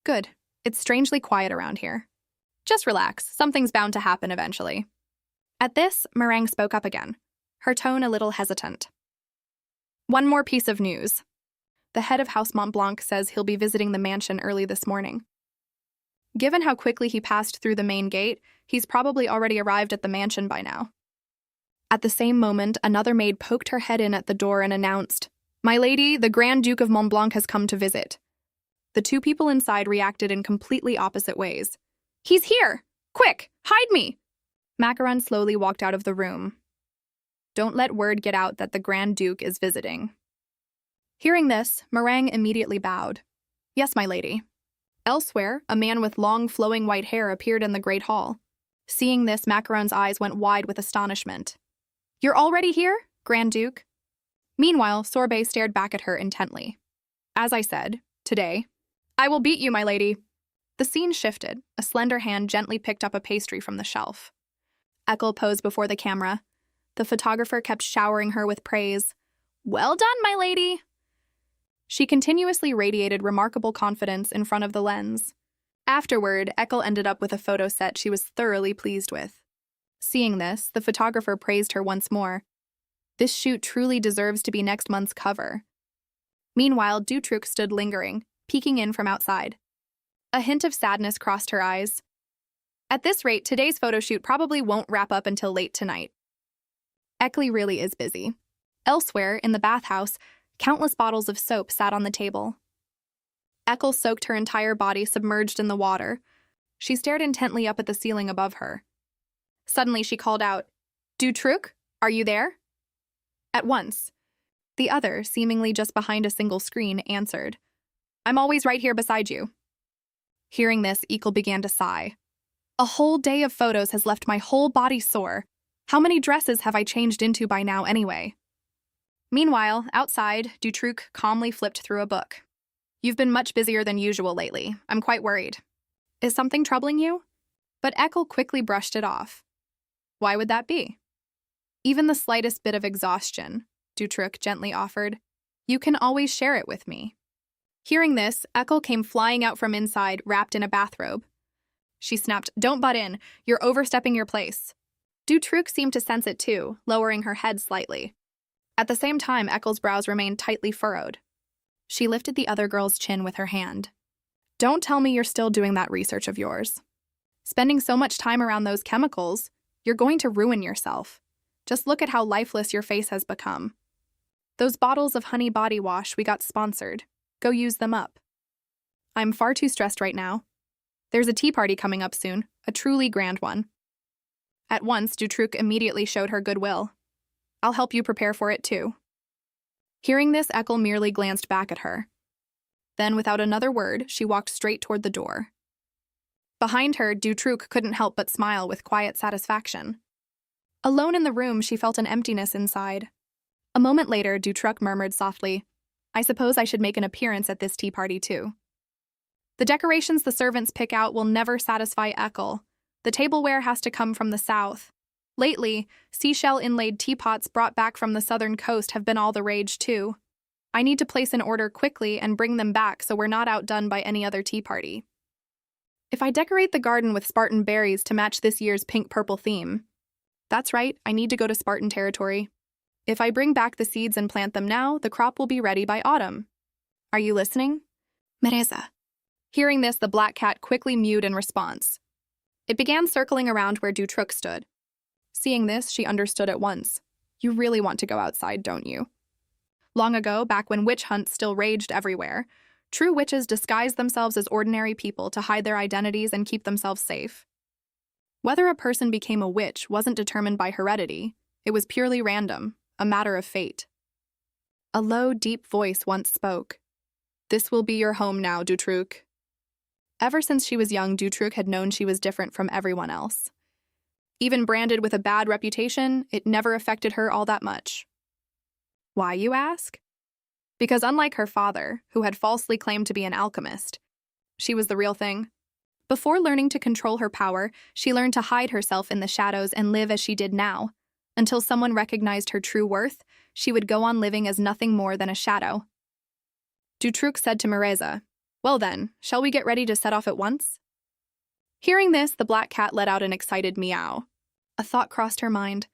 [SPEAKER 1] Good. It's strangely quiet around here. Just relax. Something's bound to happen eventually. At this, Meringue spoke up again, her tone a little hesitant. One more piece of news. The head of House Montblanc says he'll be visiting the mansion early this morning. Given how quickly he passed through the main gate, he's probably already arrived at the mansion by now. At the same moment, another maid poked her head in at the door and announced, My lady, the Grand Duke of Montblanc has come to visit. The two people inside reacted in completely opposite ways. He's here! Quick, hide me! Macaron slowly walked out of the room. Don't let word get out that the Grand Duke is visiting. Hearing this, Meringue immediately bowed. Yes, my lady. Elsewhere, a man with long, flowing white hair appeared in the Great Hall. Seeing this, Macaron's eyes went wide with astonishment. You're already here, Grand Duke? Meanwhile, Sorbet stared back at her intently. As I said, today, I will beat you, my lady. The scene shifted. A slender hand gently picked up a pastry from the shelf. Eckel posed before the camera. The photographer kept showering her with praise. Well done, my lady. She continuously radiated remarkable confidence in front of the lens. Afterward, Eckel ended up with a photo set she was thoroughly pleased with. Seeing this, the photographer praised her once more. This shoot truly deserves to be next month's cover. Meanwhile, Dutruc stood lingering, peeking in from outside. A hint of sadness crossed her eyes. At this rate, today's photo shoot probably won't wrap up until late tonight. Eckel really is busy. Elsewhere, in the bathhouse, countless bottles of soap sat on the table. Eckel soaked her entire body submerged in the water. She stared intently up at the ceiling above her. Suddenly she called out, Dutruc, are you there? At once. The other, seemingly just behind a single screen, answered, I'm always right here beside you. Hearing this, Eckel began to sigh. A whole day of photos has left my whole body sore. How many dresses have I changed into by now anyway? Meanwhile, outside, Dutruc calmly flipped through a book. You've been much busier than usual lately. I'm quite worried. Is something troubling you? But Eckel quickly brushed it off. Why would that be? Even the slightest bit of exhaustion, Dutruc gently offered. You can always share it with me. Hearing this, Eckel came flying out from inside, wrapped in a bathrobe. She snapped, Don't butt in. You're overstepping your place. Dutruc seemed to sense it too, lowering her head slightly. At the same time, Eckel's brows remained tightly furrowed. She lifted the other girl's chin with her hand. Don't tell me you're still doing that research of yours. Spending so much time around those chemicals, you're going to ruin yourself. Just look at how lifeless your face has become. Those bottles of honey body wash we got sponsored. Go use them up. I'm far too stressed right now. There's a tea party coming up soon, a truly grand one. At once, Dutruc immediately showed her goodwill. I'll help you prepare for it too. Hearing this, Eckel merely glanced back at her. Then, without another word, she walked straight toward the door. Behind her, Dutruc couldn't help but smile with quiet satisfaction. Alone in the room, she felt an emptiness inside. A moment later, Dutruc murmured softly, I suppose I should make an appearance at this tea party too. The decorations the servants pick out will never satisfy Eckel. The tableware has to come from the south. Lately, seashell-inlaid teapots brought back from the southern coast have been all the rage, too. I need to place an order quickly and bring them back so we're not outdone by any other tea party. If I decorate the garden with Spartan berries to match this year's pink-purple theme. That's right, I need to go to Spartan territory. If I bring back the seeds and plant them now, the crop will be ready by autumn. Are you listening? Mereza. Hearing this, the black cat quickly mewed in response. It began circling around where Dutruc stood. Seeing this, she understood at once. You really want to go outside, don't you? Long ago, back when witch hunts still raged everywhere, true witches disguised themselves as ordinary people to hide their identities and keep themselves safe. Whether a person became a witch wasn't determined by heredity. It was purely random, a matter of fate. A low, deep voice once spoke. This will be your home now, Dutruc. Ever since she was young, Dutroux had known she was different from everyone else. Even branded with a bad reputation, it never affected her all that much. Why, you ask? Because unlike her father, who had falsely claimed to be an alchemist, she was the real thing. Before learning to control her power, she learned to hide herself in the shadows and live as she did now. Until someone recognized her true worth, she would go on living as nothing more than a shadow. Dutroux said to Mareza, "Well then, shall we get ready to set off at once?" Hearing this, the black cat let out an excited meow. A thought crossed her mind,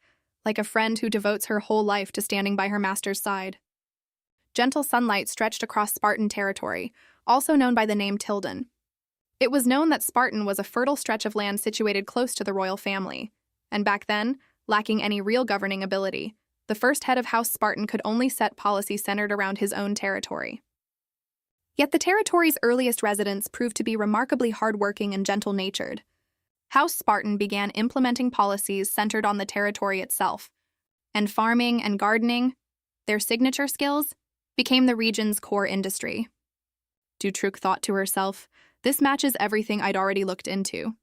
[SPEAKER 1] like a friend who devotes her whole life to standing by her master's side. Gentle sunlight stretched across Spartan territory, also known by the name Tilden. It was known that Spartan was a fertile stretch of land situated close to the royal family, and back then, lacking any real governing ability, the first head of House Spartan could only set policy centered around his own territory. Yet the territory's earliest residents proved to be remarkably hardworking and gentle-natured. House Spartan began implementing policies centered on the territory itself, and farming and gardening, their signature skills, became the region's core industry. Dutroux thought to herself, "This matches everything I'd already looked into.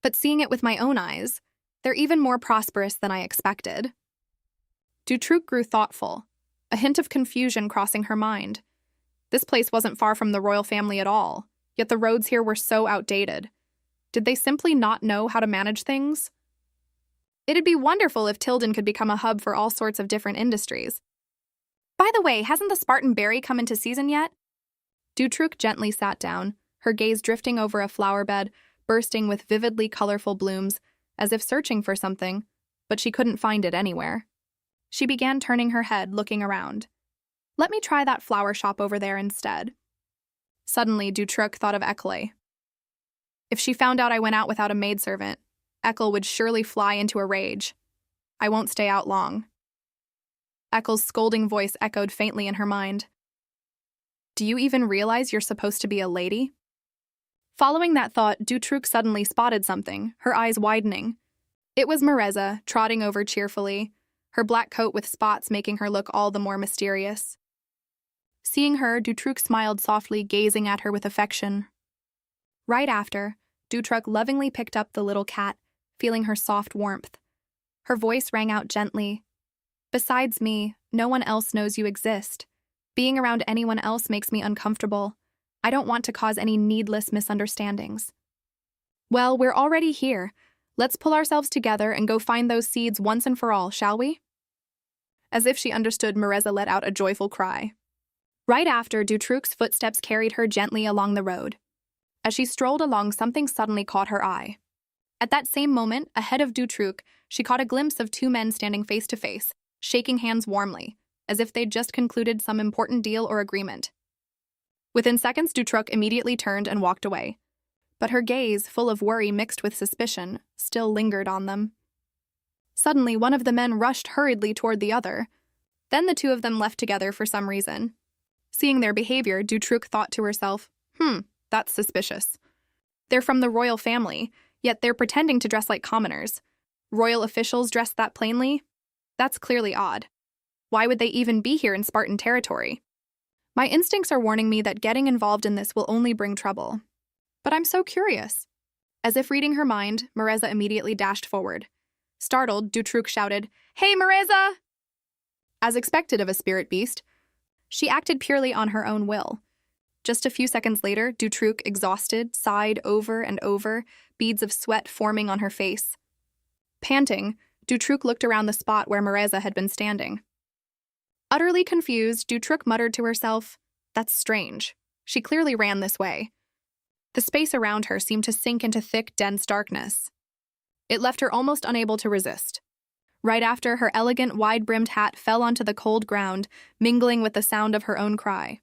[SPEAKER 1] But seeing it with my own eyes, they're even more prosperous than I expected." Dutroux grew thoughtful, a hint of confusion crossing her mind. This place wasn't far from the royal family at all, yet the roads here were so outdated. Did they simply not know how to manage things? It'd be wonderful if Tilden could become a hub for all sorts of different industries. By the way, hasn't the Spartan berry come into season yet? Dutroux gently sat down, her gaze drifting over a flower bed, bursting with vividly colorful blooms, as if searching for something, but she couldn't find it anywhere. She began turning her head, looking around. Let me try that flower shop over there instead. Suddenly, Dutroux thought of Ekle. If she found out I went out without a maidservant, Ekle would surely fly into a rage. I won't stay out long. Ekle's scolding voice echoed faintly in her mind. Do you even realize you're supposed to be a lady? Following that thought, Dutroux suddenly spotted something, her eyes widening. It was Mareza, trotting over cheerfully, her black coat with spots making her look all the more mysterious. Seeing her, Dutroux smiled softly, gazing at her with affection. Right after, Dutroux lovingly picked up the little cat, feeling her soft warmth. Her voice rang out gently. Besides me, no one else knows you exist. Being around anyone else makes me uncomfortable. I don't want to cause any needless misunderstandings. Well, we're already here. Let's pull ourselves together and go find those seeds once and for all, shall we? As if she understood, Mareza let out a joyful cry. Right after, Dutroux's footsteps carried her gently along the road. As she strolled along, something suddenly caught her eye. At that same moment, ahead of Dutroux, she caught a glimpse of two men standing face to face, shaking hands warmly, as if they'd just concluded some important deal or agreement. Within seconds, Dutroux immediately turned and walked away. But her gaze, full of worry mixed with suspicion, still lingered on them. Suddenly, one of the men rushed hurriedly toward the other. Then the two of them left together for some reason. Seeing their behavior, Dutroux thought to herself, that's suspicious. They're from the royal family, yet they're pretending to dress like commoners. Royal officials dressed that plainly? That's clearly odd. Why would they even be here in Spartan territory? My instincts are warning me that getting involved in this will only bring trouble. But I'm so curious. As if reading her mind, Mareza immediately dashed forward. Startled, Dutroux shouted, "Hey, Mareza!" As expected of a spirit beast, she acted purely on her own will. Just a few seconds later, Dutroux, exhausted, sighed over and over, beads of sweat forming on her face. Panting, Dutroux looked around the spot where Mareza had been standing. Utterly confused, Dutroux muttered to herself, "That's strange. She clearly ran this way." The space around her seemed to sink into thick, dense darkness. It left her almost unable to resist. Right after, her elegant, wide-brimmed hat fell onto the cold ground, mingling with the sound of her own cry.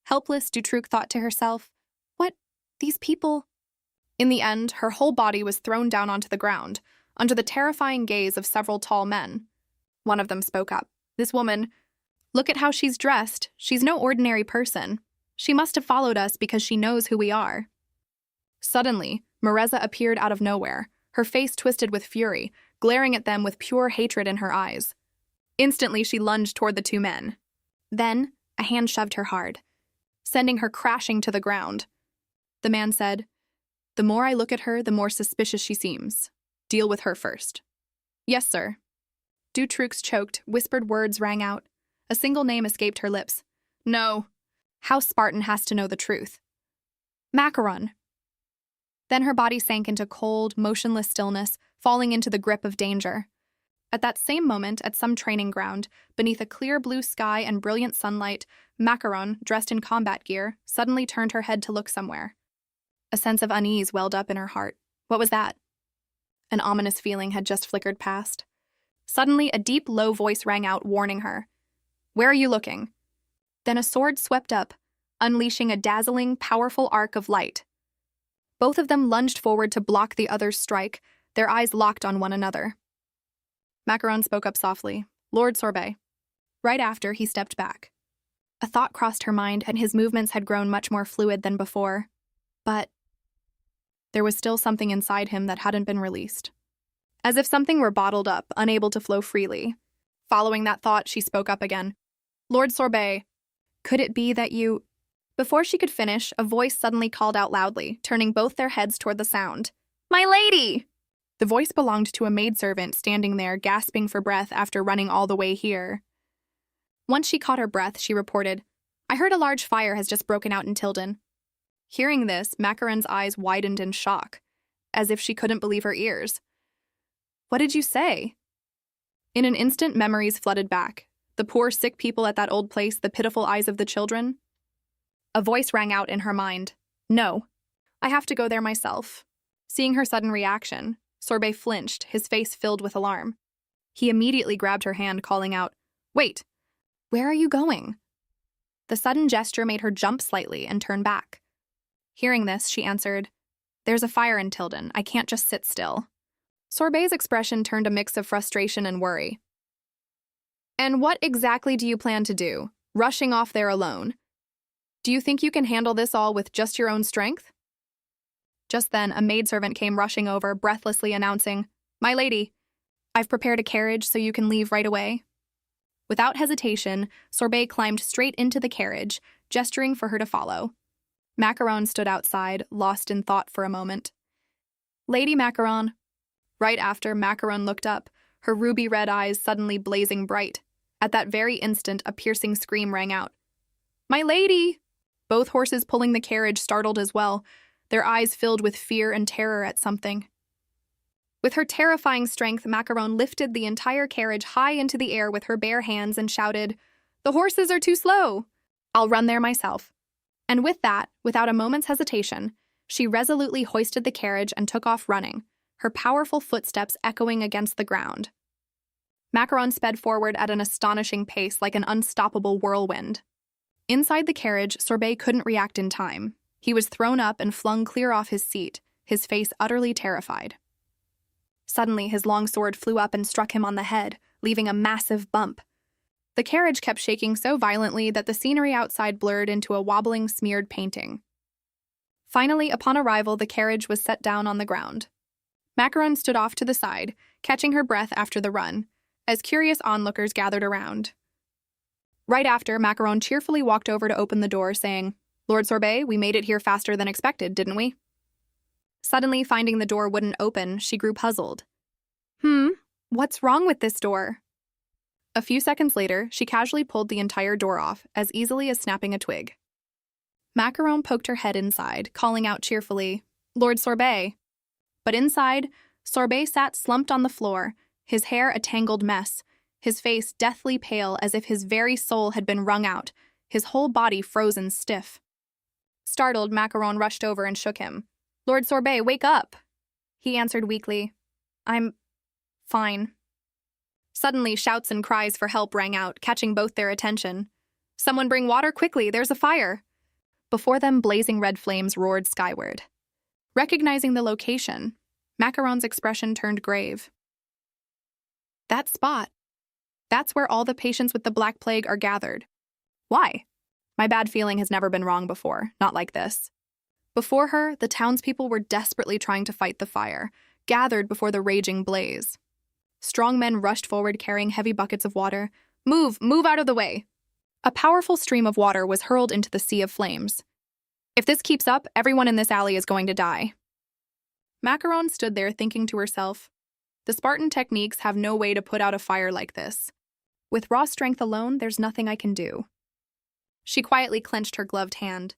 [SPEAKER 1] Helpless, Dutroux thought to herself, "What? These people?" In the end, her whole body was thrown down onto the ground, under the terrifying gaze of several tall men. One of them spoke up. "This woman, look at how she's dressed. She's no ordinary person. She must have followed us because she knows who we are." Suddenly, Mareza appeared out of nowhere, her face twisted with fury, glaring at them with pure hatred in her eyes. Instantly, she lunged toward the two men. Then, a hand shoved her hard, sending her crashing to the ground. The man said, "The more I look at her, the more suspicious she seems. Deal with her first." "Yes, sir." Dutroux choked, whispered words rang out. A single name escaped her lips. "No." House Spartan has to know the truth. "Macaron." Then her body sank into cold, motionless stillness, falling into the grip of danger. At that same moment, at some training ground, beneath a clear blue sky and brilliant sunlight, Macaron, dressed in combat gear, suddenly turned her head to look somewhere. A sense of unease welled up in her heart. What was that? An ominous feeling had just flickered past. Suddenly, a deep, low voice rang out, warning her. "Where are you looking?" Then a sword swept up, unleashing a dazzling, powerful arc of light. Both of them lunged forward to block the other's strike, their eyes locked on one another. Macaron spoke up softly, "Lord Sorbet." Right after, he stepped back. A thought crossed her mind, and his movements had grown much more fluid than before. But there was still something inside him that hadn't been released. As if something were bottled up, unable to flow freely. Following that thought, she spoke up again. "Lord Sorbet, could it be that you—" Before she could finish, a voice suddenly called out loudly, turning both their heads toward the sound. "My lady!" The voice belonged to a maidservant standing there, gasping for breath after running all the way here. Once she caught her breath, she reported, "I heard a large fire has just broken out in Tilden." Hearing this, Macaron's eyes widened in shock, as if she couldn't believe her ears. "What did you say?" In an instant, memories flooded back. The poor, sick people at that old place, the pitiful eyes of the children. A voice rang out in her mind. "No, I have to go there myself." Seeing her sudden reaction, Sorbet flinched, his face filled with alarm. He immediately grabbed her hand, calling out, "Wait, where are you going?" The sudden gesture made her jump slightly and turn back. Hearing this, she answered, "There's a fire in Tilden. I can't just sit still." Sorbet's expression turned a mix of frustration and worry. "And what exactly do you plan to do, rushing off there alone? Do you think you can handle this all with just your own strength?" Just then, a maidservant came rushing over, breathlessly announcing, "My lady, I've prepared a carriage so you can leave right away." Without hesitation, Sorbet climbed straight into the carriage, gesturing for her to follow. Macaron stood outside, lost in thought for a moment. "Lady Macaron." Right after, Macaron looked up, her ruby-red eyes suddenly blazing bright. At that very instant, a piercing scream rang out. "My lady!" Both horses pulling the carriage startled as well, their eyes filled with fear and terror at something. With her terrifying strength, Macaron lifted the entire carriage high into the air with her bare hands and shouted, "The horses are too slow! I'll run there myself." And with that, without a moment's hesitation, she resolutely hoisted the carriage and took off running, her powerful footsteps echoing against the ground. Macaron sped forward at an astonishing pace like an unstoppable whirlwind. Inside the carriage, Sorbet couldn't react in time. He was thrown up and flung clear off his seat, his face utterly terrified. Suddenly, his long sword flew up and struck him on the head, leaving a massive bump. The carriage kept shaking so violently that the scenery outside blurred into a wobbling, smeared painting. Finally, upon arrival, the carriage was set down on the ground. Macaron stood off to the side, catching her breath after the run, as curious onlookers gathered around. Right after, Macaron cheerfully walked over to open the door, saying, "Lord Sorbet, we made it here faster than expected, didn't we?" Suddenly, finding the door wouldn't open, she grew puzzled. What's wrong with this door?" A few seconds later, she casually pulled the entire door off, as easily as snapping a twig. Macaron poked her head inside, calling out cheerfully, "Lord Sorbet." But inside, Sorbet sat slumped on the floor, his hair a tangled mess, his face deathly pale as if his very soul had been wrung out, his whole body frozen stiff. Startled, Macaron rushed over and shook him. "Lord Sorbet, wake up!" He answered weakly, "I'm fine." Suddenly, shouts and cries for help rang out, catching both their attention. "Someone bring water quickly, there's a fire!" Before them, blazing red flames roared skyward. Recognizing the location, Macaron's expression turned grave. "That spot. That's where all the patients with the Black Plague are gathered. Why? My bad feeling has never been wrong before, not like this." Before her, the townspeople were desperately trying to fight the fire, gathered before the raging blaze. Strong men rushed forward carrying heavy buckets of water. Move out of the way!" A powerful stream of water was hurled into the sea of flames. If this keeps up, everyone in this alley is going to die. Macaron stood there thinking to herself, the Spartan techniques have no way to put out a fire like this. With raw strength alone, there's nothing I can do. She quietly clenched her gloved hand.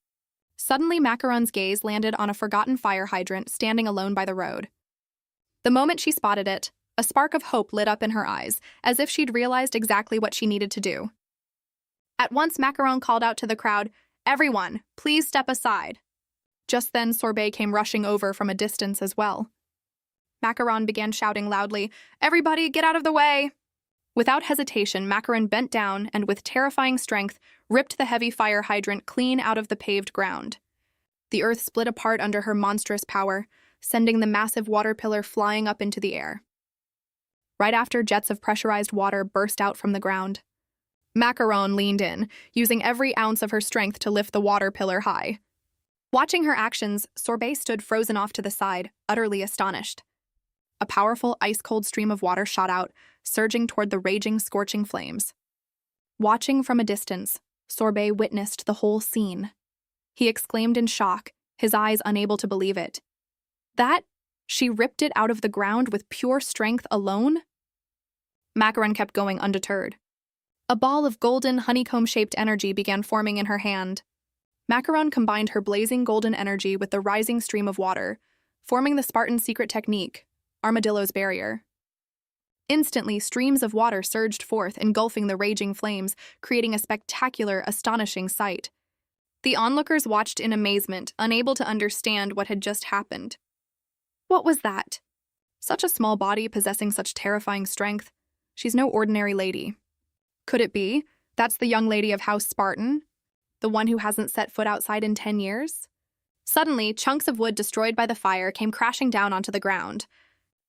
[SPEAKER 1] Suddenly, Macaron's gaze landed on a forgotten fire hydrant standing alone by the road. The moment she spotted it, a spark of hope lit up in her eyes, as if she'd realized exactly what she needed to do. At once, Macaron called out to the crowd, "Everyone, please step aside." Just then, Sorbet came rushing over from a distance as well. Macaron began shouting loudly, "Everybody, get out of the way!" Without hesitation, Macaron bent down and, with terrifying strength, ripped the heavy fire hydrant clean out of the paved ground. The earth split apart under her monstrous power, sending the massive water pillar flying up into the air. Right after, jets of pressurized water burst out from the ground. Macaron leaned in, using every ounce of her strength to lift the water pillar high. Watching her actions, Sorbet stood frozen off to the side, utterly astonished. A powerful, ice-cold stream of water shot out, surging toward the raging, scorching flames. Watching from a distance, Sorbet witnessed the whole scene. He exclaimed in shock, his eyes unable to believe it. That? She ripped it out of the ground with pure strength alone? Macaron kept going undeterred. A ball of golden, honeycomb-shaped energy began forming in her hand. Macaron combined her blazing golden energy with the rising stream of water, forming the Spartan secret technique, Armadillo's Barrier. Instantly, streams of water surged forth, engulfing the raging flames, creating a spectacular, astonishing sight. The onlookers watched in amazement, unable to understand what had just happened. What was that? Such a small body possessing such terrifying strength. She's no ordinary lady. Could it be? That's the young lady of House Spartan? The one who hasn't set foot outside in 10 years? Suddenly, chunks of wood destroyed by the fire came crashing down onto the ground.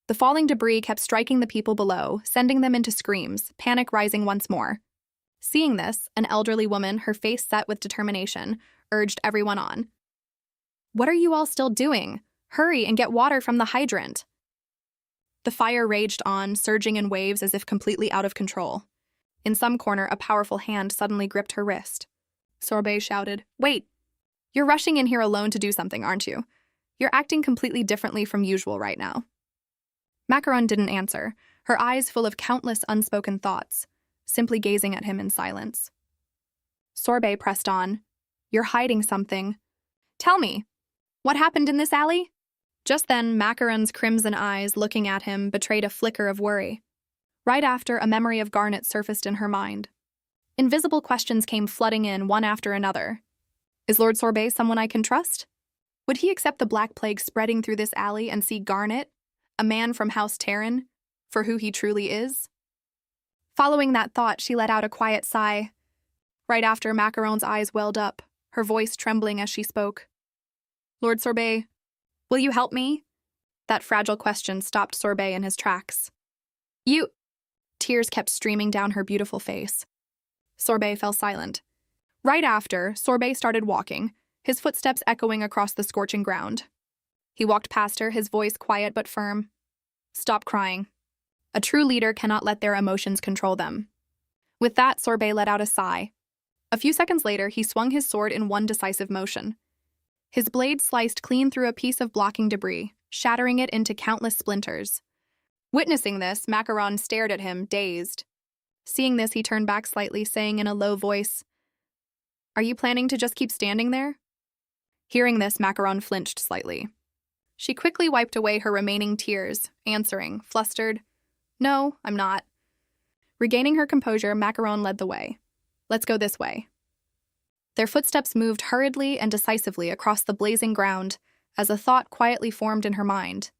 [SPEAKER 1] The falling debris kept striking the people below, sending them into screams, panic rising once more. Seeing this, an elderly woman, her face set with determination, urged everyone on. "What are you all still doing? Hurry and get water from the hydrant." The fire raged on, surging in waves as if completely out of control. In some corner, a powerful hand suddenly gripped her wrist. Sorbet shouted, "Wait! You're rushing in here alone to do something, aren't you? You're acting completely differently from usual right now." Macaron didn't answer, her eyes full of countless unspoken thoughts, simply gazing at him in silence. Sorbet pressed on, "You're hiding something. Tell me, what happened in this alley?" Just then, Macaron's crimson eyes looking at him betrayed a flicker of worry. Right after, a memory of Garnet surfaced in her mind. Invisible questions came flooding in one after another. Is Lord Sorbet someone I can trust? Would he accept the Black Plague spreading through this alley and see Garnet, a man from House Terran, for who he truly is? Following that thought, she let out a quiet sigh. Right after, Macaron's eyes welled up, her voice trembling as she spoke. "Lord Sorbet, will you help me?" That fragile question stopped Sorbet in his tracks. "You—" Tears kept streaming down her beautiful face. Sorbet fell silent. Right after, Sorbet started walking, his footsteps echoing across the scorching ground. He walked past her, his voice quiet but firm. "Stop crying. A true leader cannot let their emotions control them." With that, Sorbet let out a sigh. A few seconds later, he swung his sword in one decisive motion. His blade sliced clean through a piece of blocking debris, shattering it into countless splinters. Witnessing this, Macaron stared at him, dazed. Seeing this, he turned back slightly, saying in a low voice, "Are you planning to just keep standing there?" Hearing this, Macaron flinched slightly. She quickly wiped away her remaining tears, answering, flustered, "No, I'm not." Regaining her composure, Macaron led the way. "Let's go this way." Their footsteps moved hurriedly and decisively across the blazing ground as a thought quietly formed in her mind.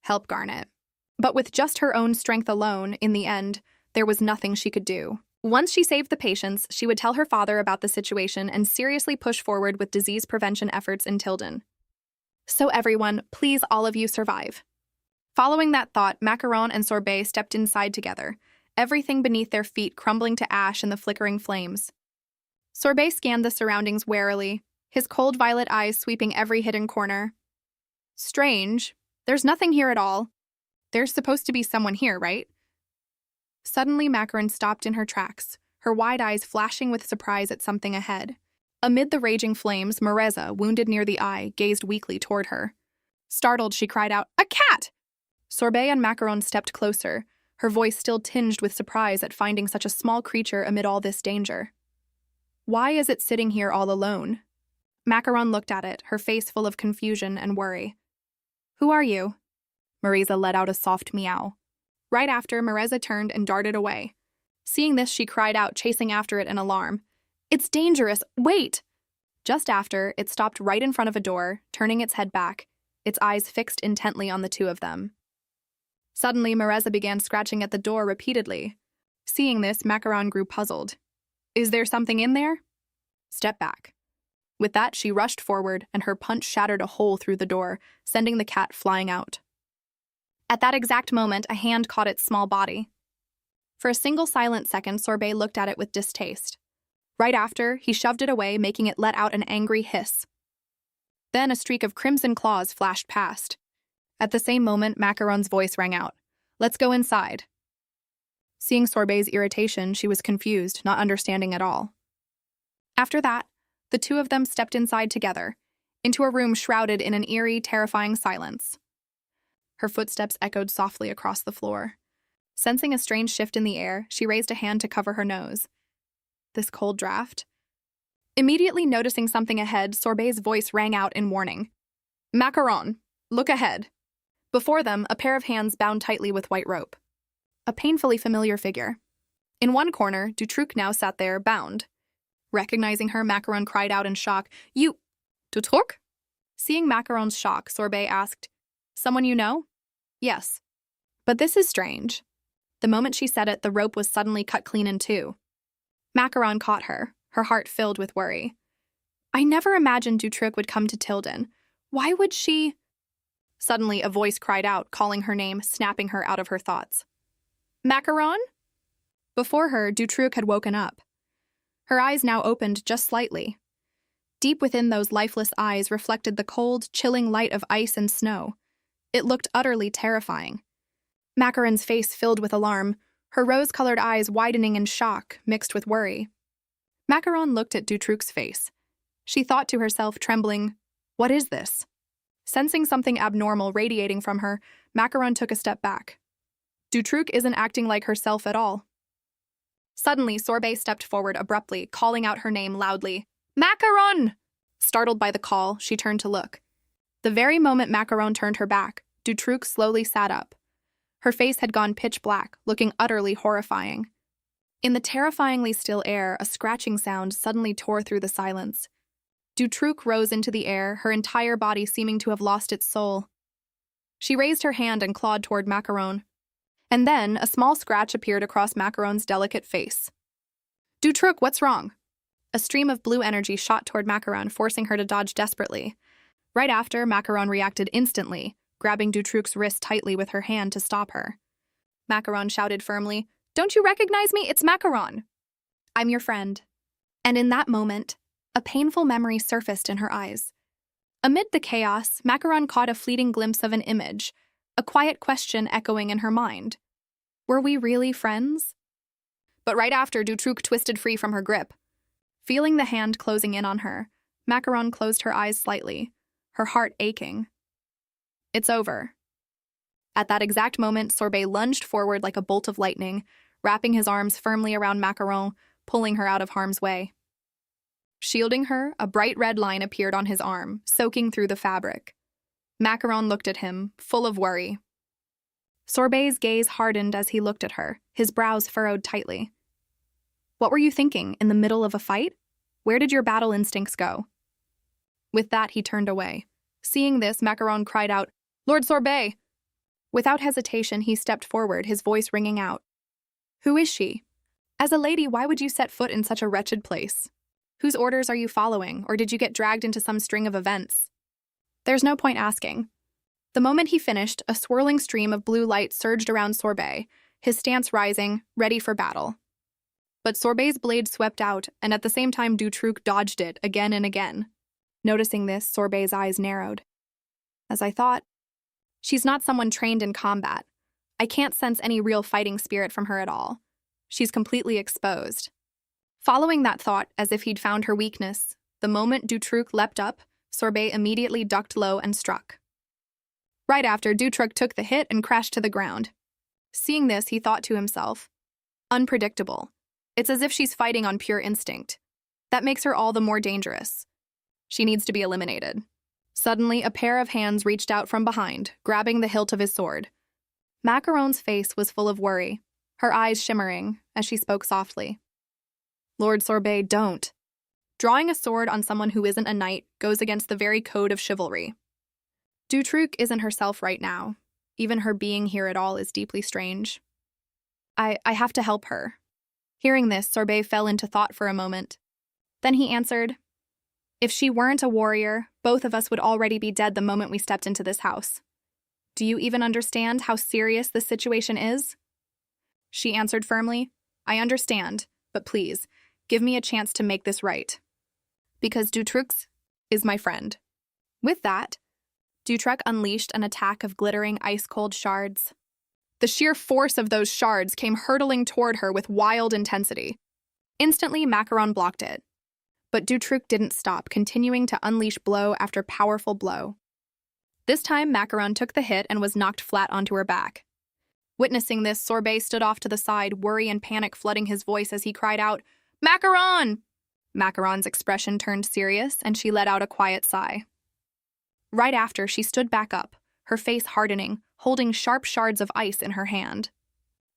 [SPEAKER 1] Help Garnet. But with just her own strength alone, in the end, there was nothing she could do. Once she saved the patients, she would tell her father about the situation and seriously push forward with disease prevention efforts in Tilden. So everyone, please all of you survive. Following that thought, Macaron and Sorbet stepped inside together, everything beneath their feet crumbling to ash in the flickering flames. Sorbet scanned the surroundings warily, his cold violet eyes sweeping every hidden corner. "Strange. There's nothing here at all. There's supposed to be someone here, right?" Suddenly, Macaron stopped in her tracks, her wide eyes flashing with surprise at something ahead. Amid the raging flames, Mareza, wounded near the eye, gazed weakly toward her. Startled, she cried out, "A cat!" Sorbet and Macaron stepped closer, her voice still tinged with surprise at finding such a small creature amid all this danger. "Why is it sitting here all alone?" Macaron looked at it, her face full of confusion and worry. "Who are you?" Mareza let out a soft meow. Right after, Mareza turned and darted away. Seeing this, she cried out, chasing after it in alarm. "It's dangerous! Wait!" Just after, it stopped right in front of a door, turning its head back, its eyes fixed intently on the two of them. Suddenly, Mareza began scratching at the door repeatedly. Seeing this, Macaron grew puzzled. "Is there something in there?" "Step back." With that, she rushed forward, and her punch shattered a hole through the door, sending the cat flying out. At that exact moment, a hand caught its small body. For a single silent second, Sorbet looked at it with distaste. Right after, he shoved it away, making it let out an angry hiss. Then a streak of crimson claws flashed past. At the same moment, Macaron's voice rang out, "Let's go inside." Seeing Sorbet's irritation, she was confused, not understanding at all. After that, the two of them stepped inside together, into a room shrouded in an eerie, terrifying silence. Her footsteps echoed softly across the floor. Sensing a strange shift in the air, she raised a hand to cover her nose. This cold draft? Immediately noticing something ahead, Sorbet's voice rang out in warning. "Macaron, look ahead." Before them, a pair of hands bound tightly with white rope. A painfully familiar figure. In one corner, Dutroux now sat there, bound. Recognizing her, Macaron cried out in shock, "You... Dutroux?" Seeing Macaron's shock, Sorbet asked, "Someone you know?" "Yes. But this is strange." The moment she said it, the rope was suddenly cut clean in two. Macaron caught her heart filled with worry. "I never imagined Dutroux would come to Tilden. Why would she—" Suddenly, a voice cried out, calling her name, snapping her out of her thoughts. "Macaron?" Before her, Dutroux had woken up. Her eyes now opened just slightly. Deep within those lifeless eyes reflected the cold, chilling light of ice and snow. It looked utterly terrifying. Macaron's face filled with alarm, her rose-colored eyes widening in shock, mixed with worry. Macaron looked at Dutroux's face. She thought to herself, trembling, "What is this?" Sensing something abnormal radiating from her, Macaron took a step back. Dutroux isn't acting like herself at all. Suddenly, Sorbet stepped forward abruptly, calling out her name loudly. "Macaron!" Startled by the call, she turned to look. The very moment Macaron turned her back, Dutroux slowly sat up. Her face had gone pitch black, looking utterly horrifying. In the terrifyingly still air, a scratching sound suddenly tore through the silence. Dutroux rose into the air, her entire body seeming to have lost its soul. She raised her hand and clawed toward Macaron. And then, a small scratch appeared across Macaron's delicate face. "Dutroux, what's wrong?" A stream of blue energy shot toward Macaron, forcing her to dodge desperately. Right after, Macaron reacted instantly, grabbing Dutroux's wrist tightly with her hand to stop her. Macaron shouted firmly, "Don't you recognize me? It's Macaron." "I'm your friend." And in that moment, a painful memory surfaced in her eyes. Amid the chaos, Macaron caught a fleeting glimpse of an image, a quiet question echoing in her mind. Were we really friends? But right after, Dutroux twisted free from her grip. Feeling the hand closing in on her, Macaron closed her eyes slightly, her heart aching. "It's over." At that exact moment, Sorbet lunged forward like a bolt of lightning, wrapping his arms firmly around Macaron, pulling her out of harm's way. Shielding her, a bright red line appeared on his arm, soaking through the fabric. Macaron looked at him, full of worry. Sorbet's gaze hardened as he looked at her, his brows furrowed tightly. "What were you thinking, in the middle of a fight? Where did your battle instincts go?" With that, he turned away. Seeing this, Macaron cried out, "Lord Sorbet!" Without hesitation, he stepped forward, his voice ringing out. "Who is she? As a lady, why would you set foot in such a wretched place? Whose orders are you following, or did you get dragged into some string of events?" "There's no point asking." The moment he finished, a swirling stream of blue light surged around Sorbet, his stance rising, ready for battle. But Sorbet's blade swept out, and at the same time Dutroux dodged it again and again. Noticing this, Sorbet's eyes narrowed. "As I thought, she's not someone trained in combat. I can't sense any real fighting spirit from her at all. She's completely exposed." Following that thought, as if he'd found her weakness, The moment Dutroux leapt up, Sorbet immediately ducked low and struck. Right after, Dutroux took the hit and crashed to the ground. Seeing this, he thought to himself, unpredictable. It's as if she's fighting on pure instinct. That makes her all the more dangerous. She needs to be eliminated. Suddenly, a pair of hands reached out from behind, grabbing the hilt of his sword. Macaron's face was full of worry, her eyes shimmering, as she spoke softly. Lord Sorbet, don't. Drawing a sword on someone who isn't a knight goes against the very code of chivalry. Dutroux isn't herself right now. Even her being here at all is deeply strange. I have to help her. Hearing this, Sorbet fell into thought for a moment. Then he answered, if she weren't a warrior, both of us would already be dead the moment we stepped into this house. Do you even understand how serious this situation is? She answered firmly, I understand, but please, give me a chance to make this right. Because Dutroux is my friend. With that, Dutroux unleashed an attack of glittering ice-cold shards. The sheer force of those shards came hurtling toward her with wild intensity. Instantly, Macaron blocked it. But Dutroux didn't stop, continuing to unleash blow after powerful blow. This time, Macaron took the hit and was knocked flat onto her back. Witnessing this, Sorbet stood off to the side, worry and panic flooding his voice as he cried out, Macaron! Macaron's expression turned serious, and she let out a quiet sigh. Right after, she stood back up, her face hardening, holding sharp shards of ice in her hand.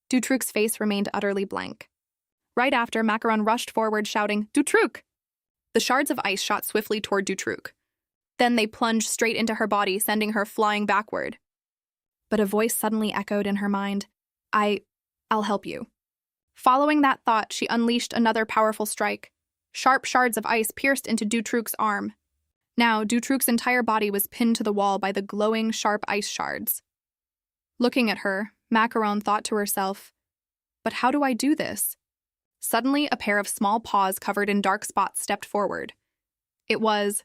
[SPEAKER 1] Dutroux's face remained utterly blank. Right after, Macaron rushed forward, shouting, Dutroux! The shards of ice shot swiftly toward Dutroux. Then they plunged straight into her body, sending her flying backward. But a voice suddenly echoed in her mind, I'll help you. Following that thought, she unleashed another powerful strike. Sharp shards of ice pierced into Dutroux's arm. Now, Dutroux's entire body was pinned to the wall by the glowing, sharp ice shards. Looking at her, Macaron thought to herself, but how do I do this? Suddenly, a pair of small paws covered in dark spots stepped forward. It was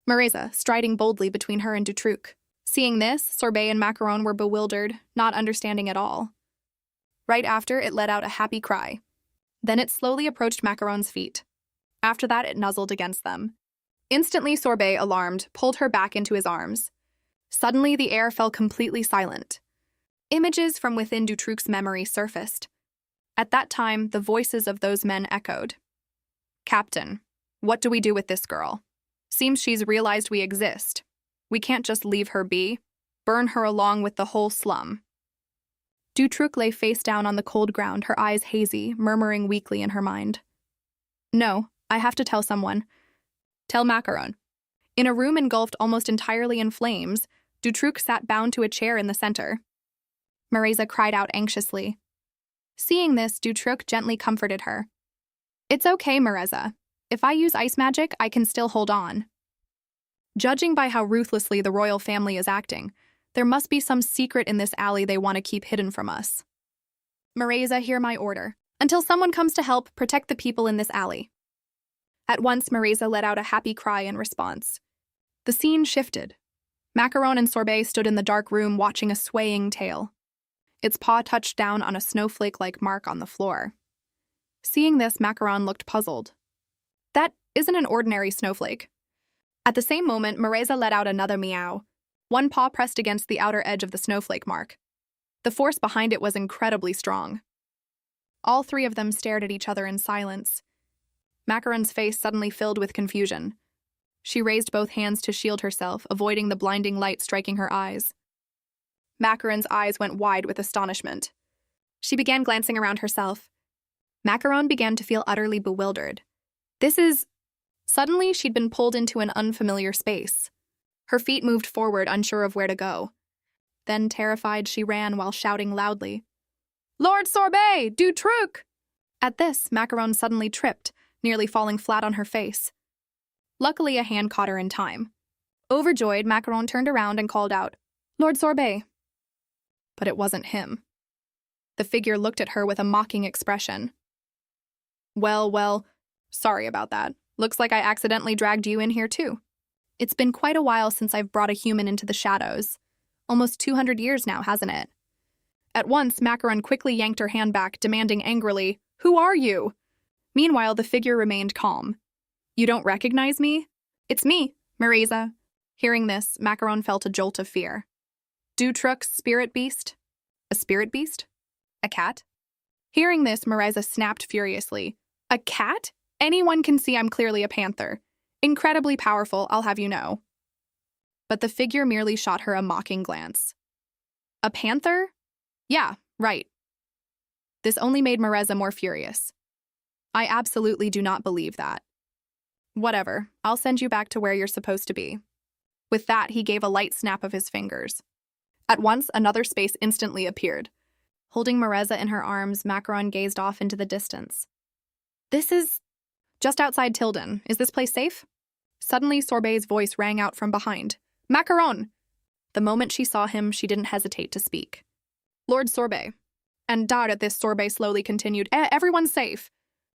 [SPEAKER 1] Mareza, striding boldly between her and Dutroux. Seeing this, Sorbet and Macaron were bewildered, not understanding at all. Right after, it let out a happy cry. Then it slowly approached Macaron's feet. After that, it nuzzled against them. Instantly, Sorbet, alarmed, pulled her back into his arms. Suddenly, the air fell completely silent. Images from within Dutroux's memory surfaced. At that time, the voices of those men echoed. Captain, what do we do with this girl? Seems she's realized we exist. We can't just leave her be. Burn her along with the whole slum. Dutroux lay face down on the cold ground, her eyes hazy, murmuring weakly in her mind. No, I have to tell someone. Tell Macaron. In a room engulfed almost entirely in flames, Dutroux sat bound to a chair in the center. Mareza cried out anxiously. Seeing this, Dutroux gently comforted her. It's okay, Mareza. If I use ice magic, I can still hold on. Judging by how ruthlessly the royal family is acting, there must be some secret in this alley they want to keep hidden from us. Mareza, hear my order. Until someone comes to help, protect the people in this alley. At once, Mareza let out a happy cry in response. The scene shifted. Macaron and Sorbet stood in the dark room watching a swaying tail. Its paw touched down on a snowflake-like mark on the floor. Seeing this, Macaron looked puzzled. That isn't an ordinary snowflake. At the same moment, Mareza let out another meow. One paw pressed against the outer edge of the snowflake mark. The force behind it was incredibly strong. All three of them stared at each other in silence. Macaron's face suddenly filled with confusion. She raised both hands to shield herself, avoiding the blinding light striking her eyes. Macaron's eyes went wide with astonishment. She began glancing around herself. Macaron began to feel utterly bewildered. Suddenly, she'd been pulled into an unfamiliar space. Her feet moved forward, unsure of where to go. Then, terrified, she ran while shouting loudly, Lord Sorbet, Dutroux! At this, Macaron suddenly tripped, nearly falling flat on her face. Luckily, a hand caught her in time. Overjoyed, Macaron turned around and called out, Lord Sorbet. But it wasn't him. The figure looked at her with a mocking expression. Well, sorry about that. Looks like I accidentally dragged you in here too. It's been quite a while since I've brought a human into the shadows. Almost 200 years now, hasn't it? At once, Macaron quickly yanked her hand back, demanding angrily, Who are you? Meanwhile, the figure remained calm. You don't recognize me? It's me, Marisa. Hearing this, Macaron felt a jolt of fear. Dutrook's spirit beast? A spirit beast? A cat? Hearing this, Marisa snapped furiously. A cat? Anyone can see I'm clearly a panther. Incredibly powerful, I'll have you know. But the figure merely shot her a mocking glance. A panther? Yeah, right. This only made Marisa more furious. I absolutely do not believe that. Whatever, I'll send you back to where you're supposed to be. With that, he gave a light snap of his fingers. At once, another space instantly appeared. Holding Marisa in her arms, Macaron gazed off into the distance. This is just outside Tilden. Is this place safe? Suddenly, Sorbet's voice rang out from behind. Macaron! The moment she saw him, she didn't hesitate to speak. Lord Sorbet. And Dar at this, Sorbet slowly continued, everyone's safe.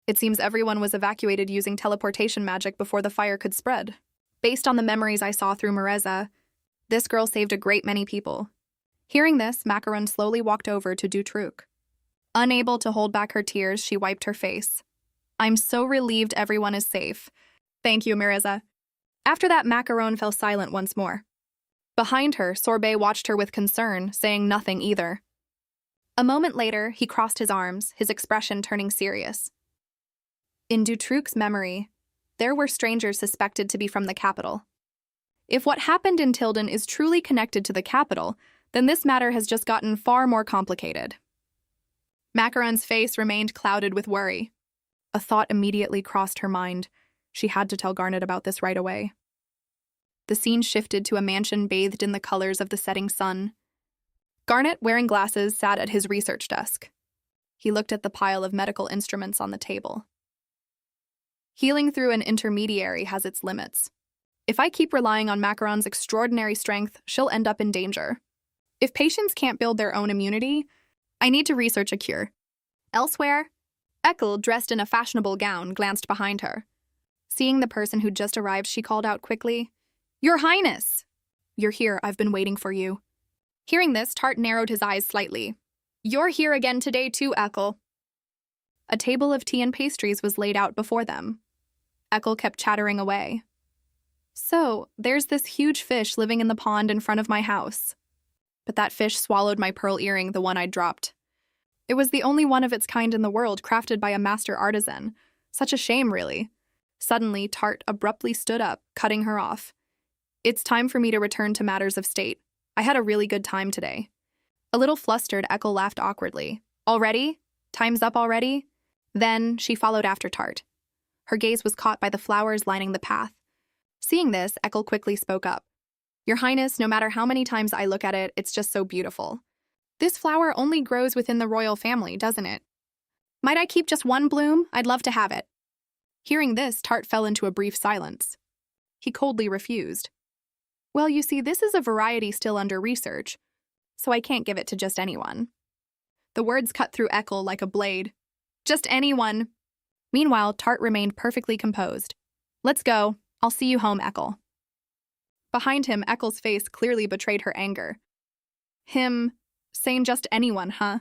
[SPEAKER 1] It seems everyone was evacuated using teleportation magic before the fire could spread. Based on the memories I saw through Marisa, this girl saved a great many people. Hearing this, Macaron slowly walked over to Dutrook. Unable to hold back her tears, she wiped her face. I'm so relieved everyone is safe. Thank you, Marisa. After that, Macaron fell silent once more. Behind her, Sorbet watched her with concern, saying nothing either. A moment later, he crossed his arms, his expression turning serious. In Dutrook's memory, there were strangers suspected to be from the capital. If what happened in Tilden is truly connected to the capital, then this matter has just gotten far more complicated. Macaron's face remained clouded with worry. A thought immediately crossed her mind. She had to tell Garnet about this right away. The scene shifted to a mansion bathed in the colors of the setting sun. Garnet, wearing glasses, sat at his research desk. He looked at the pile of medical instruments on the table. Healing through an intermediary has its limits. If I keep relying on Macaron's extraordinary strength, she'll end up in danger. If patients can't build their own immunity, I need to research a cure. Elsewhere, Eckel, dressed in a fashionable gown, glanced behind her. Seeing the person who'd just arrived, she called out quickly, Your Highness! You're here, I've been waiting for you. Hearing this, Tart narrowed his eyes slightly. You're here again today too, Eckel. A table of tea and pastries was laid out before them. Eckel kept chattering away. So, there's this huge fish living in the pond in front of my house. But that fish swallowed my pearl earring, the one I'd dropped. It was the only one of its kind in the world, crafted by a master artisan. Such a shame, really. Suddenly, Tart abruptly stood up, cutting her off. It's time for me to return to matters of state. I had a really good time today. A little flustered, Eckel laughed awkwardly. Already? Time's up already? Then she followed after Tart. Her gaze was caught by the flowers lining the path. Seeing this, Eckel quickly spoke up. Your Highness, no matter how many times I look at it, it's just so beautiful. This flower only grows within the royal family, doesn't it? Might I keep just one bloom? I'd love to have it. Hearing this, Tart fell into a brief silence. He coldly refused. Well, you see, this is a variety still under research, so I can't give it to just anyone. The words cut through Eckel like a blade. Just anyone. Meanwhile, Tart remained perfectly composed. Let's go. I'll see you home, Eckel. Behind him, Eckel's face clearly betrayed her anger. Him saying just anyone, huh?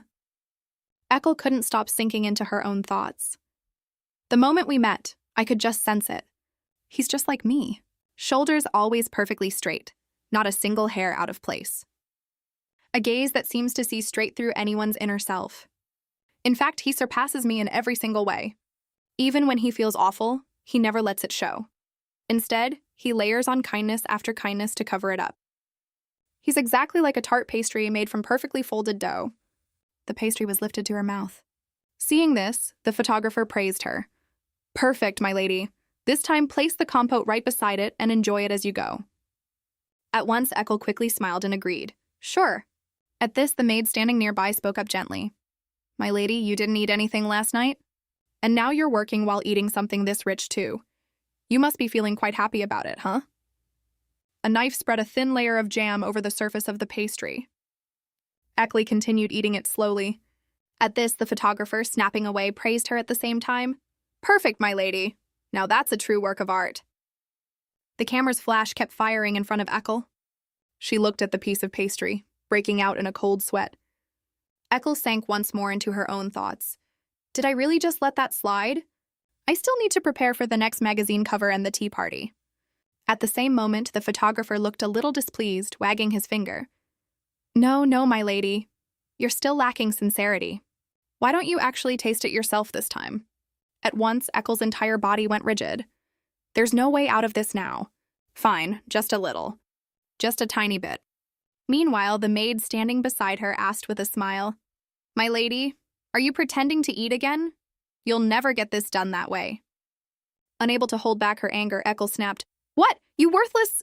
[SPEAKER 1] Eckel couldn't stop sinking into her own thoughts. The moment we met, I could just sense it. He's just like me. Shoulders always perfectly straight, not a single hair out of place. A gaze that seems to see straight through anyone's inner self. In fact, he surpasses me in every single way. Even when he feels awful, he never lets it show. Instead, he layers on kindness after kindness to cover it up. He's exactly like a tart pastry made from perfectly folded dough. The pastry was lifted to her mouth. Seeing this, the photographer praised her. Perfect, my lady. This time, place the compote right beside it and enjoy it as you go. At once, Eckel quickly smiled and agreed. Sure. At this, the maid standing nearby spoke up gently. My lady, you didn't eat anything last night? And now you're working while eating something this rich, too. You must be feeling quite happy about it, huh? A knife spread a thin layer of jam over the surface of the pastry. Eckel continued eating it slowly. At this, the photographer, snapping away, praised her at the same time. Perfect, my lady. Now that's a true work of art. The camera's flash kept firing in front of Eckel. She looked at the piece of pastry, breaking out in a cold sweat. Eckel sank once more into her own thoughts. Did I really just let that slide? I still need to prepare for the next magazine cover and the tea party. At the same moment, the photographer looked a little displeased, wagging his finger. No, no, my lady. You're still lacking sincerity. Why don't you actually taste it yourself this time? At once, Eccle's entire body went rigid. There's no way out of this now. Fine, just a little. Just a tiny bit. Meanwhile, the maid standing beside her asked with a smile, My lady, are you pretending to eat again? You'll never get this done that way. Unable to hold back her anger, Eccles snapped, What? You worthless—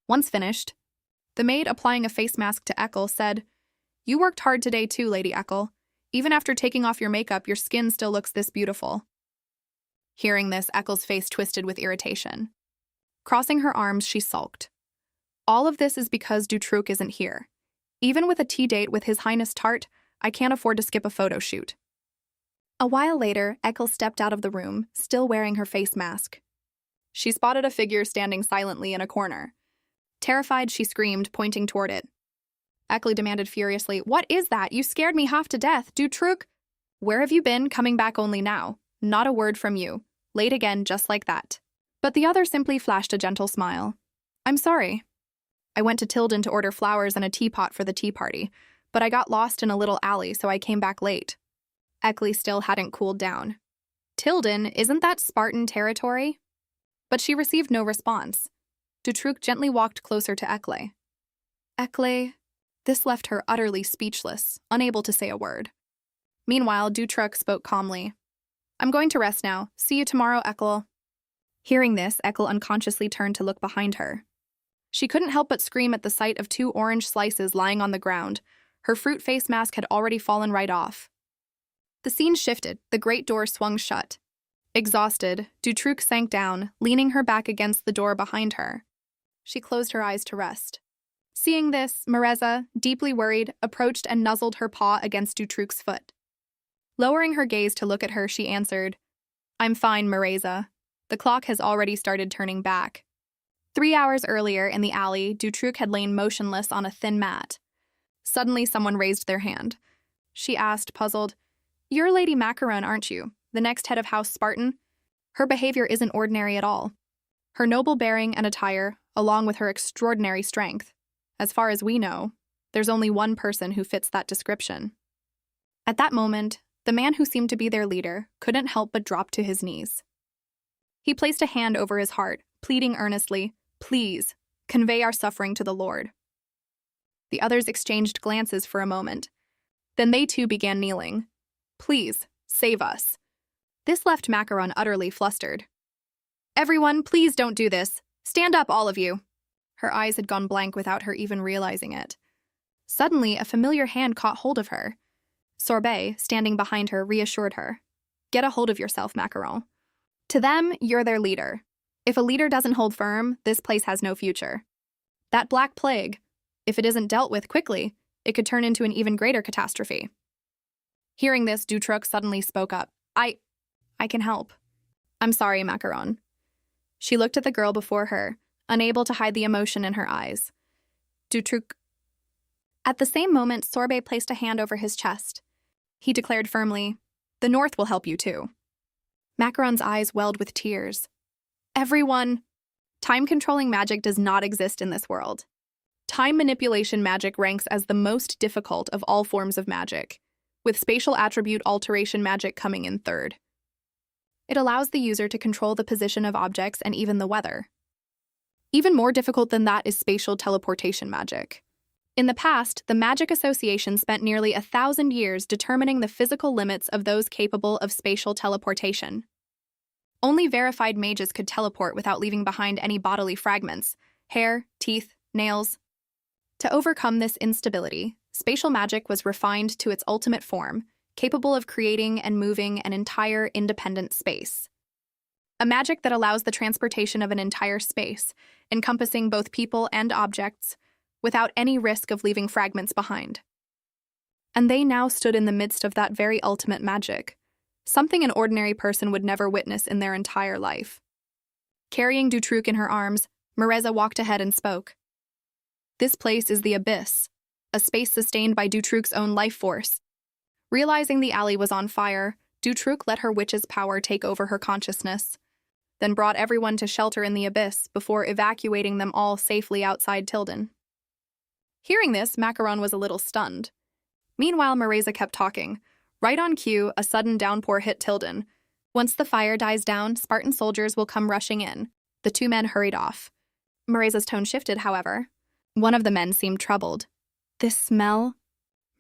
[SPEAKER 1] Once finished, the maid, applying a face mask to Eccles, said, You worked hard today too, Lady Eccles. Even after taking off your makeup, your skin still looks this beautiful. Hearing this, Eccles' face twisted with irritation. Crossing her arms, she sulked. All of this is because Dutruc isn't here. Even with a tea date with His Highness Tart, I can't afford to skip a photo shoot. A while later, Eccles stepped out of the room, still wearing her face mask. She spotted a figure standing silently in a corner. Terrified, she screamed, pointing toward it. Eccles demanded furiously, What is that? You scared me half to death, Dutruc! Where have you been? Coming back only now. Not a word from you. Late again, just like that. But the other simply flashed a gentle smile. I'm sorry. I went to Tilden to order flowers and a teapot for the tea party, but I got lost in a little alley, so I came back late. Eccles still hadn't cooled down. Tilden, isn't that Spartan territory? But she received no response. Dutruc gently walked closer to Eccles. Eccles. This left her utterly speechless, unable to say a word. Meanwhile, Dutruc spoke calmly. I'm going to rest now. See you tomorrow, Eccles. Hearing this, Eccles unconsciously turned to look behind her. She couldn't help but scream at the sight of 2 orange slices lying on the ground. Her fruit face mask had already fallen right off. The scene shifted. The great door swung shut. Exhausted, Dutruc sank down, leaning her back against the door behind her. She closed her eyes to rest. Seeing this, Mareza, deeply worried, approached and nuzzled her paw against Dutruc's foot. Lowering her gaze to look at her, she answered, I'm fine, Mareza. The clock has already started turning back. 3 hours earlier, in the alley, Dutruc had lain motionless on a thin mat. Suddenly, someone raised their hand. She asked, puzzled, You're Lady Macaron, aren't you? The next head of House Spartan? Her behavior isn't ordinary at all. Her noble bearing and attire, along with her extraordinary strength. As far as we know, there's only one person who fits that description. At that moment, the man who seemed to be their leader couldn't help but drop to his knees. He placed a hand over his heart, pleading earnestly, Please, convey our suffering to the Lord. The others exchanged glances for a moment. Then they too began kneeling. Please, save us. This left Macaron utterly flustered. Everyone, please don't do this. Stand up, all of you. Her eyes had gone blank without her even realizing it. Suddenly, a familiar hand caught hold of her. Sorbet, standing behind her, reassured her. Get a hold of yourself, Macaron. To them, you're their leader. If a leader doesn't hold firm, this place has no future. That Black Plague, if it isn't dealt with quickly, it could turn into an even greater catastrophe. Hearing this, Dutruc suddenly spoke up. I can help. I'm sorry, Macaron. She looked at the girl before her, unable to hide the emotion in her eyes. Dutruc. At the same moment, Sorbet placed a hand over his chest. He declared firmly, The North will help you too. Macaron's eyes welled with tears. Everyone, time-controlling magic does not exist in this world. Time manipulation magic ranks as the most difficult of all forms of magic, with spatial attribute alteration magic coming in third. It allows the user to control the position of objects and even the weather. Even more difficult than that is spatial teleportation magic. In the past, the Magic Association spent nearly 1,000 years determining the physical limits of those capable of spatial teleportation. Only verified mages could teleport without leaving behind any bodily fragments, hair, teeth, nails. To overcome this instability, spatial magic was refined to its ultimate form, capable of creating and moving an entire independent space. A magic that allows the transportation of an entire space, encompassing both people and objects, without any risk of leaving fragments behind. And they now stood in the midst of that very ultimate magic, something an ordinary person would never witness in their entire life. Carrying Dutruc in her arms, Mareza walked ahead and spoke. This place is the Abyss, a space sustained by Dutruc's own life force. Realizing the alley was on fire, Dutruc let her witch's power take over her consciousness. then brought everyone to shelter in the abyss before evacuating them all safely outside Tilden. Hearing this, Macaron was a little stunned. Meanwhile, Mareza kept talking. Right on cue, a sudden downpour hit Tilden. Once the fire dies down, Spartan soldiers will come rushing in. The two men hurried off. Mareza's tone shifted, however. One of the men seemed troubled. This smell?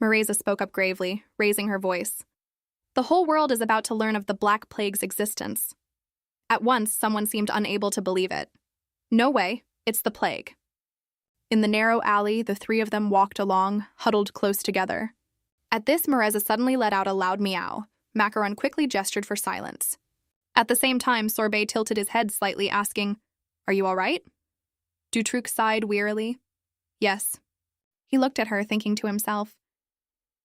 [SPEAKER 1] Mareza spoke up gravely, raising her voice. The whole world is about to learn of the Black Plague's existence. At once, someone seemed unable to believe it. No way, it's the plague. In the narrow alley, the three of them walked along, huddled close together. At this, Mareza suddenly let out a loud meow. Macaron quickly gestured for silence. At the same time, Sorbet tilted his head slightly, asking, "Are you all right?" Dutroux sighed wearily. "Yes." He looked at her, thinking to himself,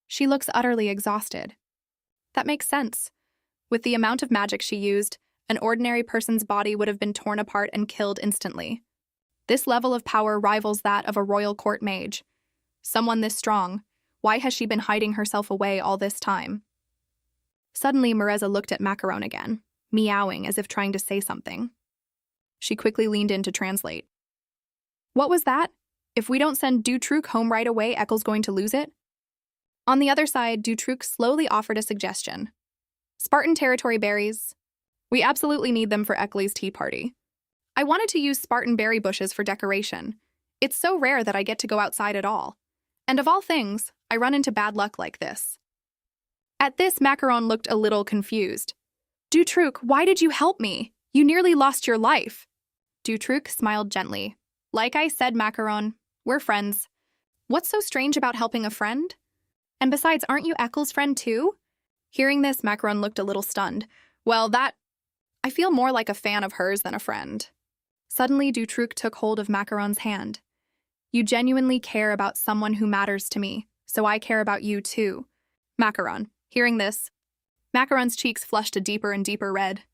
[SPEAKER 1] "She looks utterly exhausted." That makes sense. With the amount of magic she used, an ordinary person's body would have been torn apart and killed instantly. This level of power rivals that of a royal court mage. Someone this strong, why has she been hiding herself away all this time? Suddenly, Mareza looked at Macaron again, meowing as if trying to say something. She quickly leaned in to translate. "What was that? If we don't send Dutroux home right away, Eccle's going to lose it?" On the other side, Dutroux slowly offered a suggestion. "Spartan territory berries. We absolutely need them for Eccle's tea party. I wanted to use Spartan berry bushes for decoration. It's so rare that I get to go outside at all. And of all things, I run into bad luck like this." At this, Macaron looked a little confused. "Dutroux, why did you help me? You nearly lost your life." Dutroux smiled gently. "Like I said, Macaron, we're friends. What's so strange about helping a friend? And besides, aren't you Eccle's friend too?" Hearing this, Macaron looked a little stunned. "Well, I feel more like a fan of hers than a friend." Suddenly, Dutroux took hold of Macaron's hand. "You genuinely care about someone who matters to me, so I care about you too." Macaron. Hearing this, Macaron's cheeks flushed a deeper and deeper red.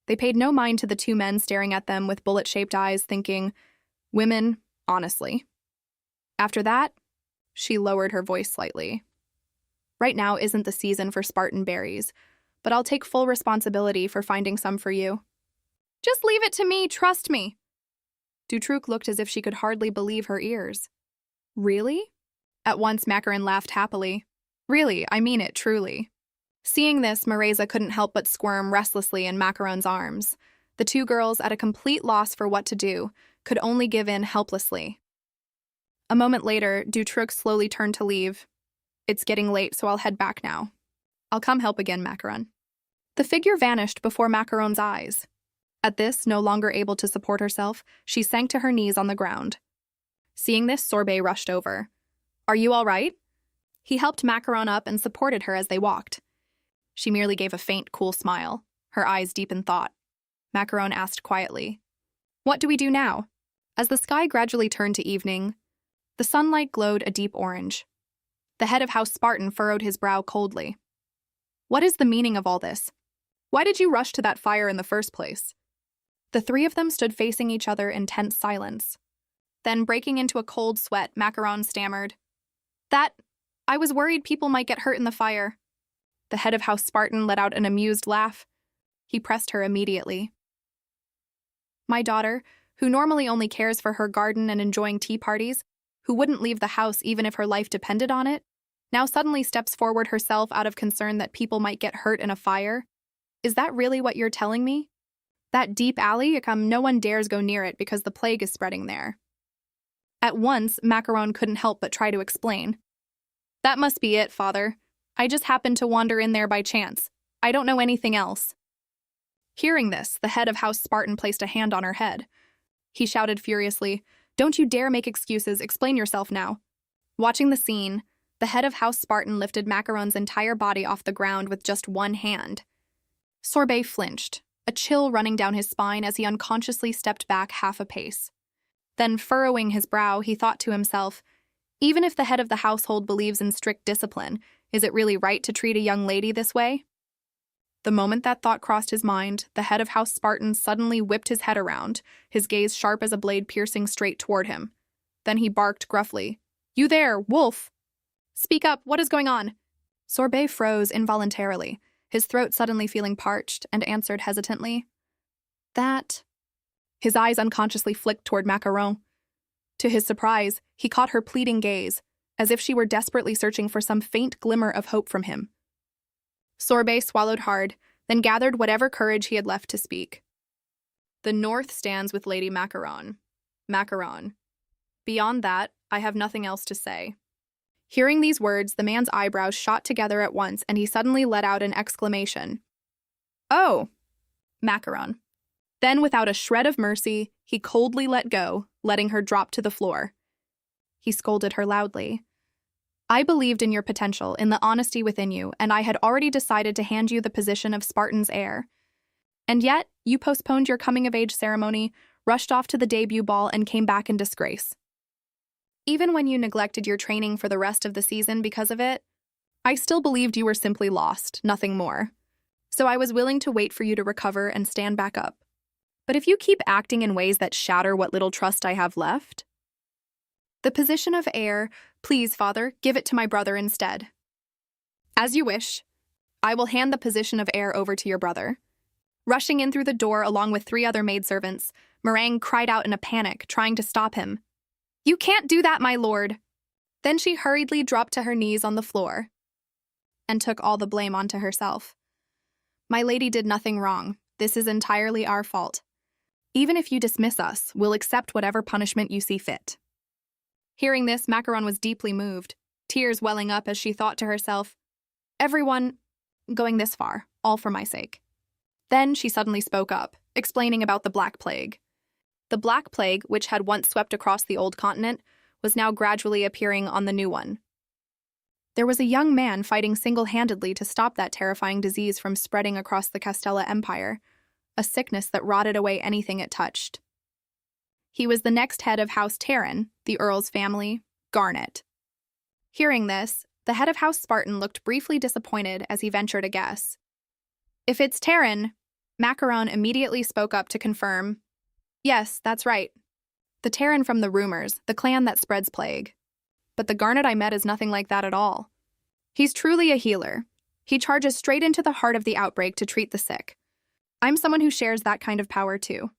[SPEAKER 1] They paid no mind to the two men staring at them with bullet-shaped eyes, thinking, "Women, honestly." After that, she lowered her voice slightly. "Right now isn't the season for Spartan berries, but I'll take full responsibility for finding some for you." "Just leave it to me, trust me." Dutroux looked as if she could hardly believe her ears. "Really?" At once, Macaron laughed happily. "Really, I mean it, truly." Seeing this, Mareza couldn't help but squirm restlessly in Macaron's arms. The two girls, at a complete loss for what to do, could only give in helplessly. A moment later, Dutroux slowly turned to leave. "It's getting late, so I'll head back now. I'll come help again, Macaron." The figure vanished before Macaron's eyes. At this, no longer able to support herself, she sank to her knees on the ground. Seeing this, Sorbet rushed over. "Are you all right?" He helped Macaron up and supported her as they walked. She merely gave a faint, cool smile, her eyes deep in thought. Macaron asked quietly, "What do we do now?" As the sky gradually turned to evening, the sunlight glowed a deep orange. The head of House Spartan furrowed his brow coldly. "What is the meaning of all this? Why did you rush to that fire in the first place?" The three of them stood facing each other in tense silence. Then, breaking into a cold sweat, Macaron stammered, I was worried people might get hurt in the fire." The head of House Spartan let out an amused laugh. He pressed her immediately. "My daughter, who normally only cares for her garden and enjoying tea parties, who wouldn't leave the house even if her life depended on it, now suddenly steps forward herself out of concern that people might get hurt in a fire? Is that really what you're telling me? That deep alley, no one dares go near it because the plague is spreading there." At once, Macaron couldn't help but try to explain. "That must be it, Father. I just happened to wander in there by chance. I don't know anything else." Hearing this, the head of House Spartan placed a hand on her head. He shouted furiously, "Don't you dare make excuses, explain yourself now." Watching the scene, the head of House Spartan lifted Macaron's entire body off the ground with just one hand. Sorbet flinched, a chill running down his spine as he unconsciously stepped back half a pace. Then, furrowing his brow, he thought to himself, even if the head of the household believes in strict discipline, is it really right to treat a young lady this way? The moment that thought crossed his mind, the head of House Spartan suddenly whipped his head around, his gaze sharp as a blade piercing straight toward him. Then he barked gruffly, "You there, wolf! Speak up, what is going on?" Sorbet froze involuntarily, his throat suddenly feeling parched, and answered hesitantly, That. His eyes unconsciously flicked toward Macaron. To his surprise, he caught her pleading gaze, as if she were desperately searching for some faint glimmer of hope from him. Sorbet swallowed hard, then gathered whatever courage he had left to speak. The North stands with Lady Macaron. Macaron. Beyond that, I have nothing else to say. Hearing these words, the man's eyebrows shot together at once, and he suddenly let out an exclamation. Oh! Macaron. Then, without a shred of mercy, he coldly let go, letting her drop to the floor. He scolded her loudly. I believed in your potential, in the honesty within you, and I had already decided to hand you the position of Spartan's heir. And yet, you postponed your coming-of-age ceremony, rushed off to the debut ball, and came back in disgrace. Even when you neglected your training for the rest of the season because of it, I still believed you were simply lost, nothing more. So I was willing to wait for you to recover and stand back up. But if you keep acting in ways that shatter what little trust I have left... The position of heir, please, father, give it to my brother instead. As you wish. I will hand the position of heir over to your brother. Rushing in through the door along with 3 other maidservants, Meringue cried out in a panic, trying to stop him. You can't do that, my lord. Then she hurriedly dropped to her knees on the floor and took all the blame onto herself. My lady did nothing wrong. This is entirely our fault. Even if you dismiss us, we'll accept whatever punishment you see fit. Hearing this, Macaron was deeply moved, tears welling up as she thought to herself, everyone going this far, all for my sake. Then she suddenly spoke up, explaining about the Black Plague. The Black Plague, which had once swept across the old continent, was now gradually appearing on the new one. There was a young man fighting single-handedly to stop that terrifying disease from spreading across the Castella Empire, a sickness that rotted away anything it touched. He was the next head of House Terran, the Earl's family, Garnet. Hearing this, the head of House Spartan looked briefly disappointed as he ventured a guess. If it's Terran, Macaron immediately spoke up to confirm. Yes, that's right. The Terran from the rumors, the clan that spreads plague. But the Garnet I met is nothing like that at all. He's truly a healer. He charges straight into the heart of the outbreak to treat the sick. I'm someone who shares that kind of power too.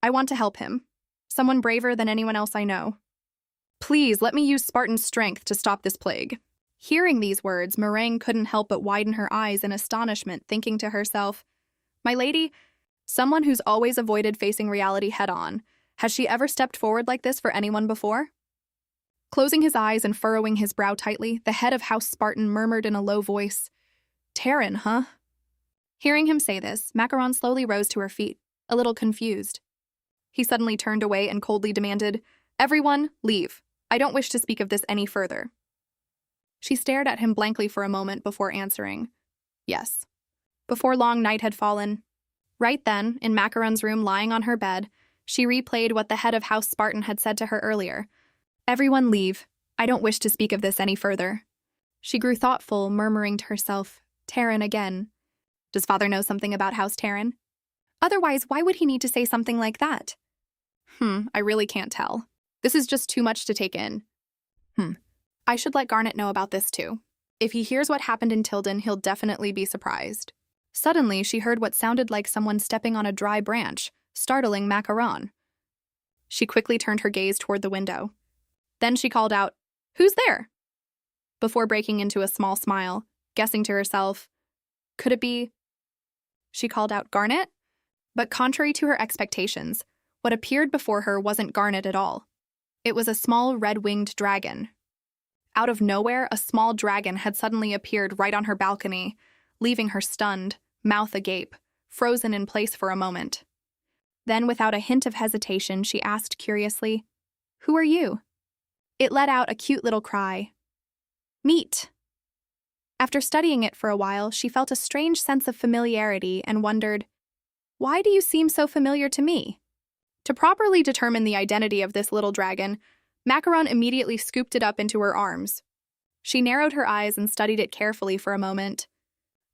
[SPEAKER 1] I want to help him. Someone braver than anyone else I know. Please, let me use Spartan's strength to stop this plague. Hearing these words, Meringue couldn't help but widen her eyes in astonishment, thinking to herself, my lady, someone who's always avoided facing reality head-on, has she ever stepped forward like this for anyone before? Closing his eyes and furrowing his brow tightly, the head of House Spartan murmured in a low voice, Terran, huh? Hearing him say this, Macaron slowly rose to her feet, a little confused. He suddenly turned away and coldly demanded, everyone, leave. I don't wish to speak of this any further. She stared at him blankly for a moment before answering, yes. Before long, night had fallen. Right then, in Macaron's room lying on her bed, she replayed what the head of House Spartan had said to her earlier. Everyone leave. I don't wish to speak of this any further. She grew thoughtful, murmuring to herself, Terran again. Does father know something about House Terran? Otherwise, why would he need to say something like that? I really can't tell. This is just too much to take in. I should let Garnet know about this too. If he hears what happened in Tilden, he'll definitely be surprised. Suddenly, she heard what sounded like someone stepping on a dry branch, startling Macaron. She quickly turned her gaze toward the window. Then she called out, Who's there? Before breaking into a small smile, guessing to herself, could it be? She called out Garnet? But contrary to her expectations, what appeared before her wasn't Garnet at all. It was a small red-winged dragon. Out of nowhere, a small dragon had suddenly appeared right on her balcony, leaving her stunned, mouth agape, frozen in place for a moment. Then, without a hint of hesitation, she asked curiously, Who are you? It let out a cute little cry. Meet. After studying it for a while, she felt a strange sense of familiarity and wondered, Why do you seem so familiar to me? To properly determine the identity of this little dragon, Macaron immediately scooped it up into her arms. She narrowed her eyes and studied it carefully for a moment.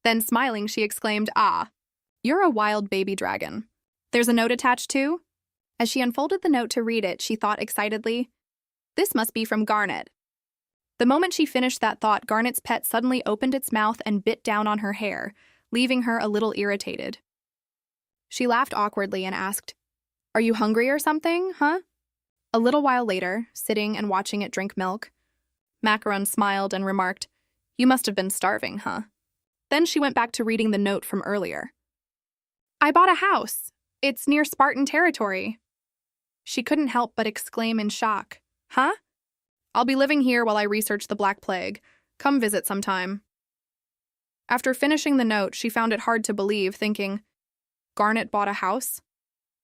[SPEAKER 1] Then, smiling, she exclaimed, Ah, you're a wild baby dragon. There's a note attached too? As she unfolded the note to read it, she thought excitedly, This must be from Garnet. The moment she finished that thought, Garnet's pet suddenly opened its mouth and bit down on her hair, leaving her a little irritated. She laughed awkwardly and asked, "Are you hungry or something, huh?" A little while later, sitting and watching it drink milk, Macaron smiled and remarked, "You must have been starving, huh?" Then she went back to reading the note from earlier. "I bought a house. It's near Spartan territory." She couldn't help but exclaim in shock. "Huh? I'll be living here while I research the Black Plague. Come visit sometime." After finishing the note, she found it hard to believe, thinking, Garnet bought a house?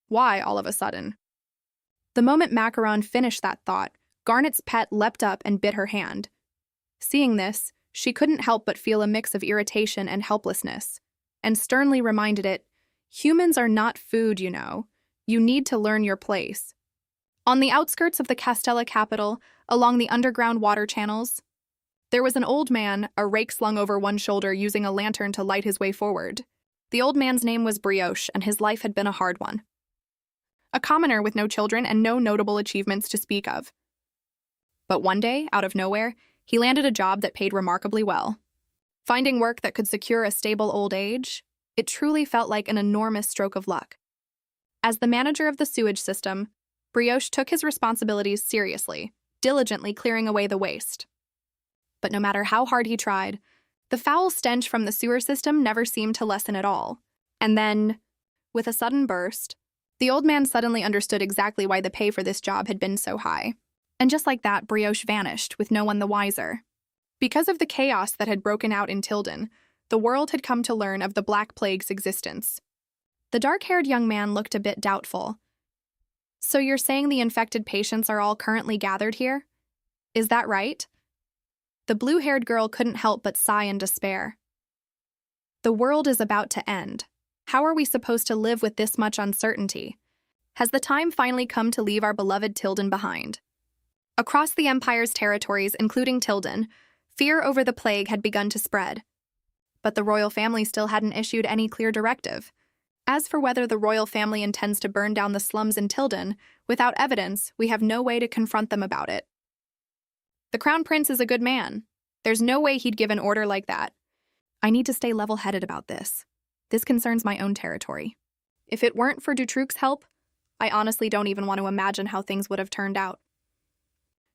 [SPEAKER 1] Why all of a sudden? The moment Macaron finished that thought, Garnet's pet leapt up and bit her hand. Seeing this, she couldn't help but feel a mix of irritation and helplessness, and sternly reminded it, "Humans are not food, you know. You need to learn your place." On the outskirts of the Castella capital, along the underground water channels, there was an old man, a rake slung over one shoulder, using a lantern to light his way forward. The old man's name was Brioche, and his life had been a hard one. A commoner with no children and no notable achievements to speak of. But one day, out of nowhere, he landed a job that paid remarkably well. Finding work that could secure a stable old age, it truly felt like an enormous stroke of luck. As the manager of the sewage system, Brioche took his responsibilities seriously, diligently clearing away the waste. But no matter how hard he tried, the foul stench from the sewer system never seemed to lessen at all. And then, with a sudden burst, the old man suddenly understood exactly why the pay for this job had been so high. And just like that, Brioche vanished, with no one the wiser. Because of the chaos that had broken out in Tilden, the world had come to learn of the Black Plague's existence. The dark-haired young man looked a bit doubtful. "So you're saying the infected patients are all currently gathered here? Is that right?" The blue-haired girl couldn't help but sigh in despair. The world is about to end. How are we supposed to live with this much uncertainty? Has the time finally come to leave our beloved Tilden behind? Across the Empire's territories, including Tilden, fear over the plague had begun to spread. But the royal family still hadn't issued any clear directive. As for whether the royal family intends to burn down the slums in Tilden, without evidence, we have no way to confront them about it. The Crown Prince is a good man. There's no way he'd give an order like that. I need to stay level-headed about this. This concerns my own territory. If it weren't for Dutruc's help, I honestly don't even want to imagine how things would have turned out.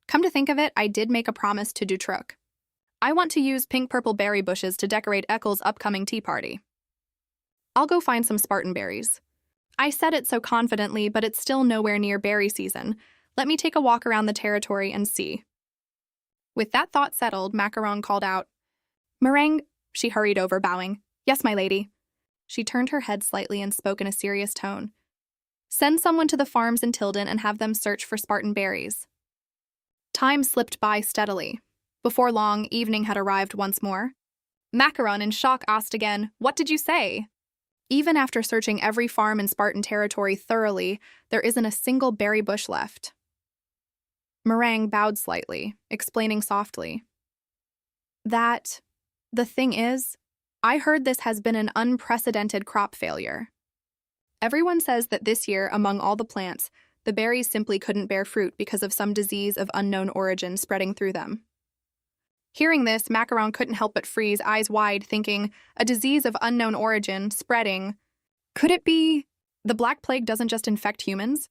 [SPEAKER 1] Come to think of it, I did make a promise to Dutruc. I want to use pink-purple berry bushes to decorate Eccles' upcoming tea party. I'll go find some Spartan berries. I said it so confidently, but it's still nowhere near berry season. Let me take a walk around the territory and see. With that thought settled, Macaron called out, "Meringue," she hurried over, bowing. "Yes, my lady." She turned her head slightly and spoke in a serious tone. "Send someone to the farms in Tilden and have them search for Spartan berries." Time slipped by steadily. Before long, evening had arrived once more. Macaron, in shock, asked again, "What did you say?" Even after searching every farm in Spartan territory thoroughly, there isn't a single berry bush left. Meringue bowed slightly, explaining softly. The thing is, I heard this has been an unprecedented crop failure. Everyone says that this year, among all the plants, the berries simply couldn't bear fruit because of some disease of unknown origin spreading through them. Hearing this, Macaron couldn't help but freeze, eyes wide, thinking, a disease of unknown origin, spreading. Could it be the Black Plague doesn't just infect humans?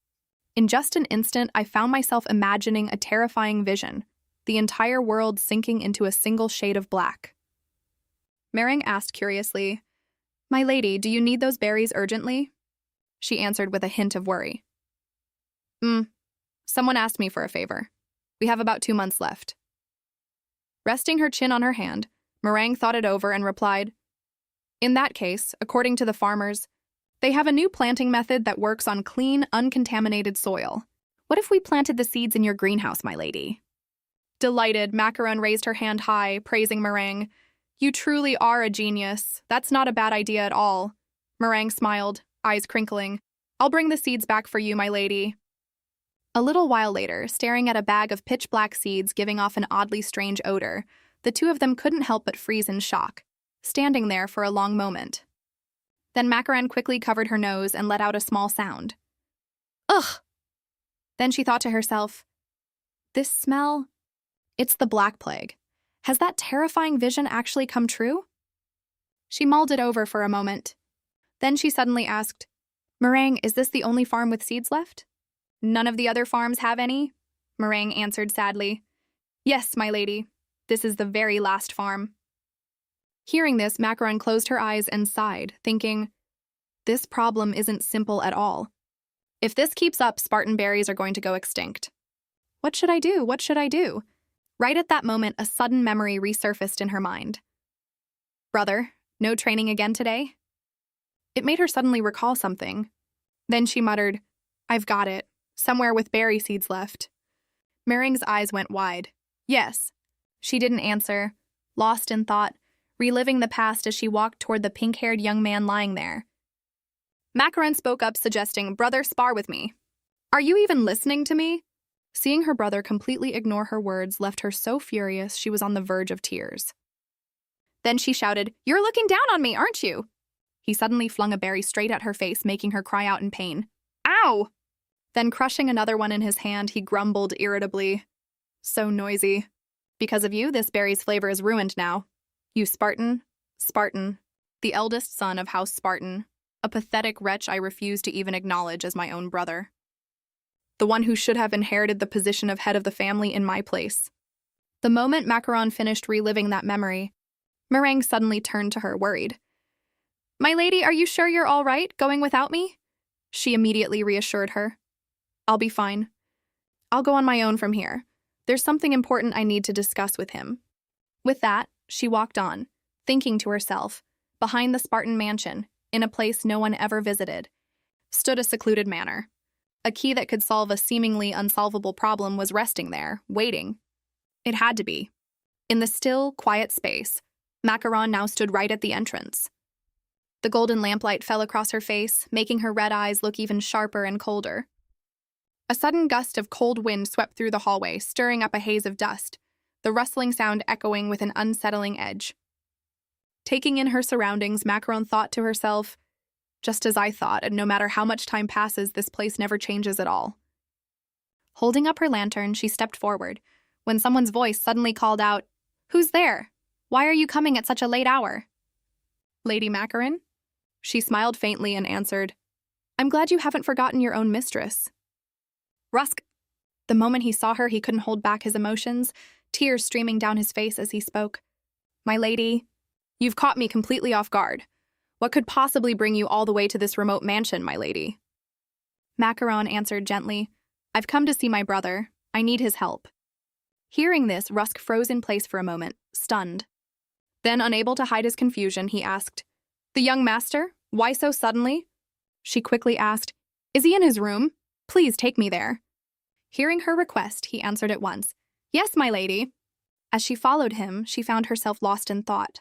[SPEAKER 1] In just an instant, I found myself imagining a terrifying vision, the entire world sinking into a single shade of black. Meringue asked curiously, "My lady, do you need those berries urgently?" She answered with a hint of worry. Someone asked me for a favor. We have about 2 months left." Resting her chin on her hand, Meringue thought it over and replied, "In that case, according to the farmers, they have a new planting method that works on clean, uncontaminated soil. What if we planted the seeds in your greenhouse, my lady?" Delighted, Macaron raised her hand high, praising Meringue. "You truly are a genius. That's not a bad idea at all." Meringue smiled, eyes crinkling. "I'll bring the seeds back for you, my lady." A little while later, staring at a bag of pitch-black seeds giving off an oddly strange odor, the two of them couldn't help but freeze in shock, standing there for a long moment. Then Macaron quickly covered her nose and let out a small sound. "Ugh!" Then she thought to herself, "This smell? It's the Black Plague. Has that terrifying vision actually come true?" She mulled it over for a moment. Then she suddenly asked, Meringue, is this the only farm with seeds left? None of the other farms have any? Meringue answered sadly. Yes, my lady. This is the very last farm. Hearing this, Macaron closed her eyes and sighed, thinking, this problem isn't simple at all. If this keeps up, Spartan berries are going to go extinct. What should I do? What should I do? Right at that moment, a sudden memory resurfaced in her mind. Brother, no training again today? It made her suddenly recall something. Then she muttered, I've got it. Somewhere with berry seeds left. Meringue's eyes went wide. Yes. She didn't answer, lost in thought, reliving the past as she walked toward the pink-haired young man lying there. Macaron spoke up, suggesting, Brother, spar with me. Are you even listening to me? Seeing her brother completely ignore her words left her so furious she was on the verge of tears. Then she shouted, You're looking down on me, aren't you? He suddenly flung a berry straight at her face, making her cry out in pain. Ow! Then crushing another one in his hand, he grumbled irritably. So noisy. Because of you, this berry's flavor is ruined now. You Spartan, the eldest son of House Spartan, a pathetic wretch I refuse to even acknowledge as my own brother. The one who should have inherited the position of head of the family in my place. The moment Macaron finished reliving that memory, Meringue suddenly turned to her, worried. My lady, are you sure you're all right, going without me? She immediately reassured her. I'll be fine. I'll go on my own from here. There's something important I need to discuss with him. With that, she walked on, thinking to herself, behind the Spartan mansion, in a place no one ever visited, stood a secluded manor. A key that could solve a seemingly unsolvable problem was resting there, waiting. It had to be. In the still, quiet space, Macaron now stood right at the entrance. The golden lamplight fell across her face, making her red eyes look even sharper and colder. A sudden gust of cold wind swept through the hallway, stirring up a haze of dust, the rustling sound echoing with an unsettling edge. Taking in her surroundings, Macaron thought to herself, just as I thought, and no matter how much time passes, this place never changes at all. Holding up her lantern, she stepped forward, when someone's voice suddenly called out, Who's there? Why are you coming at such a late hour? Lady Macaron? She smiled faintly and answered, I'm glad you haven't forgotten your own mistress. Rusk. The moment he saw her, he couldn't hold back his emotions, tears streaming down his face as he spoke. My lady, you've caught me completely off guard. What could possibly bring you all the way to this remote mansion, my lady? Macaron answered gently, I've come to see my brother. I need his help. Hearing this, Rusk froze in place for a moment, stunned. Then, unable to hide his confusion, he asked, The young master? Why so suddenly? She quickly asked, Is he in his room? Please take me there. Hearing her request, he answered at once, Yes, my lady. As she followed him, she found herself lost in thought.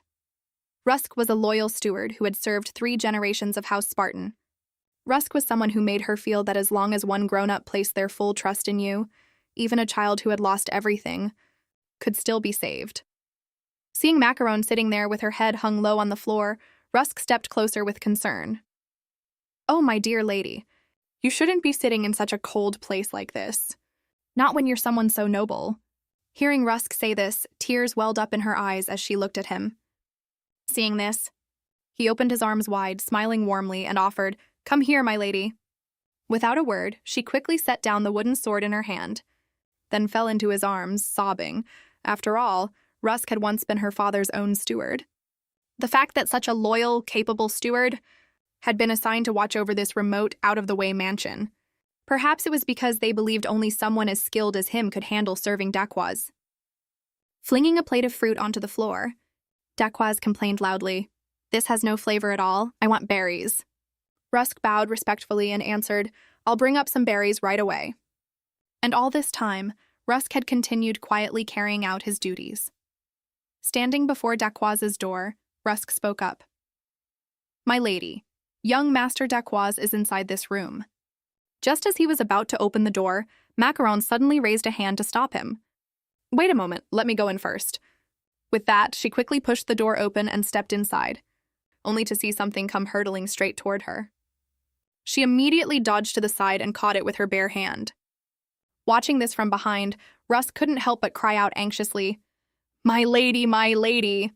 [SPEAKER 1] Rusk was a loyal steward who had served 3 generations of House Spartan. Rusk was someone who made her feel that as long as one grown-up placed their full trust in you, even a child who had lost everything could still be saved. Seeing Macaron sitting there with her head hung low on the floor, Rusk stepped closer with concern. Oh, my dear lady, you shouldn't be sitting in such a cold place like this. Not when you're someone so noble. Hearing Rusk say this, tears welled up in her eyes as she looked at him. Seeing this, he opened his arms wide, smiling warmly, and offered, Come here, my lady. Without a word, she quickly set down the wooden sword in her hand, then fell into his arms, sobbing. After all, Rusk had once been her father's own steward. The fact that such a loyal, capable steward had been assigned to watch over this remote, out-of-the-way mansion. Perhaps it was because they believed only someone as skilled as him could handle serving Daquoise. Flinging a plate of fruit onto the floor, Daquoise complained loudly, This has no flavor at all. I want berries. Rusk bowed respectfully and answered, I'll bring up some berries right away. And all this time, Rusk had continued quietly carrying out his duties. Standing before Daquoise's door, Rusk spoke up. My lady, young Master Daquoise is inside this room. Just as he was about to open the door, Macaron suddenly raised a hand to stop him. Wait a moment, let me go in first. With that, she quickly pushed the door open and stepped inside, only to see something come hurtling straight toward her. She immediately dodged to the side and caught it with her bare hand. Watching this from behind, Rusk couldn't help but cry out anxiously, My lady, my lady!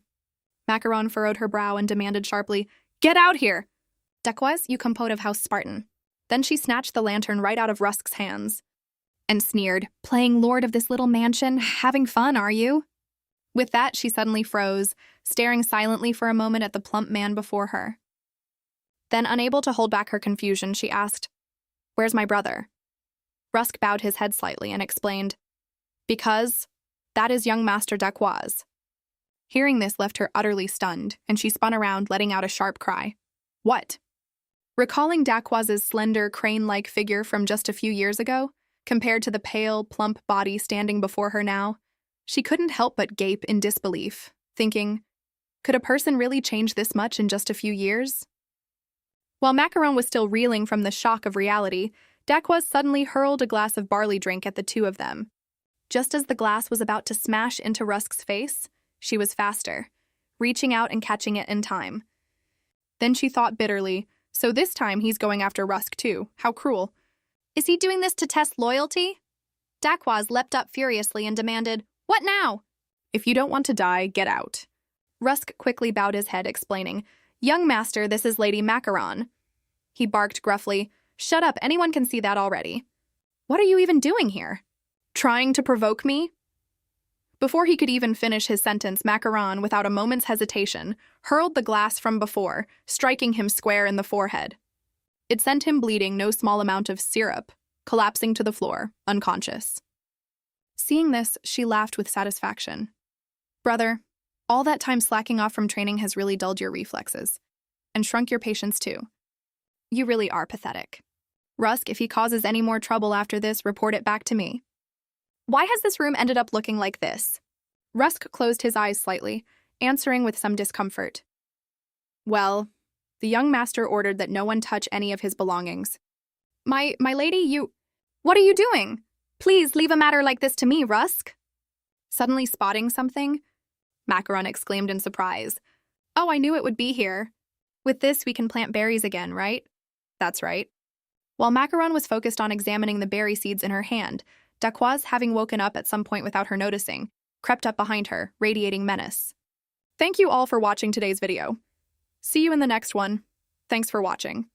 [SPEAKER 1] Macaron furrowed her brow and demanded sharply, Get out here! Daquoise, you compote of House Spartan. Then she snatched the lantern right out of Rusk's hands and sneered, "Playing lord of this little mansion? Having fun, are you?" With that, she suddenly froze, staring silently for a moment at the plump man before her. Then, unable to hold back her confusion, she asked, "Where's my brother?" Rusk bowed his head slightly and explained, "Because that is young Master Daquoise." Hearing this left her utterly stunned, and she spun around, letting out a sharp cry. "What?" Recalling Daquoise's slender, crane-like figure from just a few years ago, compared to the pale, plump body standing before her now, she couldn't help but gape in disbelief, thinking, could a person really change this much in just a few years? While Macaron was still reeling from the shock of reality, Daquoise suddenly hurled a glass of barley drink at the two of them. Just as the glass was about to smash into Rusk's face, she was faster, reaching out and catching it in time. Then she thought bitterly, so this time he's going after Rusk too. How cruel. Is he doing this to test loyalty? Daquoise leapt up furiously and demanded, "What now?" "If you don't want to die, get out." Rusk quickly bowed his head, explaining, "Young master, this is Lady Macaron." He barked gruffly, "Shut up, anyone can see that already." "What are you even doing here? Trying to provoke me?" Before he could even finish his sentence, Macaron, without a moment's hesitation, hurled the glass from before, striking him square in the forehead. It sent him bleeding no small amount of syrup, collapsing to the floor, unconscious. Seeing this, she laughed with satisfaction. "Brother, all that time slacking off from training has really dulled your reflexes, and shrunk your patience too. You really are pathetic. Rusk, if he causes any more trouble after this, report it back to me." "Why has this room ended up looking like this?" Rusk closed his eyes slightly, answering with some discomfort. "Well, the young master ordered that no one touch any of his belongings." My lady, you... What are you doing? Please leave a matter like this to me, Rusk." Suddenly spotting something, Macaron exclaimed in surprise. "Oh, I knew it would be here. With this, we can plant berries again, right?" "That's right." While Macaron was focused on examining the berry seeds in her hand, Daquoise, having woken up at some point without her noticing, crept up behind her, radiating menace. Thank you all for watching today's video. See you in the next one. Thanks for watching.